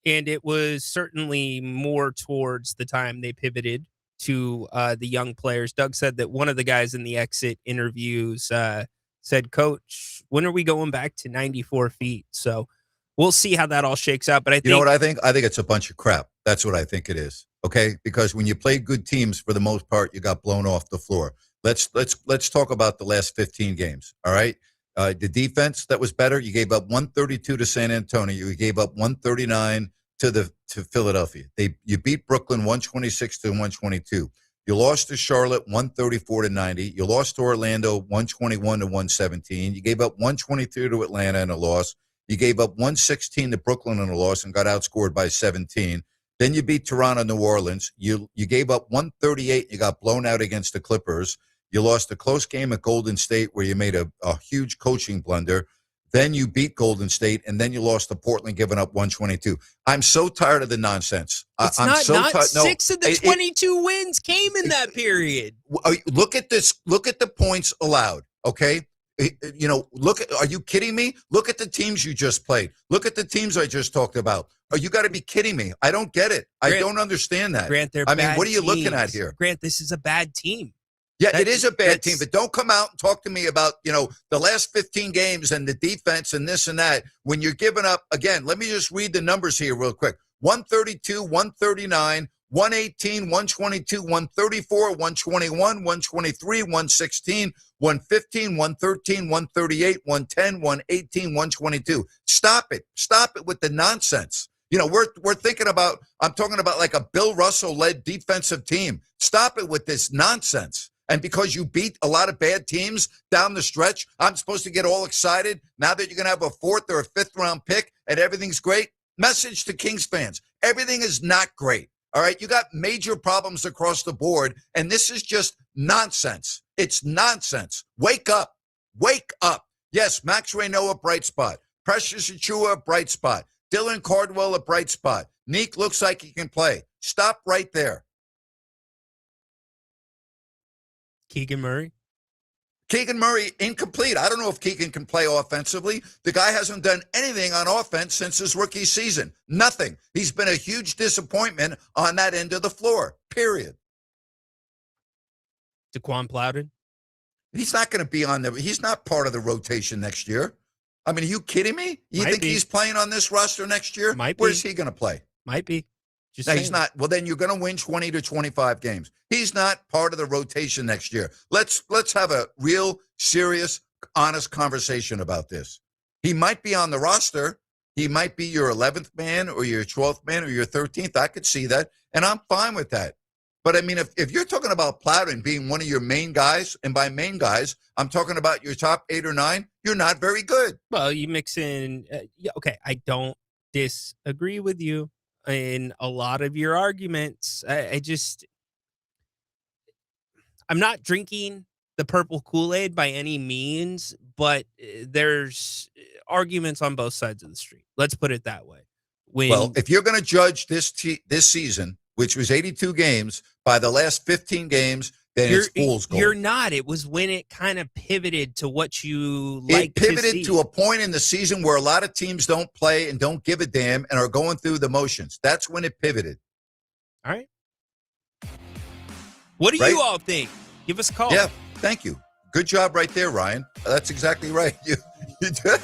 And it was certainly more towards the time they pivoted to the young players. Doug said that one of the guys in the exit interviews said, "Coach, when are we going back to 94 feet?" So we'll see how that all shakes out. But I think, you know what I think? I think it's a bunch of crap. That's what I think it is. Okay, because when you play good teams, for the most part, you got blown off the floor. Let's talk about the last 15 games. All right, the defense that was better. You gave up 132 to San Antonio. You gave up 139 to Philadelphia. You beat Brooklyn 126 to 122. You lost to Charlotte 134 to 90. You lost to Orlando 121 to 117. You gave up 122 to Atlanta in a loss. You gave up 116 to Brooklyn in a loss and got outscored by 17. Then you beat Toronto, New Orleans. You gave up 138. You got blown out against the Clippers. You lost a close game at Golden State where you made a huge coaching blunder. Then you beat Golden State, and then you lost to Portland, giving up 122. I'm so tired of the nonsense. it's I'm not so tired. six of the 22 wins came in that period. Look at this. Look at the points allowed. Okay. Are you kidding me? Look at the teams you just played. Look at the teams I just talked about. You got to be kidding me. I don't get it. I don't understand that. Grant, what are you looking at here? Grant, this is a bad team. Yeah, it is a bad team, but don't come out and talk to me about, the last 15 games and the defense and this and that when you're giving up. Again, let me just read the numbers here real quick. 132, 139, 118, 122, 134, 121, 123, 116, 115, 113, 138, 110, 118, 122. Stop it. Stop it with the nonsense. We're thinking about, I'm talking about like a Bill Russell-led defensive team. Stop it with this nonsense. And because you beat a lot of bad teams down the stretch, I'm supposed to get all excited now that you're going to have a 4th or a 5th round pick and everything's great? Message to Kings fans. Everything is not great. All right. You got major problems across the board. And this is just nonsense. It's nonsense. Wake up. Wake up. Yes, Max Reynaud, a bright spot. Precious Achua, a bright spot. Dylan Cardwell, a bright spot. Neek looks like he can play. Stop right there. Keegan Murray, incomplete. I don't know if Keegan can play offensively. The guy hasn't done anything on offense since his rookie season. Nothing. He's been a huge disappointment on that end of the floor, period. Daquan Plowden. He's not going to be he's not part of the rotation next year. I mean, are you kidding me? You think he's playing on this roster next year? Where's he going to play? Might be. No, he's not. Well, then you're going to win 20 to 25 games. He's not part of the rotation next year. Let's have a real, serious, honest conversation about this. He might be on the roster. He might be your 11th man or your 12th man or your 13th. I could see that, and I'm fine with that. But, I mean, if you're talking about Plowden being one of your main guys, and by main guys, I'm talking about your top 8 or 9, you're not very good. Well, you mix in okay, I don't disagree with you in a lot of your arguments. I'm not drinking the purple Kool-Aid by any means, but there's arguments on both sides of the street. Let's put it that way. Well, if you're going to judge this season, which was 82 games, by the last 15 games, then it's fool's gold. You're not. It was when it kind of pivoted to what you like to see. It pivoted to a point in the season where a lot of teams don't play and don't give a damn and are going through the motions. That's when it pivoted. All right. What do you all think? Give us a call. Yeah, thank you. Good job right there, Ryan. That's exactly right. You took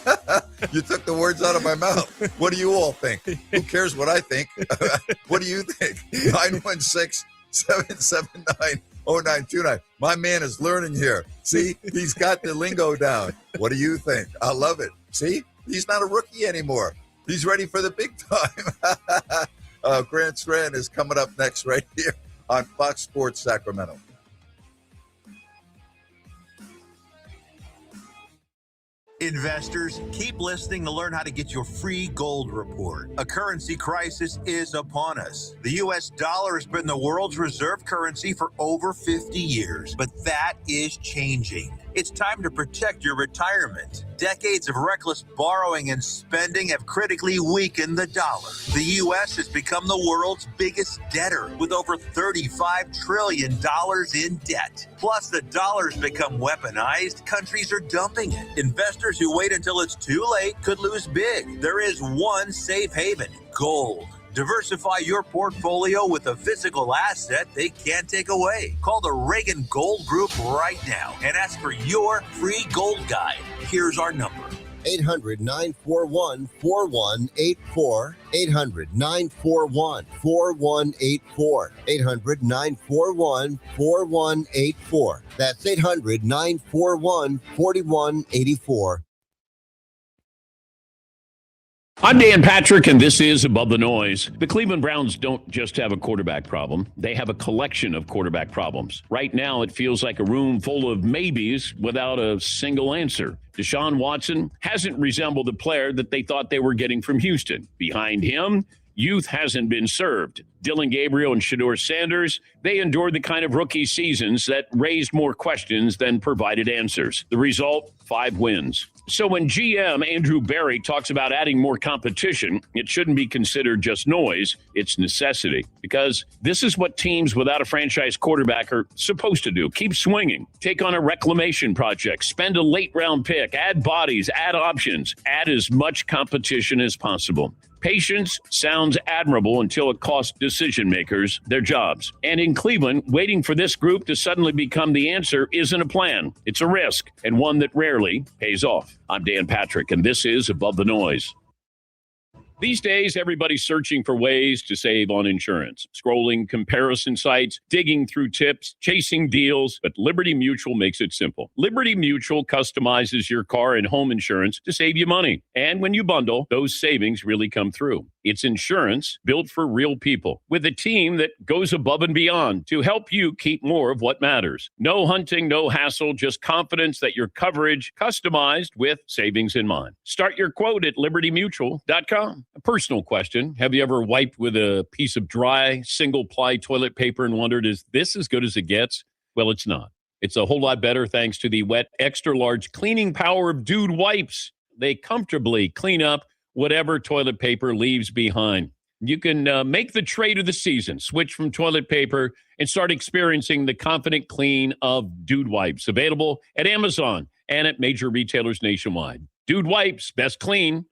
the words out of my mouth. What do you all think? Who cares what I think? What do you think? 916-779 0929. My man is learning here. See, he's got the lingo down. What do you think? I love it. See, he's not a rookie anymore. He's ready for the big time. Grant Strand is coming up next right here on Fox Sports Sacramento. Investors, keep listening to learn how to get your free gold report. A currency crisis is upon us. The U.S. dollar has been the world's reserve currency for over 50 years, but that is changing. It's time to protect your retirement. Decades of reckless borrowing and spending have critically weakened the dollar. The U.S. has become the world's biggest debtor with over $35 trillion in debt. Plus, the dollar's become weaponized. Countries are dumping it. Investors who wait until it's too late could lose big. There is one safe haven: gold. Diversify your portfolio with a physical asset they can't take away. Call the Reagan Gold Group right now and ask for your free gold guide. Here's our number: 800-941-4184. 800-941-4184. 800-941-4184. That's 800-941-4184. I'm Dan Patrick, and this is Above the Noise. The Cleveland Browns don't just have a quarterback problem. They have a collection of quarterback problems. Right now, it feels like a room full of maybes without a single answer. Deshaun Watson hasn't resembled the player that they thought they were getting from Houston. Behind him, youth hasn't been served. Dillon Gabriel and Shedeur Sanders, they endured the kind of rookie seasons that raised more questions than provided answers. The result, 5 wins. So when GM Andrew Berry talks about adding more competition, it shouldn't be considered just noise, it's necessity. Because this is what teams without a franchise quarterback are supposed to do. Keep swinging. Take on a reclamation project. Spend a late round pick. Add bodies. Add options. Add as much competition as possible. Patience sounds admirable until it costs decision makers their jobs. And in Cleveland, waiting for this group to suddenly become the answer isn't a plan. It's a risk, and one that rarely pays off. I'm Dan Patrick, and this is Above the Noise. These days, everybody's searching for ways to save on insurance, scrolling comparison sites, digging through tips, chasing deals, but Liberty Mutual makes it simple. Liberty Mutual customizes your car and home insurance to save you money. And when you bundle, those savings really come through. It's insurance built for real people with a team that goes above and beyond to help you keep more of what matters. No hunting, no hassle, just confidence that your coverage customized with savings in mind. Start your quote at libertymutual.com. A personal question. Have you ever wiped with a piece of dry, single-ply toilet paper and wondered, is this as good as it gets? Well, it's not. It's a whole lot better thanks to the wet, extra-large cleaning power of Dude Wipes. They comfortably clean up whatever toilet paper leaves behind. You can make the trade of the season. Switch from toilet paper and start experiencing the confident clean of Dude Wipes. Available at Amazon and at major retailers nationwide. Dude Wipes, best clean.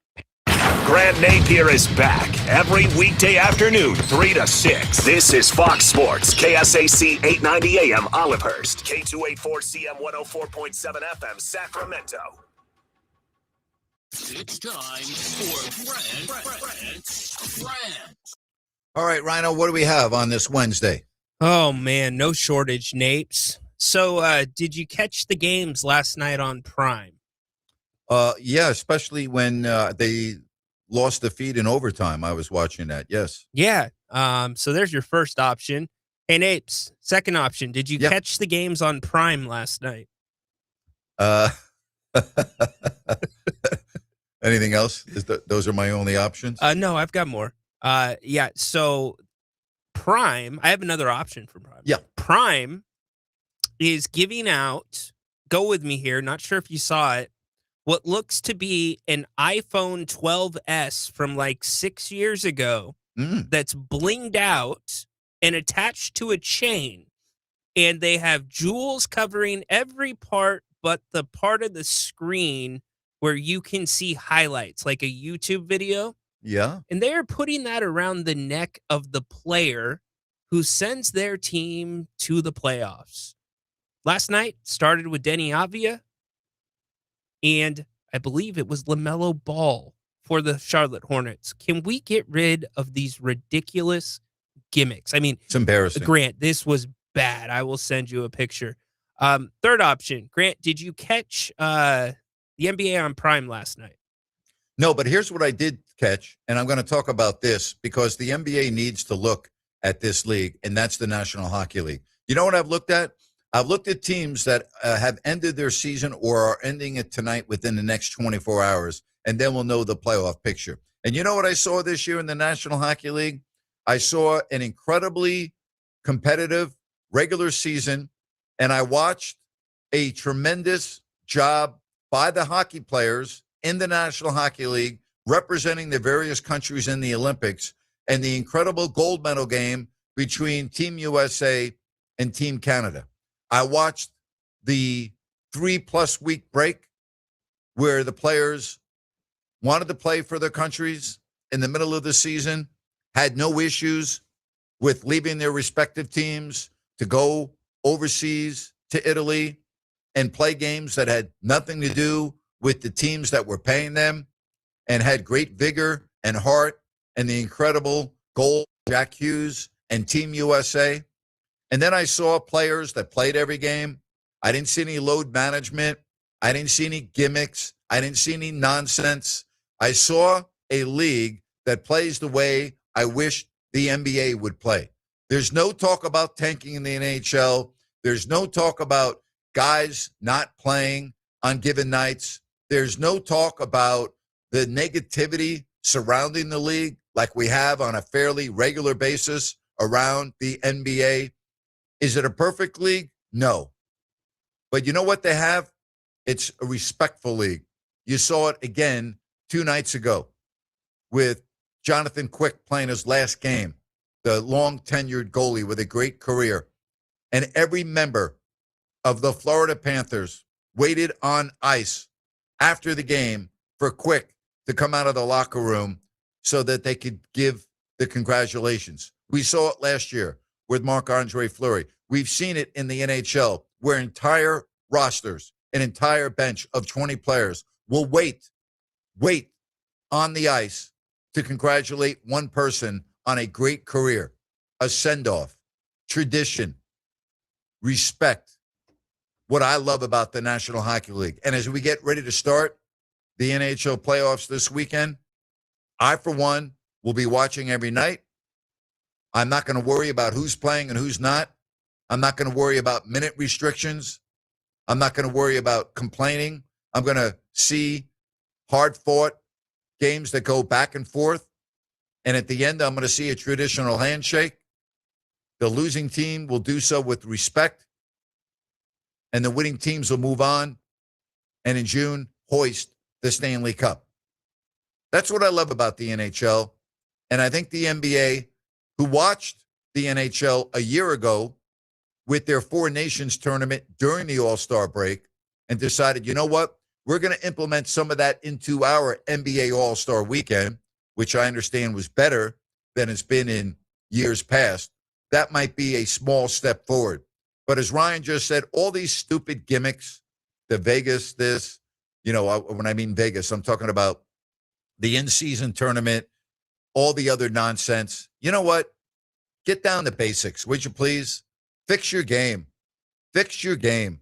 Grant Napear is back every weekday afternoon, 3 to 6. This is Fox Sports, KSAC 890 AM Olivehurst, K284CM 104.7 FM Sacramento. It's time for Grant. All right, Rhino, what do we have on this Wednesday? Oh, man, no shortage, Napes. So did you catch the games last night on Prime? Yeah, especially when they lost the feed in overtime. I was watching that, yes. Yeah, so there's your first option. Hey, Napes, second option. Did you catch the games on Prime last night? Anything else? Those are my only options? No, I've got more. Yeah, so Prime, I have another option for Prime. Yeah. Prime is giving out, go with me here, not sure if you saw it, what looks to be an iPhone 12S from like 6 years ago that's blinged out and attached to a chain. And they have jewels covering every part but the part of the screen where you can see highlights, like a YouTube video. Yeah. And they're putting that around the neck of the player who sends their team to the playoffs. Last night started with Denny Avdia, and I believe it was LaMelo Ball for the Charlotte Hornets. Can we get rid of these ridiculous gimmicks? I mean, it's embarrassing. Grant, this was bad. I will send you a picture. Third option, Grant, did you catch the NBA on Prime last night? No, but here's what I did catch, and I'm going to talk about this because the NBA needs to look at this league, and that's the National Hockey League. You know what I've looked at? I've looked at teams that have ended their season or are ending it tonight within the next 24 hours, and then we'll know the playoff picture. And you know what I saw this year in the National Hockey League? I saw an incredibly competitive regular season, and I watched a tremendous job by the hockey players in the National Hockey League representing the various countries in the Olympics, and the incredible gold medal game between Team USA and Team Canada. I watched the 3+ week break where the players wanted to play for their countries in the middle of the season, had no issues with leaving their respective teams to go overseas to Italy and play games that had nothing to do with the teams that were paying them, and had great vigor and heart, and the incredible goal, Jack Hughes and Team USA. And then I saw players that played every game. I didn't see any load management. I didn't see any gimmicks. I didn't see any nonsense. I saw a league that plays the way I wish the NBA would play. There's no talk about tanking in the NHL. There's no talk about guys not playing on given nights. There's no talk about the negativity surrounding the league like we have on a fairly regular basis around the NBA. Is it a perfect league? No. But you know what they have? It's a respectful league. You saw it again 2 nights ago with Jonathan Quick playing his last game, the long-tenured goalie with a great career. And every member of the Florida Panthers waited on ice after the game for Quick to come out of the locker room so that they could give the congratulations. We saw it last year with Marc-Andre Fleury. We've seen it in the NHL where entire rosters, an entire bench of 20 players will wait on the ice to congratulate one person on a great career, a send-off, tradition, respect. What I love about the National Hockey League. And as we get ready to start the NHL playoffs this weekend, I, for one, will be watching every night. I'm not going to worry about who's playing and who's not. I'm not going to worry about minute restrictions. I'm not going to worry about complaining. I'm going to see hard-fought games that go back and forth. And at the end, I'm going to see a traditional handshake. The losing team will do so with respect, and the winning teams will move on, and in June, hoist the Stanley Cup. That's what I love about the NHL. And I think the NBA, who watched the NHL a year ago with their Four Nations tournament during the All-Star break and decided, you know what, we're going to implement some of that into our NBA All-Star weekend, which I understand was better than it's been in years past. That might be a small step forward. But as Ryan just said, all these stupid gimmicks, the Vegas, this, when I mean Vegas, I'm talking about the in-season tournament, all the other nonsense. You know what? Get down to basics, would you please? Fix your game. Fix your game.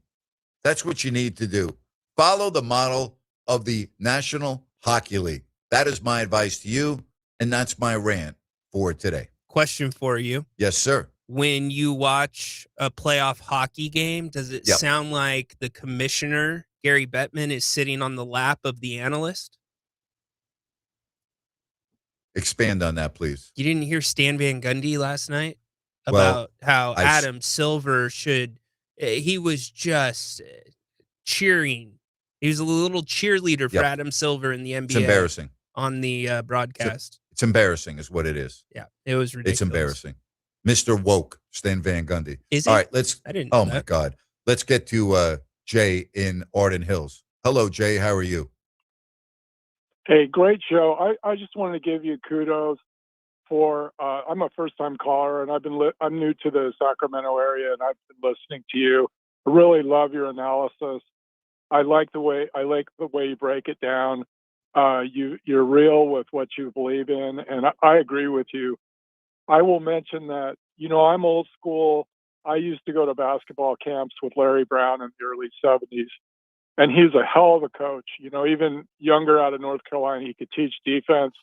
That's what you need to do. Follow the model of the National Hockey League. That is my advice to you, and that's my rant for today. Question for you. Yes, sir. When you watch a playoff hockey game, does it sound like the commissioner, Gary Bettman, is sitting on the lap of the analyst? Expand on that, please. You didn't hear Stan Van Gundy last night about how Adam Silver should, he was just cheering. He was a little cheerleader for Adam Silver in the NBA. It's embarrassing. On the broadcast. It's embarrassing is what it is. Yeah, it was ridiculous. It's embarrassing. Mr. Woke, Stan Van Gundy. Is he? All right, let's. I didn't know my God. Let's get to Jay in Arden Hills. Hello, Jay. How are you? Hey, great show. I just wanted to give you kudos for. I'm a first-time caller, and I'm new to the Sacramento area, and I've been listening to you. I really love your analysis. I like the way you break it down. You're real with what you believe in, and I agree with you. I will mention that, I'm old school. I used to go to basketball camps with Larry Brown in the early 70s, and he's a hell of a coach. You know, even younger out of North Carolina, he could teach defense.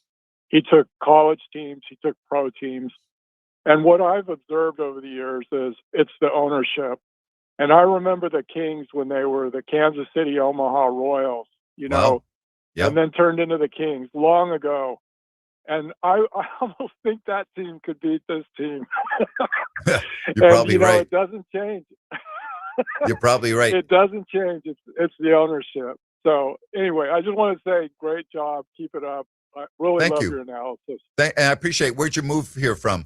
He took college teams, he took pro teams. And what I've observed over the years is it's the ownership. And I remember the Kings when they were the Kansas City Omaha Royals, you know, and then turned into the Kings long ago. And I almost think that team could beat this team. You're probably right. It doesn't change. You're probably right. It doesn't change. It's the ownership. So anyway, I just want to say, great job. Keep it up. I really love your analysis. And I appreciate. Where'd you move here from?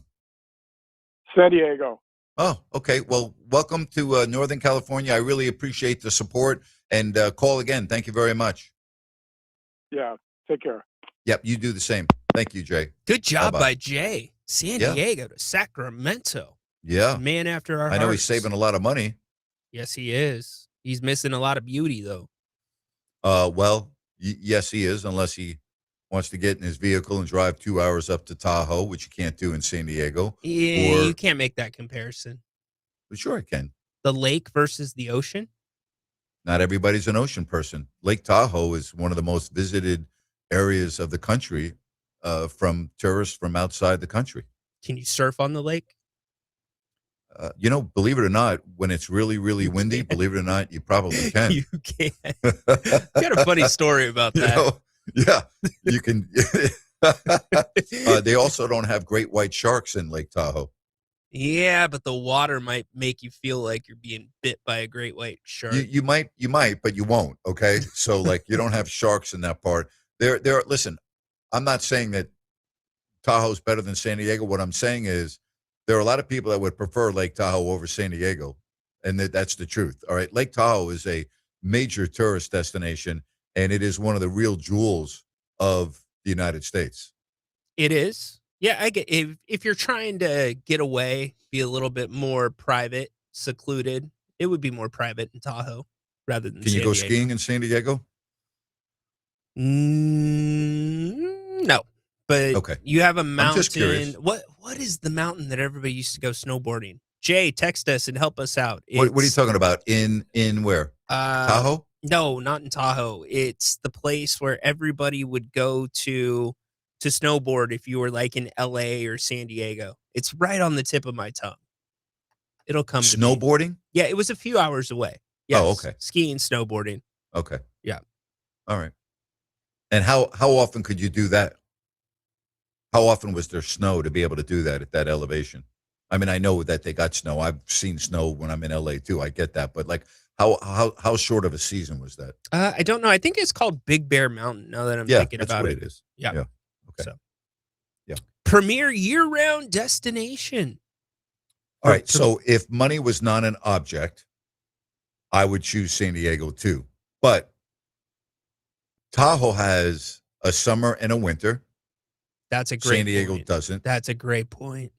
San Diego. Oh, okay. Well, welcome to Northern California. I really appreciate the support, and call again. Thank you very much. Yeah. Take care. Yep. You do the same. Thank you, Jay. Good job Bye-bye. by Jay. San Diego to Sacramento. Yeah. Man after our I know hearts. he's saving a lot of money. Yes, he is. He's missing a lot of beauty, though. Well, yes, he is, unless he wants to get in his vehicle and drive 2 hours up to Tahoe, which you can't do in San Diego. Yeah, you can't make that comparison. But sure, I can. The lake versus the ocean? Not everybody's an ocean person. Lake Tahoe is one of the most visited areas of the country from tourists from outside the country. Can you surf on the lake? You know, believe it or not, when it's really, really windy, believe it or not, you probably can. You can. You got a funny story about that. You know, yeah, you can. They also don't have great white sharks in Lake Tahoe. Yeah, but the water might make you feel like you're being bit by a great white shark. You might, but you won't. Okay, so like you don't have sharks in that part. There. Listen, I'm not saying that Tahoe's better than San Diego. What I'm saying is there are a lot of people that would prefer Lake Tahoe over San Diego, and that's the truth. All right, Lake Tahoe is a major tourist destination, and it is one of the real jewels of the United States. It is. Yeah, I get if you're trying to get away, be a little bit more private, secluded, it would be more private in Tahoe rather than Can you go skiing in San Diego? No. But okay. You have a I'm just mountain. curious. What is the mountain that everybody used to go snowboarding? Jay, text us and help us out. What are you talking about? In where? Tahoe? No, not in Tahoe. It's the place where everybody would go to snowboard if you were like in LA or San Diego. It's right on the tip of my tongue. It'll come to me. Snowboarding? Yeah, it was a few hours away. Yes, Oh, okay. Skiing, snowboarding. Okay. Yeah. All right. And how often could you do that? How often was there snow to be able to do that at that elevation? I mean, I know that they got snow. I've seen snow when I'm in LA too. I get that, but like, how short of a season was that? I don't know. I think it's called Big Bear Mountain. Now that I'm thinking that's about what it, it is. Yeah. Okay. So. Yeah. Premier year-round destination. All right. So if money was not an object, I would choose San Diego too. But Tahoe has a summer and a winter. That's a great San Diego point. doesn't. That's a great point.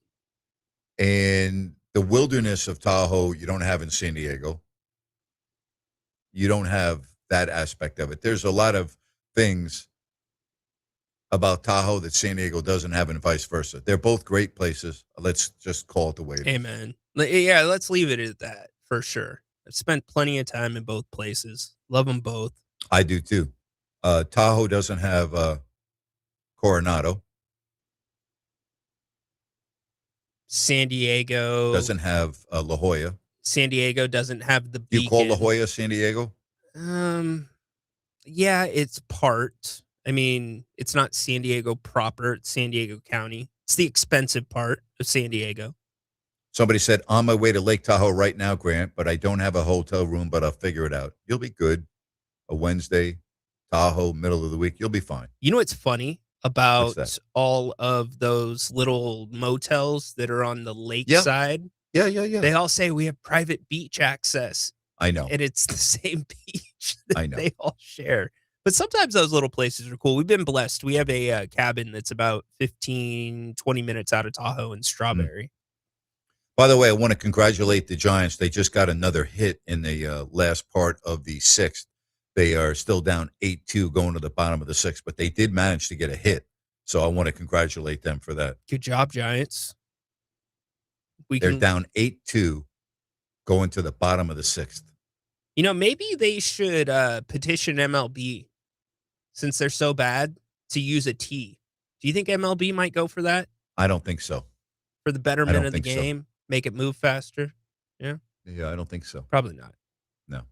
And the wilderness of Tahoe, you don't have in San Diego. You don't have that aspect of it. There's a lot of things about Tahoe that San Diego doesn't have and vice versa. They're both great places. Let's just call it the way it is. Amen. Yeah, let's leave it at that for sure. I've spent plenty of time in both places. Love them both. I do too. Tahoe doesn't have Coronado. San Diego Doesn't have La Jolla. San Diego doesn't have the beacon. You call La Jolla San Diego? Yeah, it's part. I mean, it's not San Diego proper. It's San Diego County. It's the expensive part of San Diego. Somebody said, on my way to Lake Tahoe right now, Grant, but I don't have a hotel room, but I'll figure it out. You'll be good. A Wednesday, Tahoe, middle of the week, you'll be fine. You know what's funny about all of those little motels that are on the lakeside? Yeah. They all say we have private beach access. I know. And it's the same beach that I know. they all share. But sometimes those little places are cool. We've been blessed. We have a cabin that's about 15, 20 minutes out of Tahoe and Strawberry. By the way, I want to congratulate the Giants. They just got another hit in the last part of the sixth. They are still down 8-2 going to the bottom of the sixth, but they did manage to get a hit. So I want to congratulate them for that. Good job, Giants. They're down 8-2 going to the bottom of the 6th. Maybe they should petition MLB, since they're so bad, to use a T. Do you think MLB might go for that? I don't think so. For the I betterment don't of the think so. game? Make it move faster? Yeah? Yeah, I don't think so. Probably not. No.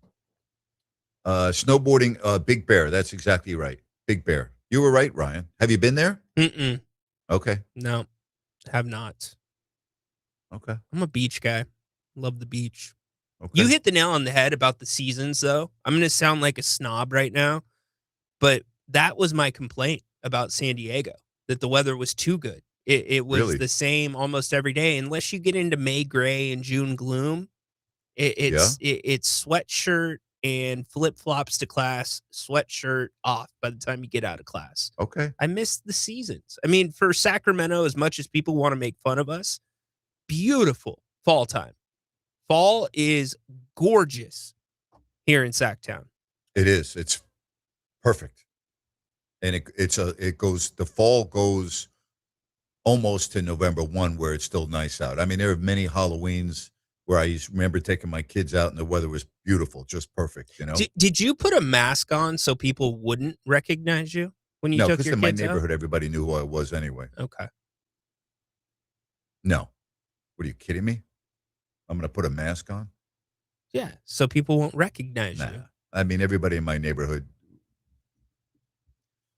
Snowboarding, Big Bear. That's exactly right. Big Bear. You were right, Ryan. Have you been there? Mm-mm. Okay. No, have not. Okay. I'm a beach guy. Love the beach. Okay. You hit the nail on the head about the seasons, though. I'm going to sound like a snob right now, but that was my complaint about San Diego, that the weather was too good. It was Really? the same almost every day, unless you get into May gray and June gloom. It's sweatshirt and flip-flops to class, sweatshirt off by the time you get out of class. Okay. I miss the seasons. I mean, for Sacramento, as much as people want to make fun of us, beautiful fall time. Fall is gorgeous here in Sacktown. It is. It's perfect. And the fall goes almost to November 1 where it's still nice out. I mean, there are many Halloweens where I remember taking my kids out and the weather was beautiful, just perfect, Did you put a mask on so people wouldn't recognize you when you No, took because your in my kids neighborhood, everybody knew who I was anyway. out? Okay. No. What are you kidding me? I'm going to put a mask on? Yeah, so people won't recognize you. I mean, everybody in my neighborhood,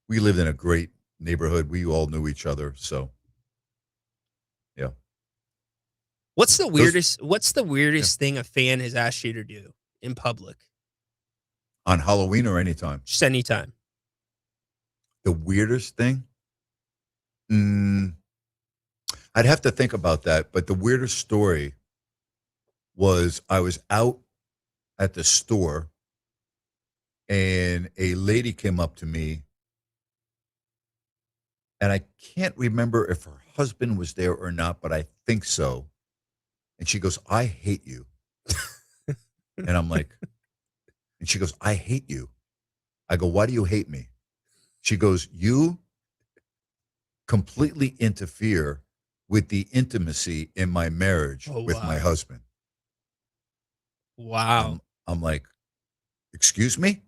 we lived in a great neighborhood. We all knew each other, so yeah. What's the weirdest thing a fan has asked you to do in public? On Halloween or anytime? Just anytime. The weirdest thing? I'd have to think about that, but the weirdest story was I was out at the store and a lady came up to me, and I can't remember if her husband was there or not, but I think so. And she goes, "I hate you." And I'm like, and she goes, "I hate you." I go, "Why do you hate me?" She goes, "You completely interfere with the intimacy in my marriage with my husband." Wow. I'm like, "Excuse me?"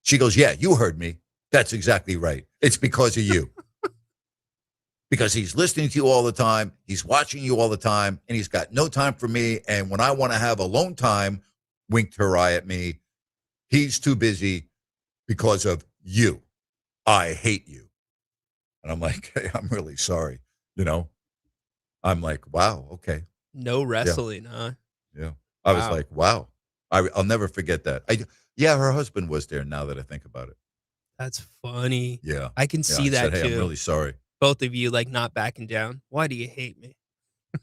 She goes, "Yeah, you heard me. That's exactly right. It's because of you." Because he's listening to you all the time, he's watching you all the time, and he's got no time for me. And when I want to have alone time, winked her eye at me, he's too busy because of you. I hate you. And I'm like, "Hey, I'm really sorry." I'm like, wow, okay. No wrestling, huh? Yeah. I was Wow. like, wow. I'll never forget that. Yeah, her husband was there now that I think about it. That's funny. Yeah. I can Yeah, see I that said, "Hey, too. I'm really sorry." Both of you not backing down. Why do you hate me?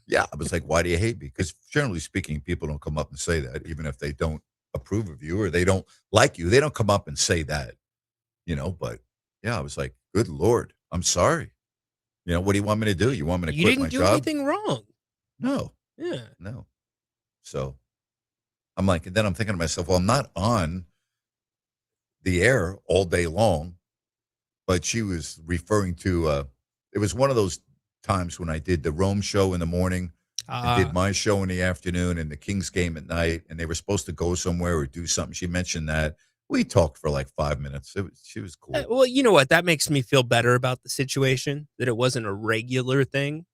Yeah, I was like, "Why do you hate me?" Because generally speaking, people don't come up and say that, even if they don't approve of you or they don't like you. They don't come up and say that, But yeah, I was like, "Good Lord, I'm sorry." What do you want me to do? You want me to You quit my didn't do job? anything wrong. No, Yeah. no. So I'm like, and then I'm thinking to myself, well, I'm not on the air all day long, but she was referring to, it was one of those times when I did the Rome show in the morning and did my show in the afternoon and the Kings game at night, and they were supposed to go somewhere or do something. She mentioned that. We talked for like 5 minutes. She was cool. Well, you know what? That makes me feel better about the situation, that it wasn't a regular thing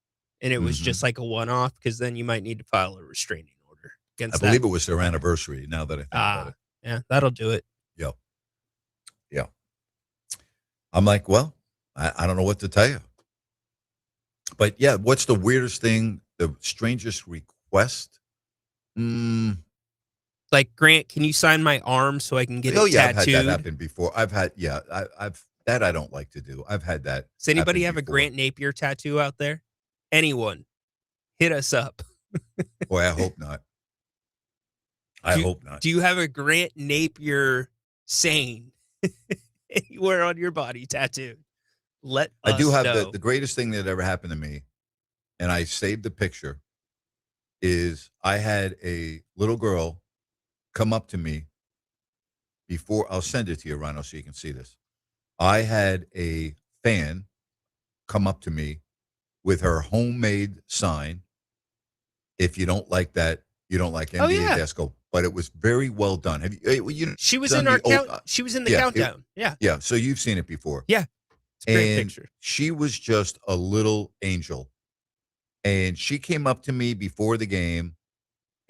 and it was just like a one-off, because then you might need to file a restraining order against I that. believe it was their anniversary, now that I think about it. Yeah, that'll do it. Yep. Yeah. I'm like, well, I don't know what to tell you. But yeah, what's the weirdest thing, the strangest request? Like, Grant, can you sign my arm so I can get it yeah, tattooed? I've had that happen before. I've that I don't like to do. I've had that. Does anybody happen have a before. Grant Napear tattoo out there? Anyone? Hit us up. Boy, I hope not. I hope not. Do you have a Grant Napear saying anywhere on your body tattooed? Let us I do have know. the greatest thing that ever happened to me, and I saved the picture, is I had a little girl come up to me before. I'll send it to you, Rhino, so you can see this. I had a fan come up to me with her homemade sign. "If you don't like that, You don't like NBA Oh, yeah. basketball, but it was very well done. Have you? She was done in our the count. She was in the countdown. Yeah. Yeah. So you've seen it before. Yeah. It's a great And picture. she was just a little angel. And she came up to me before the game,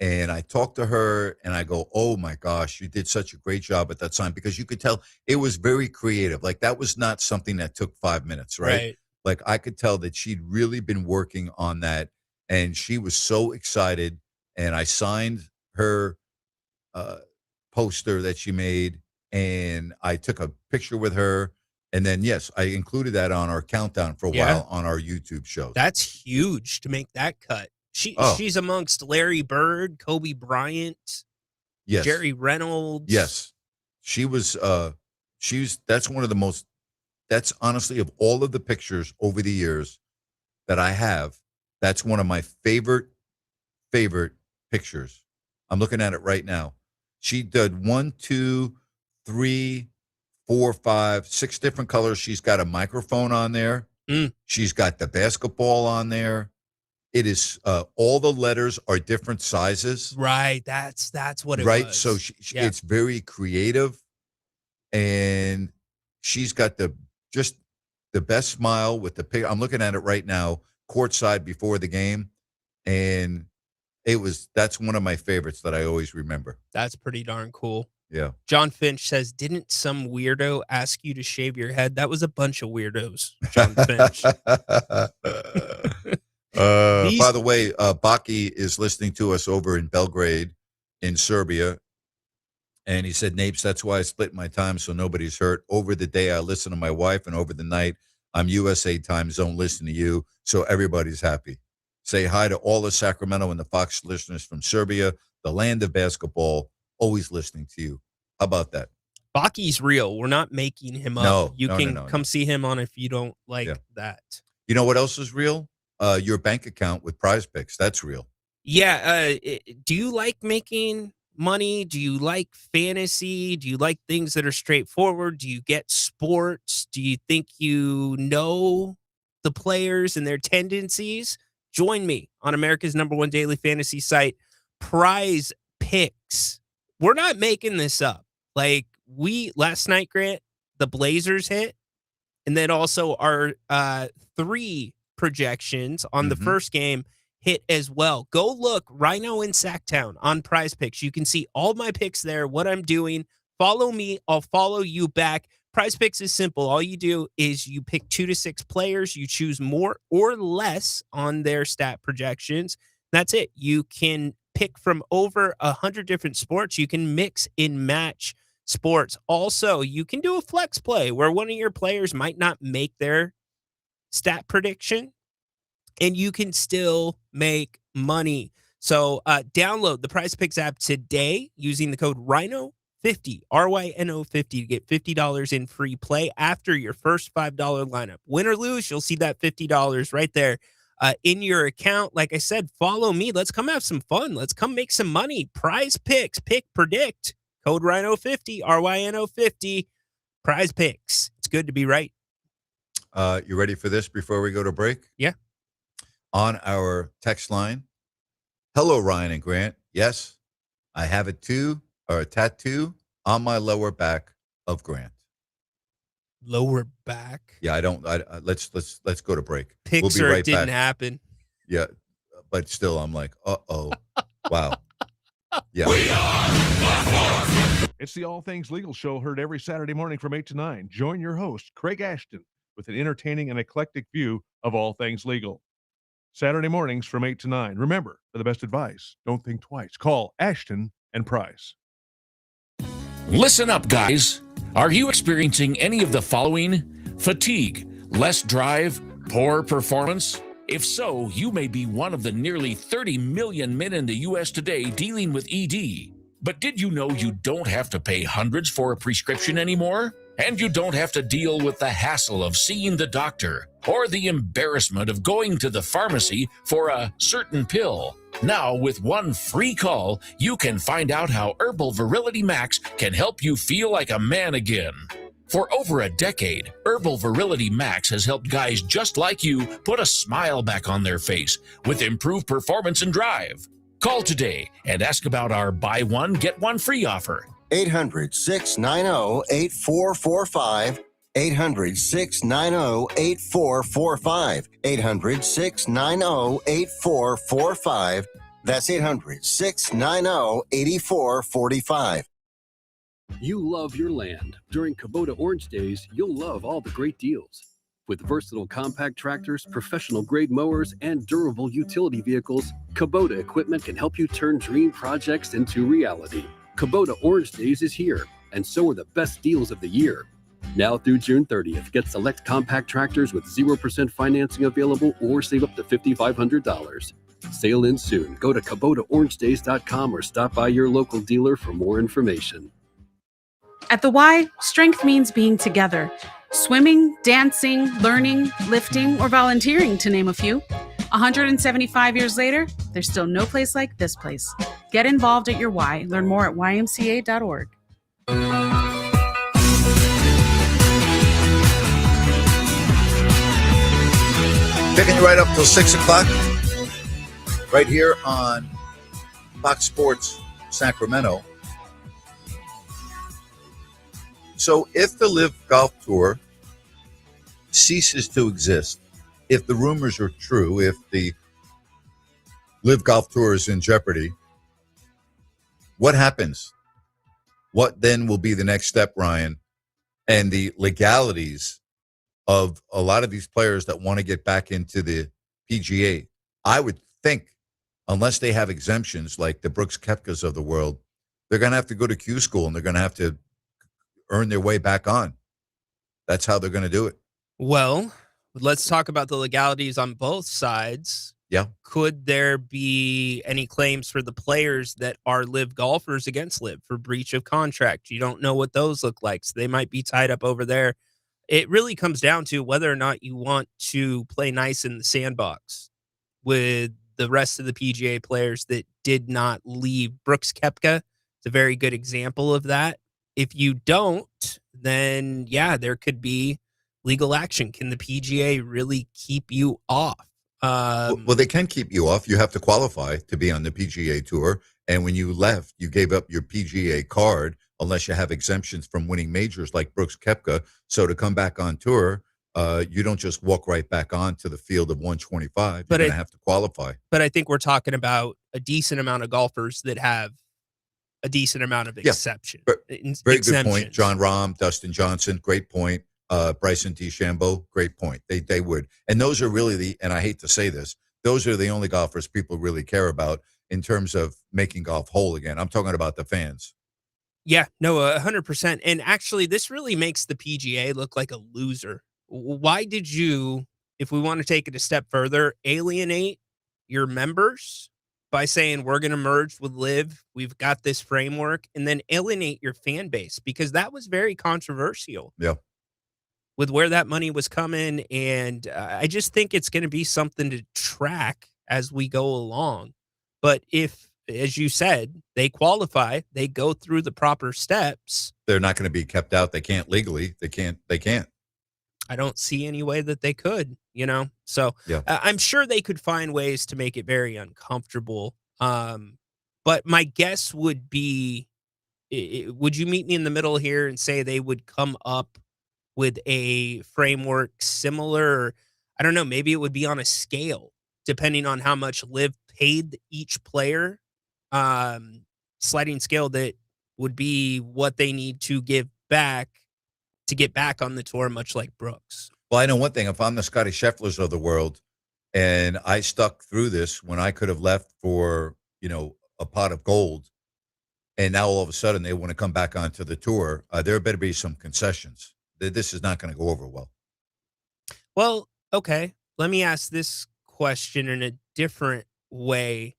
and I talked to her, and I go, "Oh my gosh, you did such a great job at that time," because you could tell it was very creative. Like that was not something that took 5 minutes, right? Right. Like I could tell that she'd really been working on that, and she was so excited. And I signed her poster that she made, and I took a picture with her. And then, yes, I included that on our countdown for a while on our YouTube shows. That's huge to make that cut. She's amongst Larry Bird, Kobe Bryant, Yes. Jerry Reynolds. Yes. That's one of the most, that's honestly, of all of the pictures over the years that I have, that's one of my favorite pictures. I'm looking at it right now. She did 1, 2, 3, 4, 5, 6 different colors. She's got a microphone on there. She's got the basketball on there. It is all the letters are different sizes. Right. That's what it Right. was. So it's very creative, and she's got just the best smile with the pig. I'm looking at it right now, courtside before the game, and that's one of my favorites that I always remember. That's pretty darn cool. Yeah. John Finch says, "Didn't some weirdo ask you to shave your head?" That was a bunch of weirdos, John Finch. By the way, Baki is listening to us over in Belgrade in Serbia. And he said, "Napes, that's why I split my time so nobody's hurt. Over the day, I listen to my wife, and over the night, I'm USA time zone listening to you, so everybody's happy. Say hi to all the Sacramento and the Fox listeners from Serbia, the land of basketball, always listening to you." How about that? Baki's real. We're not making him up. No, You no, can no, come see him on if you don't like that. You know what else is real? Your bank account with Prize Picks. That's real. Yeah. Do you like making money? Do you like fantasy? Do you like things that are straightforward? Do you get sports? Do you think you know the players and their tendencies? Join me on America's #1 daily fantasy site, Prize Picks. We're not making this up. Like last night, Grant, the Blazers hit, and then also our 3 projections on the first game hit as well. Go look, Rhino in Sacktown on Prize Picks. You can see all my picks there, what I'm doing. Follow me, I'll follow you back. Prize Picks is simple. All you do is you pick 2 to 6 players. You choose more or less on their stat projections. That's it. You can pick from over 100 different sports. You can mix and match sports. Also, you can do a flex play where one of your players might not make their stat prediction, and you can still make money. So download the Prize Picks app today using the code RYNO50, RYNO50, to get $50 in free play after your first $5 lineup. Win or lose, you'll see that $50 right there in your account. Like I said, follow me. Let's come have some fun. Let's come make some money. Prize Picks, pick, predict. Code RYNO50, RYNO50. Prize Picks. It's good to be right. You ready for this before we go to break? Yeah. On our text line, hello, Ryan and Grant. Yes, I have a tattoo on my lower back of Grant. Lower back? Yeah, let's go to break. Pixar, we'll be right it didn't back. happen. Yeah, but still, I'm like, uh-oh. Wow. Yeah. It's the All Things Legal Show, heard every Saturday morning from 8 to 9. Join your host, Craig Ashton, with an entertaining and eclectic view of all things legal. Saturday mornings from 8 to 9. Remember, for the best advice, don't think twice. Call Ashton and Price. Listen up, guys. Are you experiencing any of the following? Fatigue, less drive, poor performance? If so, you may be one of the nearly 30 million men in the U.S. today dealing with ED. But did you know you don't have to pay hundreds for a prescription anymore? And you don't have to deal with the hassle of seeing the doctor or the embarrassment of going to the pharmacy for a certain pill. Now, with one free call, you can find out how Herbal Virility Max can help you feel like a man again. For over a decade, Herbal Virility Max has helped guys just like you put a smile back on their face with improved performance and drive. Call today and ask about our buy one, get one free offer. 800 690 8445. 800 690 8445. 800 690 8445. That's 800 690 8445. You love your land. During Kubota Orange Days, you'll love all the great deals. With versatile compact tractors, professional-grade mowers, and durable utility vehicles, Kubota equipment can help you turn dream projects into reality. Kubota Orange Days is here, and so are the best deals of the year. Now through June 30th, get select compact tractors with 0% financing available or save up to $5,500. Sale ends soon. Go to KubotaOrangeDays.com or stop by your local dealer for more information. At the Y, strength means being together. Swimming, dancing, learning, lifting, or volunteering, to name a few. 175 years later, there's still no place like this place. Get involved at your Y. Learn more at ymca.org. Picking you right up till 6 o'clock, right here on Fox Sports Sacramento. So if the Live Golf Tour ceases to exist, if the rumors are true, if the Live Golf Tour is in jeopardy, what happens? What then will be the next step, Ryan? And the legalities of a lot of these players that want to get back into the PGA, I would think, unless they have exemptions like the Brooks Koepkas of the world, they're going to have to go to Q school and they're going to have to earn their way back on. That's how they're going to do it. Well, let's talk about the legalities on both sides. Yeah. Could there be any claims for the players that are Live golfers against Live for breach of contract? You don't know what those look like, so they might be tied up over there. It really comes down to whether or not you want to play nice in the sandbox with the rest of the PGA players that did not leave. Brooks Koepka is a very good example of that. If you don't, then yeah, there could be legal action. Can the PGA really keep you off? Well, they can keep you off. You have to qualify to be on the PGA Tour. And when you left, you gave up your PGA card unless you have exemptions from winning majors like Brooks Koepka. So to come back on tour, you don't just walk right back on to the field of 125. You're going to have to qualify. But I think we're talking about a decent amount of golfers that have a decent amount of exception. Very good point. John Rahm, Dustin Johnson, great point. Bryson DeChambeau, great point. They would. And those are really and I hate to say this, those are the only golfers people really care about in terms of making golf whole again. I'm talking about the fans. Yeah, no, 100%. And actually, this really makes the PGA look like a loser. Why did you, if we want to take it a step further, alienate your members by saying we're going to merge with Live, we've got this framework, and then alienate your fan base? Because that was very controversial. Yeah. With where that money was coming, and I just think it's going to be something to track as we go along. But if, as you said, they qualify, they go through the proper steps, they're not going to be kept out. They can't legally. They can't. I don't see any way that they could, So yeah. I'm sure they could find ways to make it very uncomfortable. But my guess would be, would you meet me in the middle here and say they would come up with a framework similar? I don't know, maybe it would be on a scale depending on how much Live paid each player, sliding scale that would be what they need to give back to get back on the tour, much like Brooks. Well, I know one thing. If I'm the Scotty Schefflers of the world and I stuck through this when I could have left for, a pot of gold, and now all of a sudden they want to come back onto the tour, there better be some concessions. This is not going to go over well. Well, okay. Let me ask this question in a different way.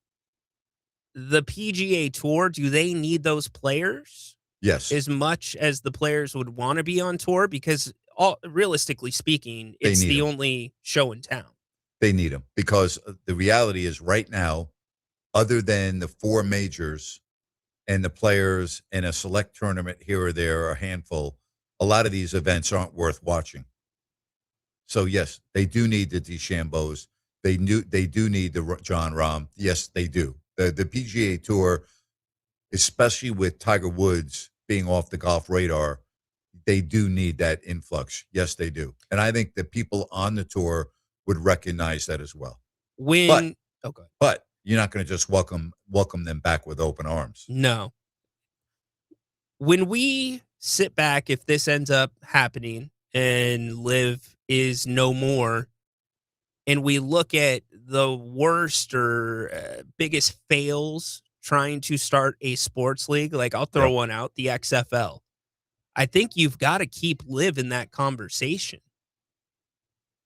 The PGA Tour, do they need those players? Yes. As much as the players would want to be on tour? Because realistically speaking, it's the only show in town. They need them because the reality is right now, other than the four majors and the players in a select tournament here or there, a handful, a lot of these events aren't worth watching. So, yes, they do need the DeChambeaus. They do need the John Rahm. Yes, they do. The PGA Tour, especially with Tiger Woods being off the golf radar, they do need that influx. Yes, they do. And I think the people on the tour would recognize that as well. When But you're not going to just welcome them back with open arms. No. When we sit back, if this ends up happening and Live is no more, and we look at the worst or biggest fails trying to start a sports league, like I'll throw one out, the XFL. I think you've got to keep Live in that conversation.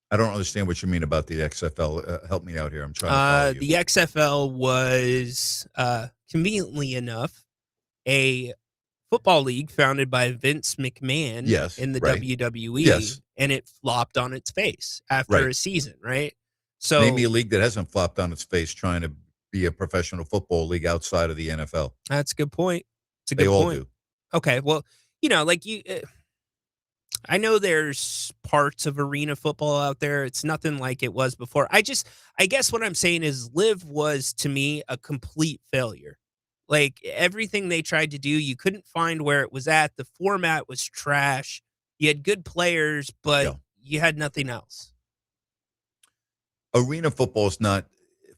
I don't understand what you mean about the XFL. Help me out here. I'm trying to follow you. The XFL was, conveniently enough, a football league founded by Vince McMahon in the WWE, and it flopped on its face after a season, right? So name me a league that hasn't flopped on its face trying to be a professional football league outside of the NFL. That's a good point. It's a good They all point. do. Okay, well, like you, I know there's parts of arena football out there. It's nothing like it was before. I guess what I'm saying is Live was, to me, a complete failure. Like, everything they tried to do, you couldn't find where it was at. The format was trash. You had good players, but you had nothing else. Arena football is not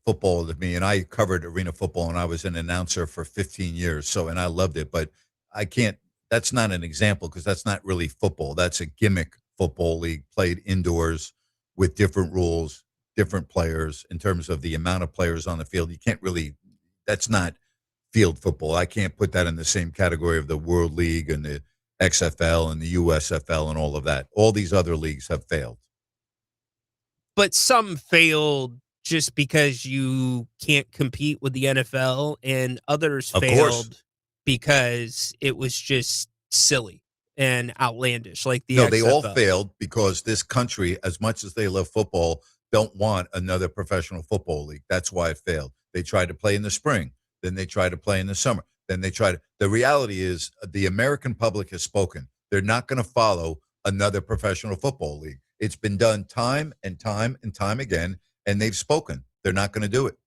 football to me, and I covered arena football, and I was an announcer for 15 years, and I loved it, but I can't. That's not an example because that's not really football. That's a gimmick football league played indoors with different rules, different players in terms of the amount of players on the field. You can't really. That's not field football. I can't put that in the same category of the World League and the XFL and the USFL and all of that. All these other leagues have failed. But some failed just because you can't compete with the NFL, and others failed because it was just silly and outlandish, like the XFL. They all failed because this country, as much as they love football, don't want another professional football league. That's why it failed. They tried to play in the spring. Then they tried to play in the summer. Then they tried to. The reality is the American public has spoken. They're not going to follow another professional football league. It's been done time and time and time again, and they've spoken. They're not going to do it.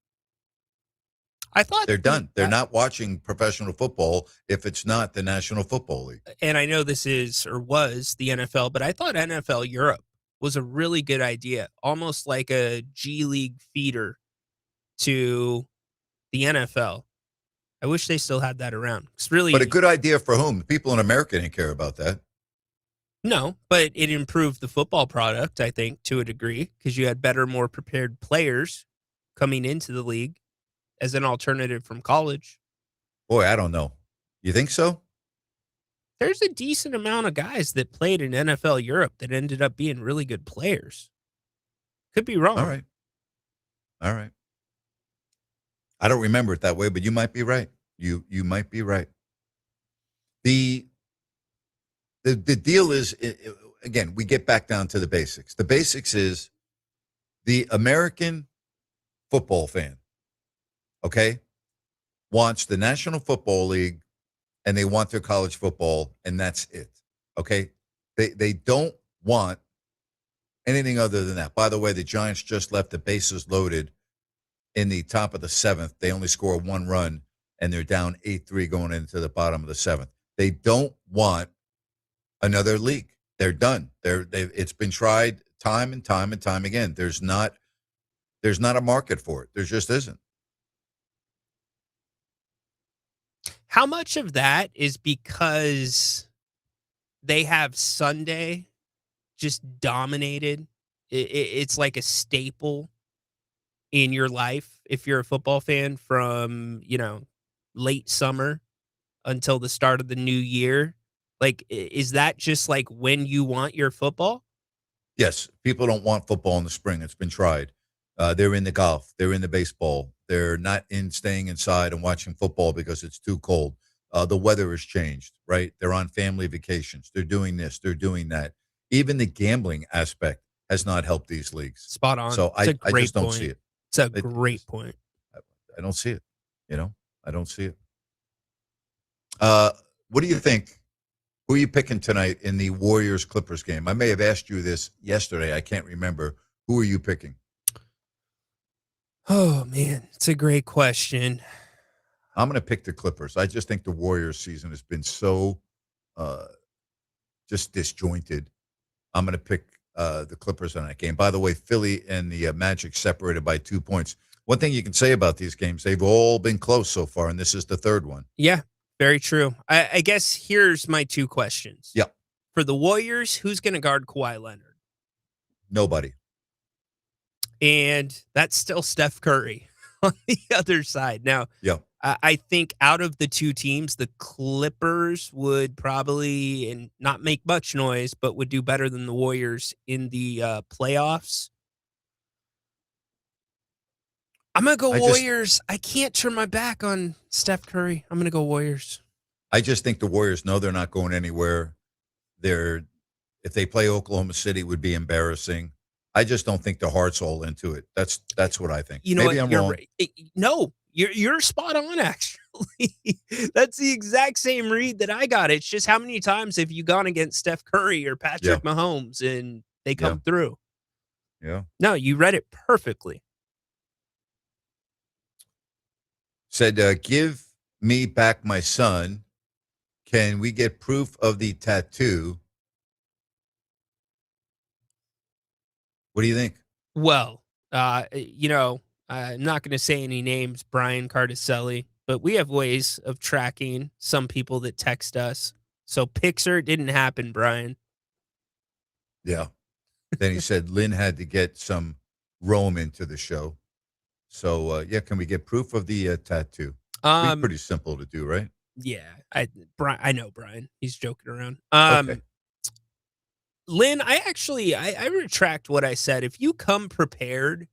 I thought they're done. They're not watching professional football if it's not the National Football League. And I know this is or was the NFL, but I thought NFL Europe was a really good idea, almost like a G League feeder to the NFL. I wish they still had that around. It's really, but a good idea for whom? The people in America didn't care about that. No, but it improved the football product, I think, to a degree, because you had better, more prepared players coming into the league as an alternative from college. Boy, I don't know. You think so? There's a decent amount of guys that played in NFL Europe that ended up being really good players. Could be wrong. All right. I don't remember it that way, but you might be right. You might be right. The deal is, again, we get back down to the basics. The basics is the American football fan, okay, wants the National Football League and they want their college football, and that's it, okay? They don't want anything other than that. By the way, the Giants just left the bases loaded in the top of the seventh. They only score one run, and they're down 8-3 going into the bottom of the seventh. They don't want another league. They're done. It's been tried time and time and time again. There's not a market for it. There just isn't. How much of that is because they have Sunday just dominated? It's like a staple in your life if you're a football fan from, late summer until the start of the new year. Like, is that just like when you want your football? Yes. People don't want football in the spring. It's been tried. They're into golf. They're into baseball. They're not staying inside and watching football because it's too cold. The weather has changed, right? They're on family vacations. They're doing this. They're doing that. Even the gambling aspect has not helped these leagues. Spot on. So I just don't see it. It's a great point. I don't see it. I don't see it. What do you think? Who are you picking tonight in the Warriors-Clippers game? I may have asked you this yesterday. I can't remember. Who are you picking? Oh, man, it's a great question. I'm going to pick the Clippers. I just think the Warriors season has been so just disjointed. I'm going to pick the Clippers on that game. By the way, Philly and the Magic separated by 2 points. One thing you can say about these games, they've all been close so far, and this is the third one. Yeah, very true. I guess here's my two questions. Yeah. For the Warriors, who's going to guard Kawhi Leonard? Nobody. And that's still Steph Curry on the other side. Now, Yeah. I think out of the two teams, the Clippers would probably and not make much noise, but would do better than the Warriors in the playoffs. I'm going to go Warriors. I can't turn my back on Steph Curry. I'm going to go Warriors. I just think the Warriors know they're not going anywhere. If they play Oklahoma City, it would be embarrassing. I just don't think the heart's all into it. That's what I think. You know Maybe what? I'm You're wrong. right. No, you're spot on, actually. That's the exact same read that I got. It's just how many times have you gone against Steph Curry or Patrick Mahomes and they come through? Yeah. No, you read it perfectly. Said, give me back my son. Can we get proof of the tattoo? What do you think? Well, I'm not going to say any names, Brian Cardicelli, but we have ways of tracking some people that text us. So Pixar didn't happen, Brian. Yeah. Then he said Lynn had to get some Rome into the show. So, can we get proof of the tattoo? Pretty simple to do, right? Yeah, I know Brian. He's joking around. Okay. Lynn, I retract what I said. If you come prepared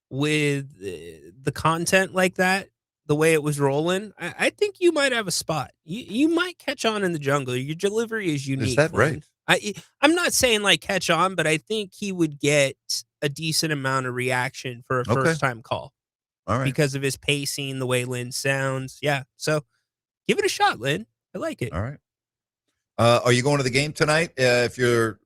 with the content like that, the way it was rolling, I think you might have a spot. You might catch on in the jungle. Your delivery is unique. Is that Lynn. right? I'm not saying like catch on, but I think he would get a decent amount of reaction for a first time call. All right. Because of his pacing, the way Lynn sounds. Yeah. So give it a shot, Lynn. I like it. All right. Are you going to the game tonight? If you're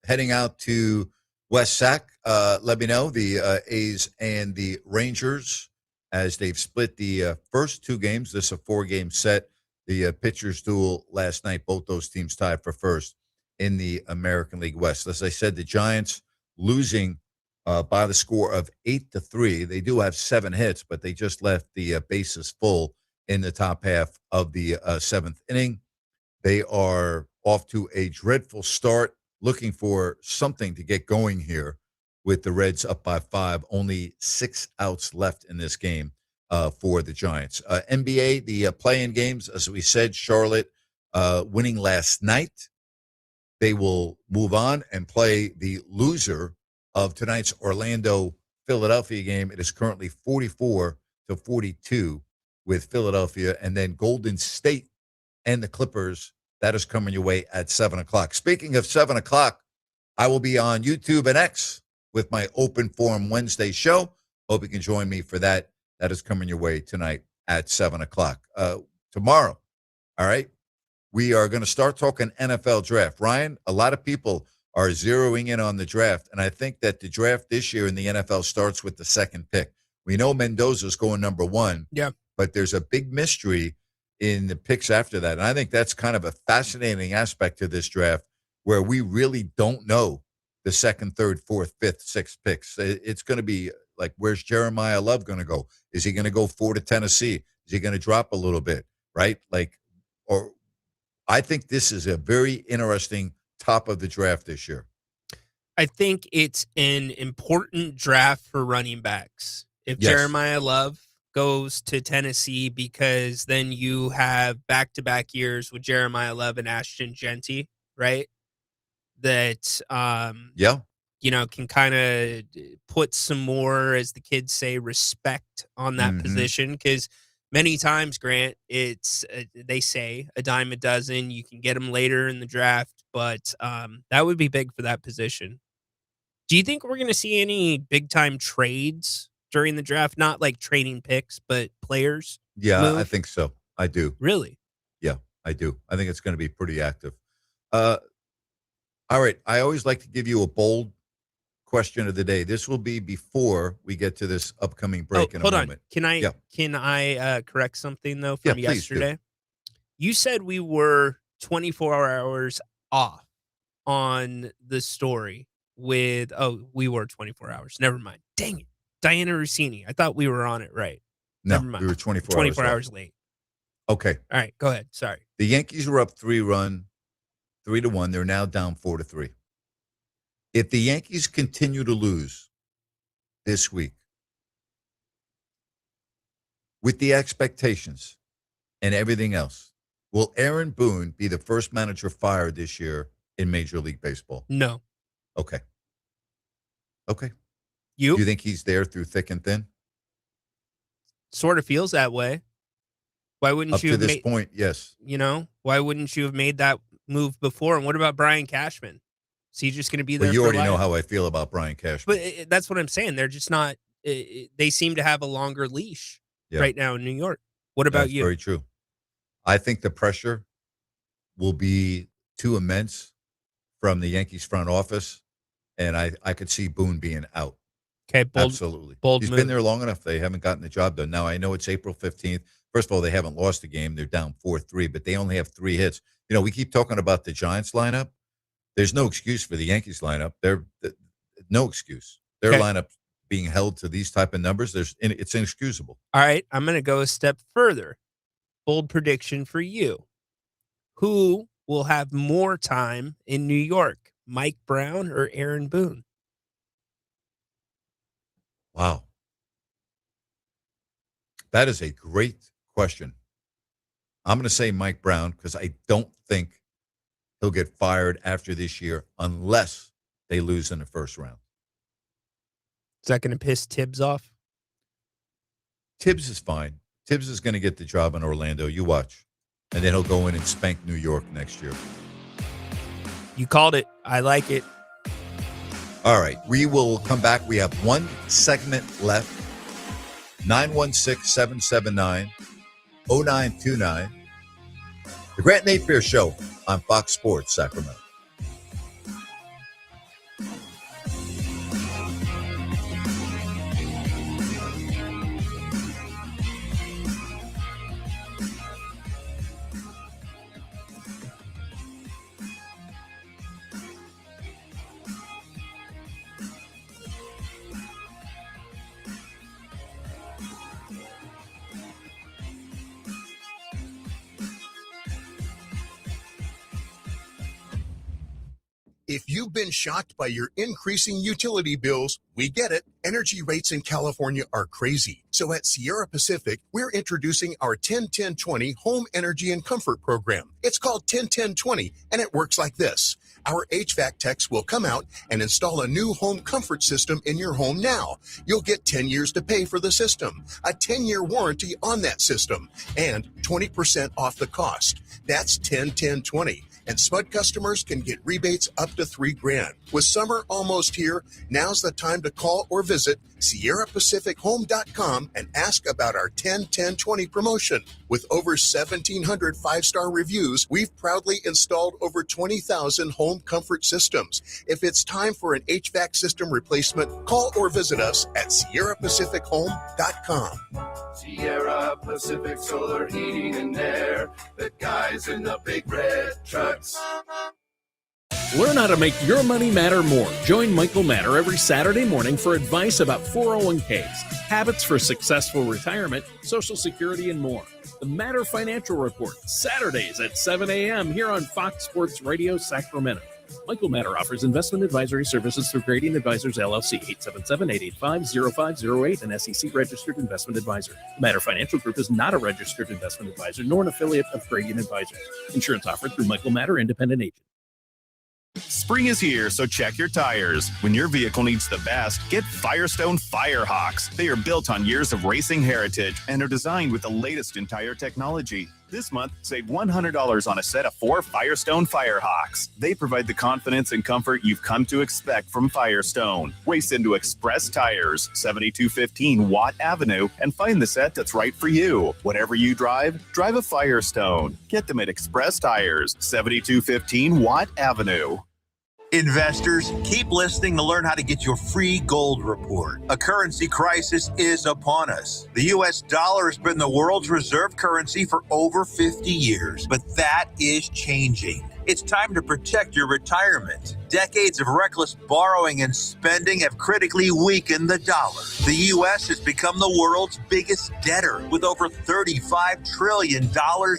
heading out to West Sac, let me know. The A's and the Rangers, as they've split the first two games. This is a 4-game set. The pitchers duel last night, both those teams tied for first in the American League West. As I said, the Giants losing by the score of 8-3. They do have 7 hits, but they just left the bases full in the top half of the seventh inning. They are off to a dreadful start, looking for something to get going here with the Reds up by 5. Only 6 outs left in this game for the Giants. NBA, the play-in games, as we said, Charlotte winning last night. They will move on and play the loser of tonight's Orlando-Philadelphia game. It is currently 44-42 with Philadelphia, and then Golden State and the Clippers. That is coming your way at 7 o'clock. Speaking of 7 o'clock, I will be on YouTube and X with my Open Forum Wednesday show. Hope you can join me for that. That is coming your way tonight at 7 o'clock. Tomorrow, all right, we are going to start talking NFL draft. Ryan, a lot of people are zeroing in on the draft, and I think that the draft this year in the NFL starts with the second pick. We know Mendoza's going number 1, but there's a big mystery in the picks after that, and I think that's kind of a fascinating aspect to this draft where we really don't know the second, third, fourth, fifth, sixth picks. It's going to be like, where's Jeremiah Love going to go? Is he going to go 4 to Tennessee? Is he going to drop a little bit, right? Or I think this is a very interesting top of the draft this year. I think it's an important draft for running backs. If Jeremiah Love goes to Tennessee, because then you have back-to-back years with Jeremiah Love and Ashton Genty, right? That, can kind of put some more, as the kids say, respect on that position. Because many times, Grant, it's, they say, a dime a dozen. You can get them later in the draft, but that would be big for that position. Do you think we're going to see any big-time trades during the draft? Not like trading picks, but players? Yeah, move? I think so. I do. Really? Yeah, I do. I think it's going to be pretty active. All right. I always like to give you a bold question of the day. This will be before we get to this upcoming break in a moment. Can I correct something though from yesterday? You said we were 24 hours off on the story with we were 24 hours. Never mind. Dang it. Diana Rossini. I thought we were on it right. No, Never mind. we were 24 hours late. Okay. All right, go ahead. Sorry. The Yankees were up 3-1. They're now down 4-3. If the Yankees continue to lose this week, with the expectations and everything else, will Aaron Boone be the first manager fired this year in Major League Baseball? No. Okay. Okay. You think he's there through thick and thin? Sort of feels that way. Why wouldn't you Up to this point, yes. Why wouldn't you have made that move before? And what about Brian Cashman? Is he just going to be there? But you for already life? know how I feel about Brian Cashman. But that's what I'm saying. They're just not. They seem to have a longer leash right now in New York. What about you? Very true. I think the pressure will be too immense from the Yankees front office, and I could see Boone being out. Okay, absolutely. He's been there long enough. They haven't gotten the job done. Now, I know it's April 15th. First of all, they haven't lost a game. They're down 4-3, but they only have 3 hits. We keep talking about the Giants lineup. There's no excuse for the Yankees lineup. No excuse. Their lineup being held to these type of numbers, it's inexcusable. All right, I'm going to go a step further. Bold prediction for you. Who will have more time in New York, Mike Brown or Aaron Boone? Wow. That is a great question. I'm going to say Mike Brown because I don't think he'll get fired after this year unless they lose in the first round. Is that going to piss Tibbs off? Tibbs is fine. Tibbs is going to get the job in Orlando. You watch. And then he'll go in and spank New York next year. You called it. I like it. All right. We will come back. We have one segment left. 916-779-0929. The Grant Napear Show on Fox Sports Sacramento. If you've been shocked by your increasing utility bills, we get it. Energy rates in California are crazy. So at Sierra Pacific, we're introducing our 10-10-20 Home Energy and Comfort Program. It's called 10-10-20, and it works like this. Our HVAC techs will come out and install a new home comfort system in your home now. You'll get 10 years to pay for the system, a 10-year warranty on that system, and 20% off the cost. That's 10-10-20. And Spud customers can get rebates up to $3,000. With summer almost here, now's the time to call or visit SierraPacificHome.com and ask about our 10-10-20 promotion. With over 1,700 five-star reviews, we've proudly installed over 20,000 home comfort systems. If it's time for an HVAC system replacement, call or visit us at SierraPacificHome.com. Sierra Pacific Solar Heating and Air, the guys in the big red trucks. Learn how to make your money matter more. Join Michael Matter every Saturday morning for advice about 401ks, habits for successful retirement, Social Security, and more. The Matter Financial Report, Saturdays at 7 a.m. here on Fox Sports Radio Sacramento. Michael Matter offers investment advisory services through Gradient Advisors, LLC, 877-885-0508, an SEC-registered investment advisor. The Matter Financial Group is not a registered investment advisor, nor an affiliate of Gradient Advisors. Insurance offered through Michael Matter, independent agent. Spring is here, so check your tires. When your vehicle needs the best, get Firestone Firehawks. They are built on years of racing heritage and are designed with the latest in tire technology. This month, save $100 on a set of 4 Firestone Firehawks. They provide the confidence and comfort you've come to expect from Firestone. Race into Express Tires, 7215 Watt Avenue, and find the set that's right for you. Whatever you drive a Firestone. Get them at Express Tires, 7215 Watt Avenue. Investors, keep listening to learn how to get your free gold report. A currency crisis is upon us. The U.S. dollar has been the world's reserve currency for over 50 years, but that is changing. It's time to protect your retirement. Decades of reckless borrowing and spending have critically weakened the dollar. The U.S. has become the world's biggest debtor with over $35 trillion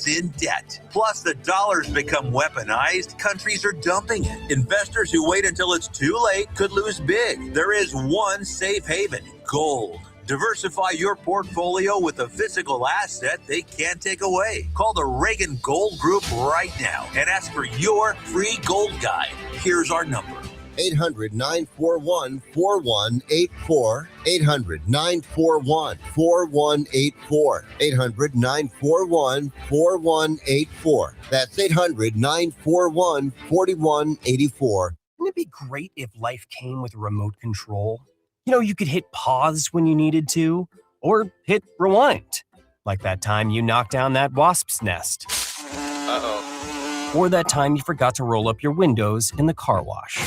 in debt. Plus, the dollar's become weaponized. Countries are dumping it. Investors who wait until it's too late could lose big. There is one safe haven: gold. Diversify your portfolio with a physical asset they can't take away. Call the Reagan Gold Group right now and ask for your free gold guide. Here's our number: 800-941-4184. 800-941-4184. 800-941-4184. That's 800-941-4184. Wouldn't it be great if life came with a remote control? You know, you could hit pause when you needed to, or hit rewind, like that time you knocked down that wasp's nest. Uh-oh. Or that time you forgot to roll up your windows in the car wash.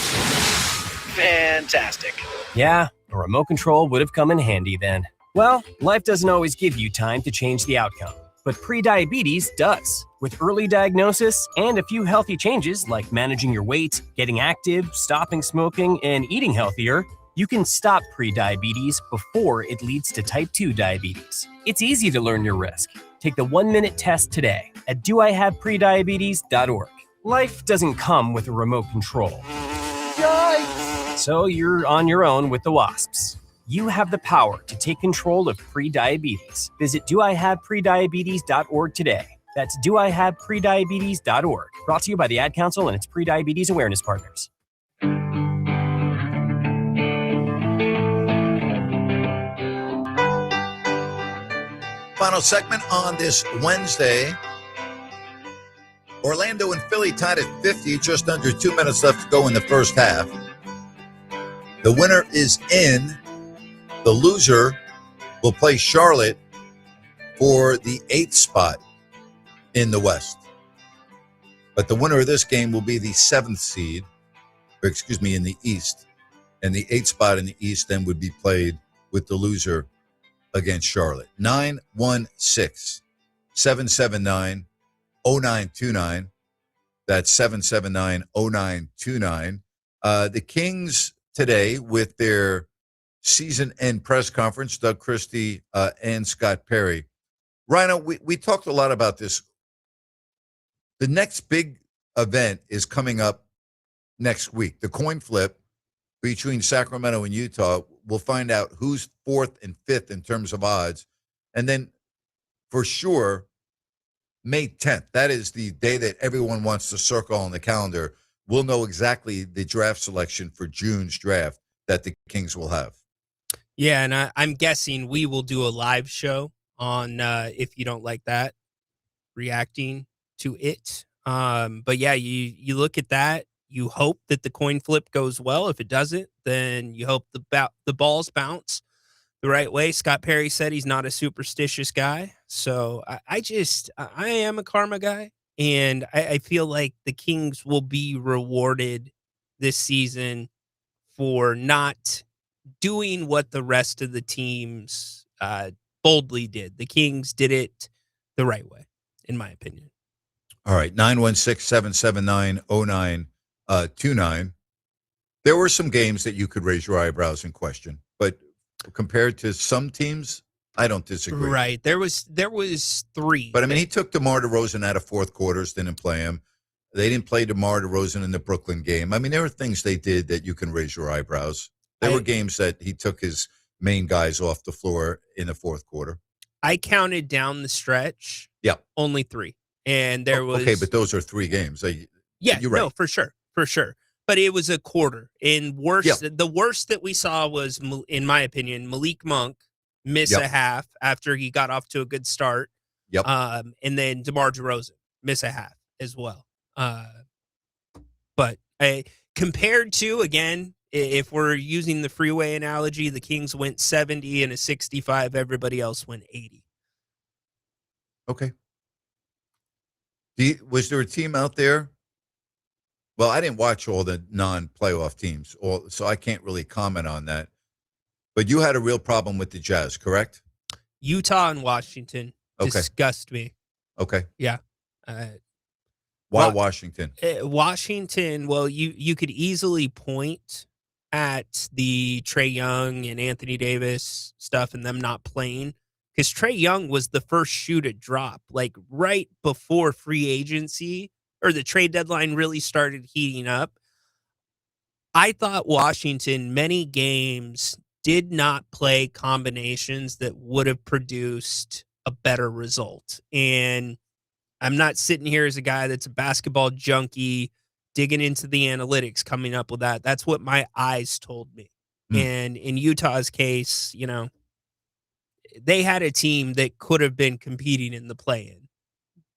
Fantastic. Yeah, a remote control would have come in handy then. Well, life doesn't always give you time to change the outcome, but prediabetes does. With early diagnosis and a few healthy changes like managing your weight, getting active, stopping smoking, and eating healthier, you can stop prediabetes before it leads to type 2 diabetes. It's easy to learn your risk. Take the 1-minute test today at doihaveprediabetes.org. Life doesn't come with a remote control. Yikes! So you're on your own with the wasps. You have the power to take control of prediabetes. Visit doihaveprediabetes.org today. That's doihaveprediabetes.org. Brought to you by the Ad Council and its prediabetes awareness partners. Final segment on this Wednesday. Orlando and Philly tied at 50, just under 2 minutes left to go in the first half. The winner is in. The loser will play Charlotte for the 8th spot in the West. But the winner of this game will be the 7th seed, in the East. And the 8th spot in the East then would be played with the loser against Charlotte. 916-779-0929. That's 779-0929. The Kings today with their season end press conference, Doug Christie and Scott Perry. Rhino, we talked a lot about this. The next big event is coming up next week. The coin flip between Sacramento and Utah. We'll find out who's 4th and 5th in terms of odds. And then for sure, May 10th, that is the day that everyone wants to circle on the calendar. We'll know exactly the draft selection for June's draft that the Kings will have. Yeah, and I'm guessing we will do a live show on, if you don't like that, reacting to it. But yeah, you look at that. You hope that the coin flip goes well. If it doesn't, then you hope the balls bounce the right way. Scott Perry said he's not a superstitious guy. So I am a karma guy. And I feel like the Kings will be rewarded this season for not doing what the rest of the teams boldly did. The Kings did it the right way, in my opinion. All right, 916-779-0929. There were some games that you could raise your eyebrows and question, but compared to some teams, I don't disagree. Right. There was 3. But, I mean, he took DeMar DeRozan out of fourth quarters, didn't play him. They didn't play DeMar DeRozan in the Brooklyn game. I mean, there were things they did that you can raise your eyebrows. There were games that he took his main guys off the floor in the fourth quarter. I counted down the stretch. Yeah. Only 3. And there was... Okay, but those are 3 games. Yeah, you're right. No, for sure. But it was a quarter. And the worst that we saw was, in my opinion, Malik Monk miss a half after he got off to a good start. Yep. And then DeMar DeRozan miss a half as well. But compared to, again, if we're using the freeway analogy, the Kings went 70 and a 65. Everybody else went 80. Okay. Was there a team out there Well, I didn't watch all the non-playoff teams, so I can't really comment on that. But you had a real problem with the Jazz, correct? Utah and Washington disgust me. Okay. Yeah. Why Washington? Washington, well, you could easily point at the Trae Young and Anthony Davis stuff and them not playing, because Trae Young was the first shoe to drop, like right before free agency or the trade deadline really started heating up. I thought Washington, many games, did not play combinations that would have produced a better result. And I'm not sitting here as a guy that's a basketball junkie digging into the analytics, coming up with that. That's what my eyes told me. And in Utah's case, they had a team that could have been competing in the play-in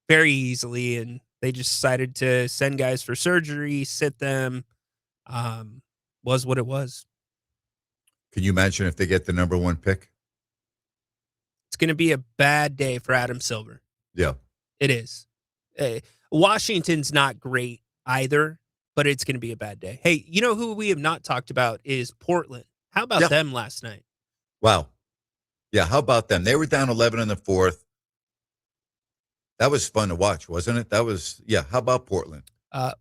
very easily, and they just decided to send guys for surgery, sit them. Was what it was. Can you imagine if they get the number 1 pick? It's going to be a bad day for Adam Silver. Yeah. It is. Washington's not great either, but it's going to be a bad day. Hey, you know who we have not talked about is Portland. How about them last night? Wow. Yeah, how about them? They were down 11 in the fourth. That was fun to watch, wasn't it? How about Portland?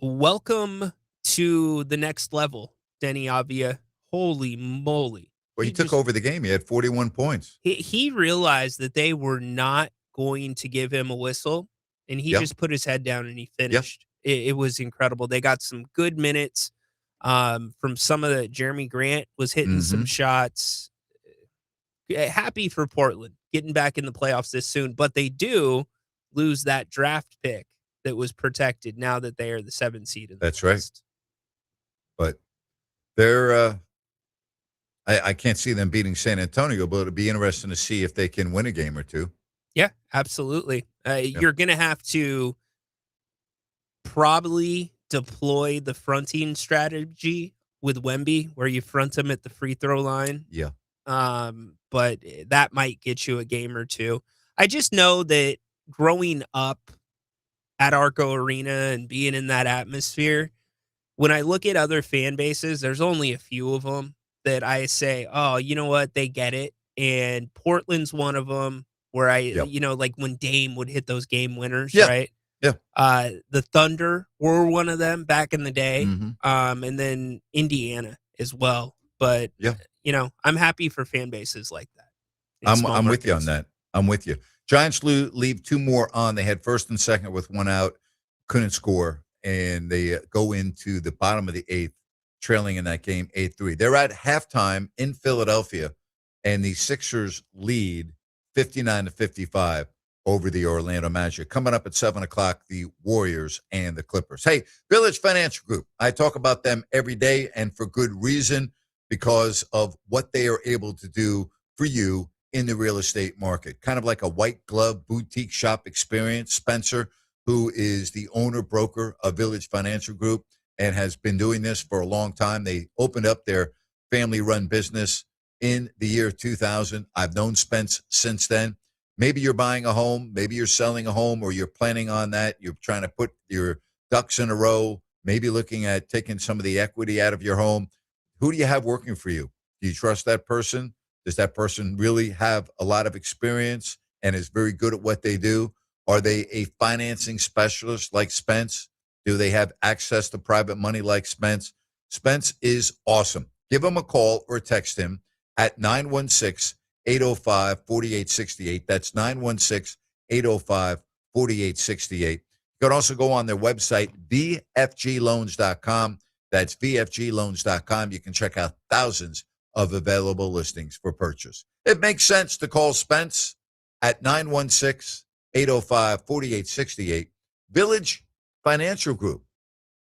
Welcome to the next level, Denny Avia. Holy moly. Well, he took over the game. He had 41 points. He realized that they were not going to give him a whistle, and he just put his head down and he finished. It was incredible. They got some good minutes from some of the Jeremy Grant was hitting some shots. Happy for Portland getting back in the playoffs this soon, but they do lose that draft pick that was protected now that they are the 7th seed. That's right. But they're I can't see them beating San Antonio, but it'll be interesting to see if they can win a game or two. Yeah, absolutely. You're going to have to probably deploy the fronting strategy with Wemby, where you front him at the free throw line. Yeah. But that might get you a game or two. I just know that growing up at Arco Arena and being in that atmosphere, when I look at other fan bases, there's only a few of them that I say, oh, you know what? They get it. And Portland's one of them where like when Dame would hit those game winners, right? Yeah. The Thunder were one of them back in the day. And then Indiana as well. But, I'm happy for fan bases like that. I'm with you on that. I'm with you. Giants leave 2 more on. They had 1st and 2nd with 1 out, couldn't score, and they go into the bottom of the 8th, trailing in that game 8-3. They're at halftime in Philadelphia, and the Sixers lead 59-55 over the Orlando Magic. Coming up at 7 o'clock, the Warriors and the Clippers. Hey, Village Financial Group. I talk about them every day, and for good reason, because of what they are able to do for you in the real estate market. Kind of like a white glove boutique shop experience. Spencer, who is the owner broker of Village Financial Group and has been doing this for a long time. They opened up their family-run business in the year 2000. I've known Spence since then. Maybe you're buying a home, maybe you're selling a home, or you're planning on that. You're trying to put your ducks in a row, maybe looking at taking some of the equity out of your home. Who do you have working for you? Do you trust that person? Does that person really have a lot of experience and is very good at what they do? Are they a financing specialist like Spence? Do they have access to private money like Spence? Spence is awesome. Give him a call or text him at 916-805-4868. That's 916-805-4868. You can also go on their website, vfgloans.com. That's vfgloans.com. You can check out thousands of available listings for purchase. It makes sense to call Spence at 916-805-4868. Village Financial Group,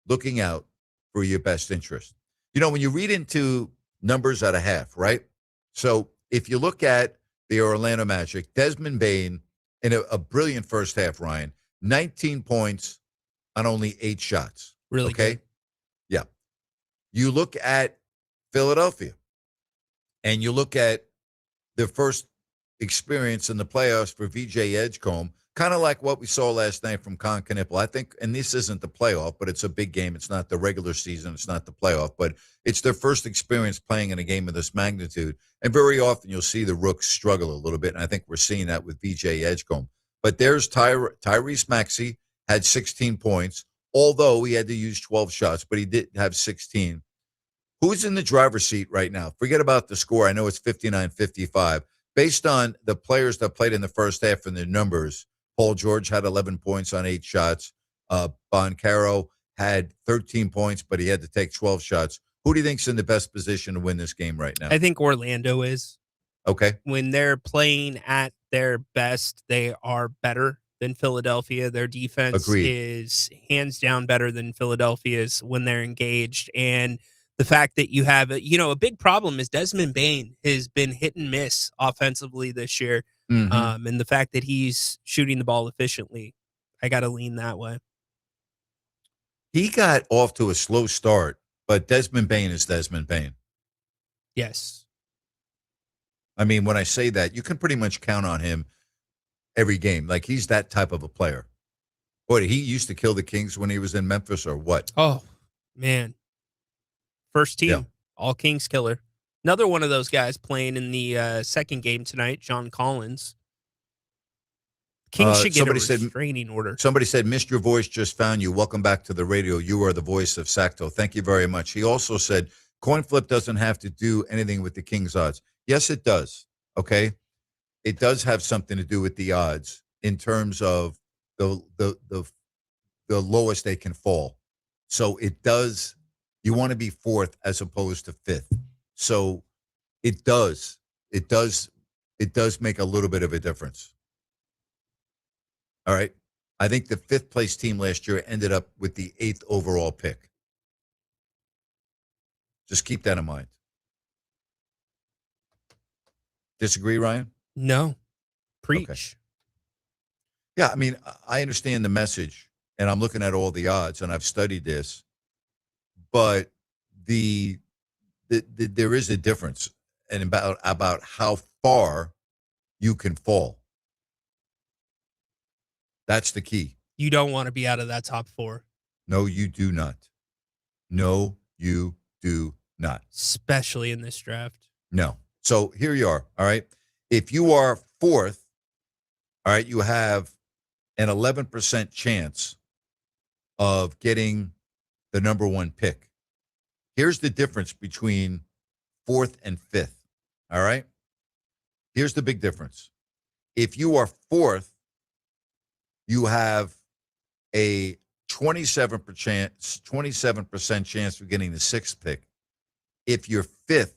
looking out for your best interest. You know, when you read into numbers at a half, right? So if you look at the Orlando Magic, Desmond Bane in a brilliant first half, Ryan, 19 points on only 8 shots. Really okay? good. Yeah. You look at Philadelphia, and you look at their first experience in the playoffs for VJ Edgecombe, kind of like what we saw last night from Con Knipple. I think, and this isn't the playoff, but it's a big game. It's not the regular season. It's not the playoff, but it's their first experience playing in a game of this magnitude. And very often you'll see the rooks struggle a little bit, and I think we're seeing that with VJ Edgecombe. But there's Tyrese Maxey had 16 points, although he had to use 12 shots, but he did have 16. Who's in the driver's seat right now? Forget about the score. I know it's 59-55. Based on the players that played in the first half and their numbers, Paul George had 11 points on 8 shots. Boncaro had 13 points, but he had to take 12 shots. Who do you think's in the best position to win this game right now? I think Orlando is. Okay. When they're playing at their best, they are better than Philadelphia. Their defense is hands down better than Philadelphia's when they're engaged. And the fact that you have, a big problem is Desmond Bane has been hit and miss offensively this year. Mm-hmm. And the fact that he's shooting the ball efficiently, I got to lean that way. He got off to a slow start, but Desmond Bane is Desmond Bane. Yes. I mean, when I say that, you can pretty much count on him every game. Like, he's that type of a player. Boy, he used to kill the Kings when he was in Memphis or what? Oh, man. First team, all Kings killer. Another one of those guys playing in the second game tonight, John Collins. Kings should get a restraining order. Somebody said, missed your voice, just found you. Welcome back to the radio. You are the voice of Sacto. Thank you very much. He also said, coin flip doesn't have to do anything with the Kings odds. Yes, it does. Okay. It does have something to do with the odds in terms of the lowest they can fall. So it does. You want to be fourth as opposed to fifth. So it does make a little bit of a difference. All right. I think the fifth place team last year ended up with the 8th overall pick. Just keep that in mind. Disagree, Ryan? No. Preach. Okay. Yeah, I mean, I understand the message, and I'm looking at all the odds, and I've studied this, but there is a difference and about how far you can fall. That's the key. You don't want to be out of that top 4. No, you do not. No, you do not. Especially in this draft. No. So here you are, all right? If you are fourth, all right, you have an 11% chance of getting the number 1 pick. Here's the difference between fourth and fifth, all right? Here's the big difference. If you are fourth, you have a 27% chance of getting the 6th pick. If you're fifth,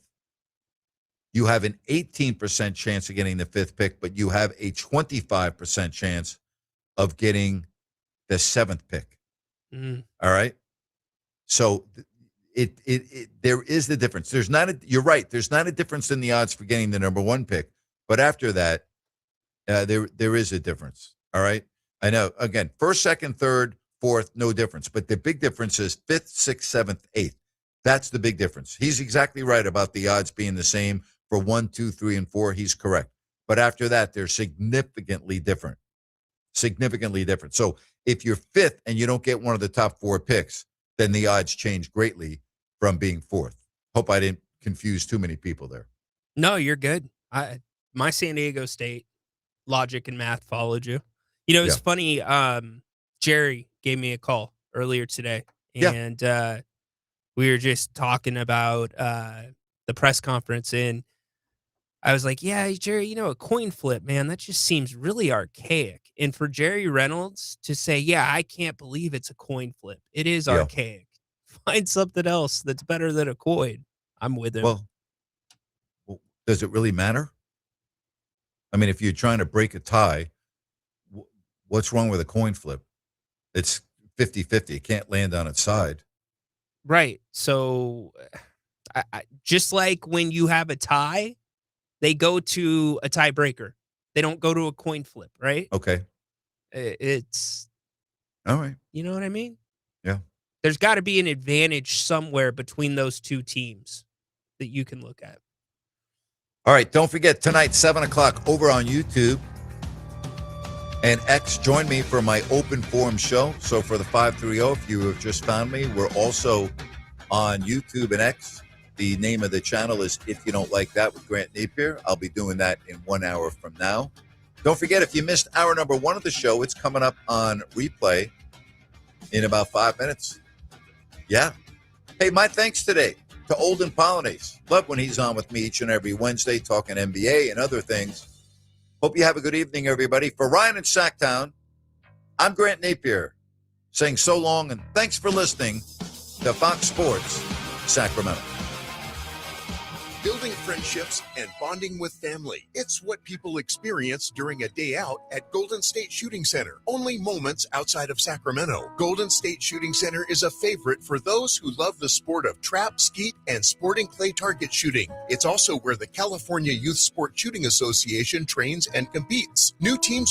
you have an 18% chance of getting the 5th pick, but you have a 25% chance of getting the 7th pick. Mm. All right? So there is the difference. You're right. There's not a difference in the odds for getting the number 1 pick, but after that, there is a difference. All right? I know, again, first, second, third, fourth, no difference. But the big difference is 5th, 6th, 7th, 8th. That's the big difference. He's exactly right about the odds being the same for 1, 2, 3, and 4. He's correct. But after that, they're significantly different. Significantly different. So if you're fifth and you don't get one of the top 4 picks, then the odds change greatly from being fourth. Hope I didn't confuse too many people there. No, you're good. My San Diego State logic and math followed you. You know, it's funny. Jerry gave me a call earlier today, and we were just talking about the press conference, and I was like, yeah, Jerry, a coin flip, man, that just seems really archaic. And for Jerry Reynolds to say, yeah, I can't believe it's a coin flip. It is archaic. Find something else that's better than a coin. I'm with him. Well, does it really matter? I mean, if you're trying to break a tie, what's wrong with a coin flip? It's 50-50. It can't land on its side. Right. So I just like when you have a tie, they go to a tiebreaker. They don't go to a coin flip, right? Okay. It's all right. You know what I mean? Yeah. There's got to be an advantage somewhere between those two teams that you can look at. All right. Don't forget tonight, 7:00 over on YouTube. And X, join me for my open forum show. So for the 530, if you have just found me, we're also on YouTube and X. The name of the channel is If You Don't Like That with Grant Napear. I'll be doing that in 1 hour from now. Don't forget, if you missed hour number 1 of the show, it's coming up on replay in about 5 minutes. Yeah. Hey, my thanks today to Olden Polonese. Love when he's on with me each and every Wednesday talking NBA and other things. Hope you have a good evening, everybody. For Ryan in Sacktown, I'm Grant Napear saying so long and thanks for listening to Fox Sports Sacramento. Building friendships and bonding with family. It's what people experience during a day out at Golden State Shooting Center. Only moments outside of Sacramento. Golden State Shooting Center is a favorite for those who love the sport of trap, skeet, and sporting clay target shooting. It's also where the California Youth Sport Shooting Association trains and competes. New teams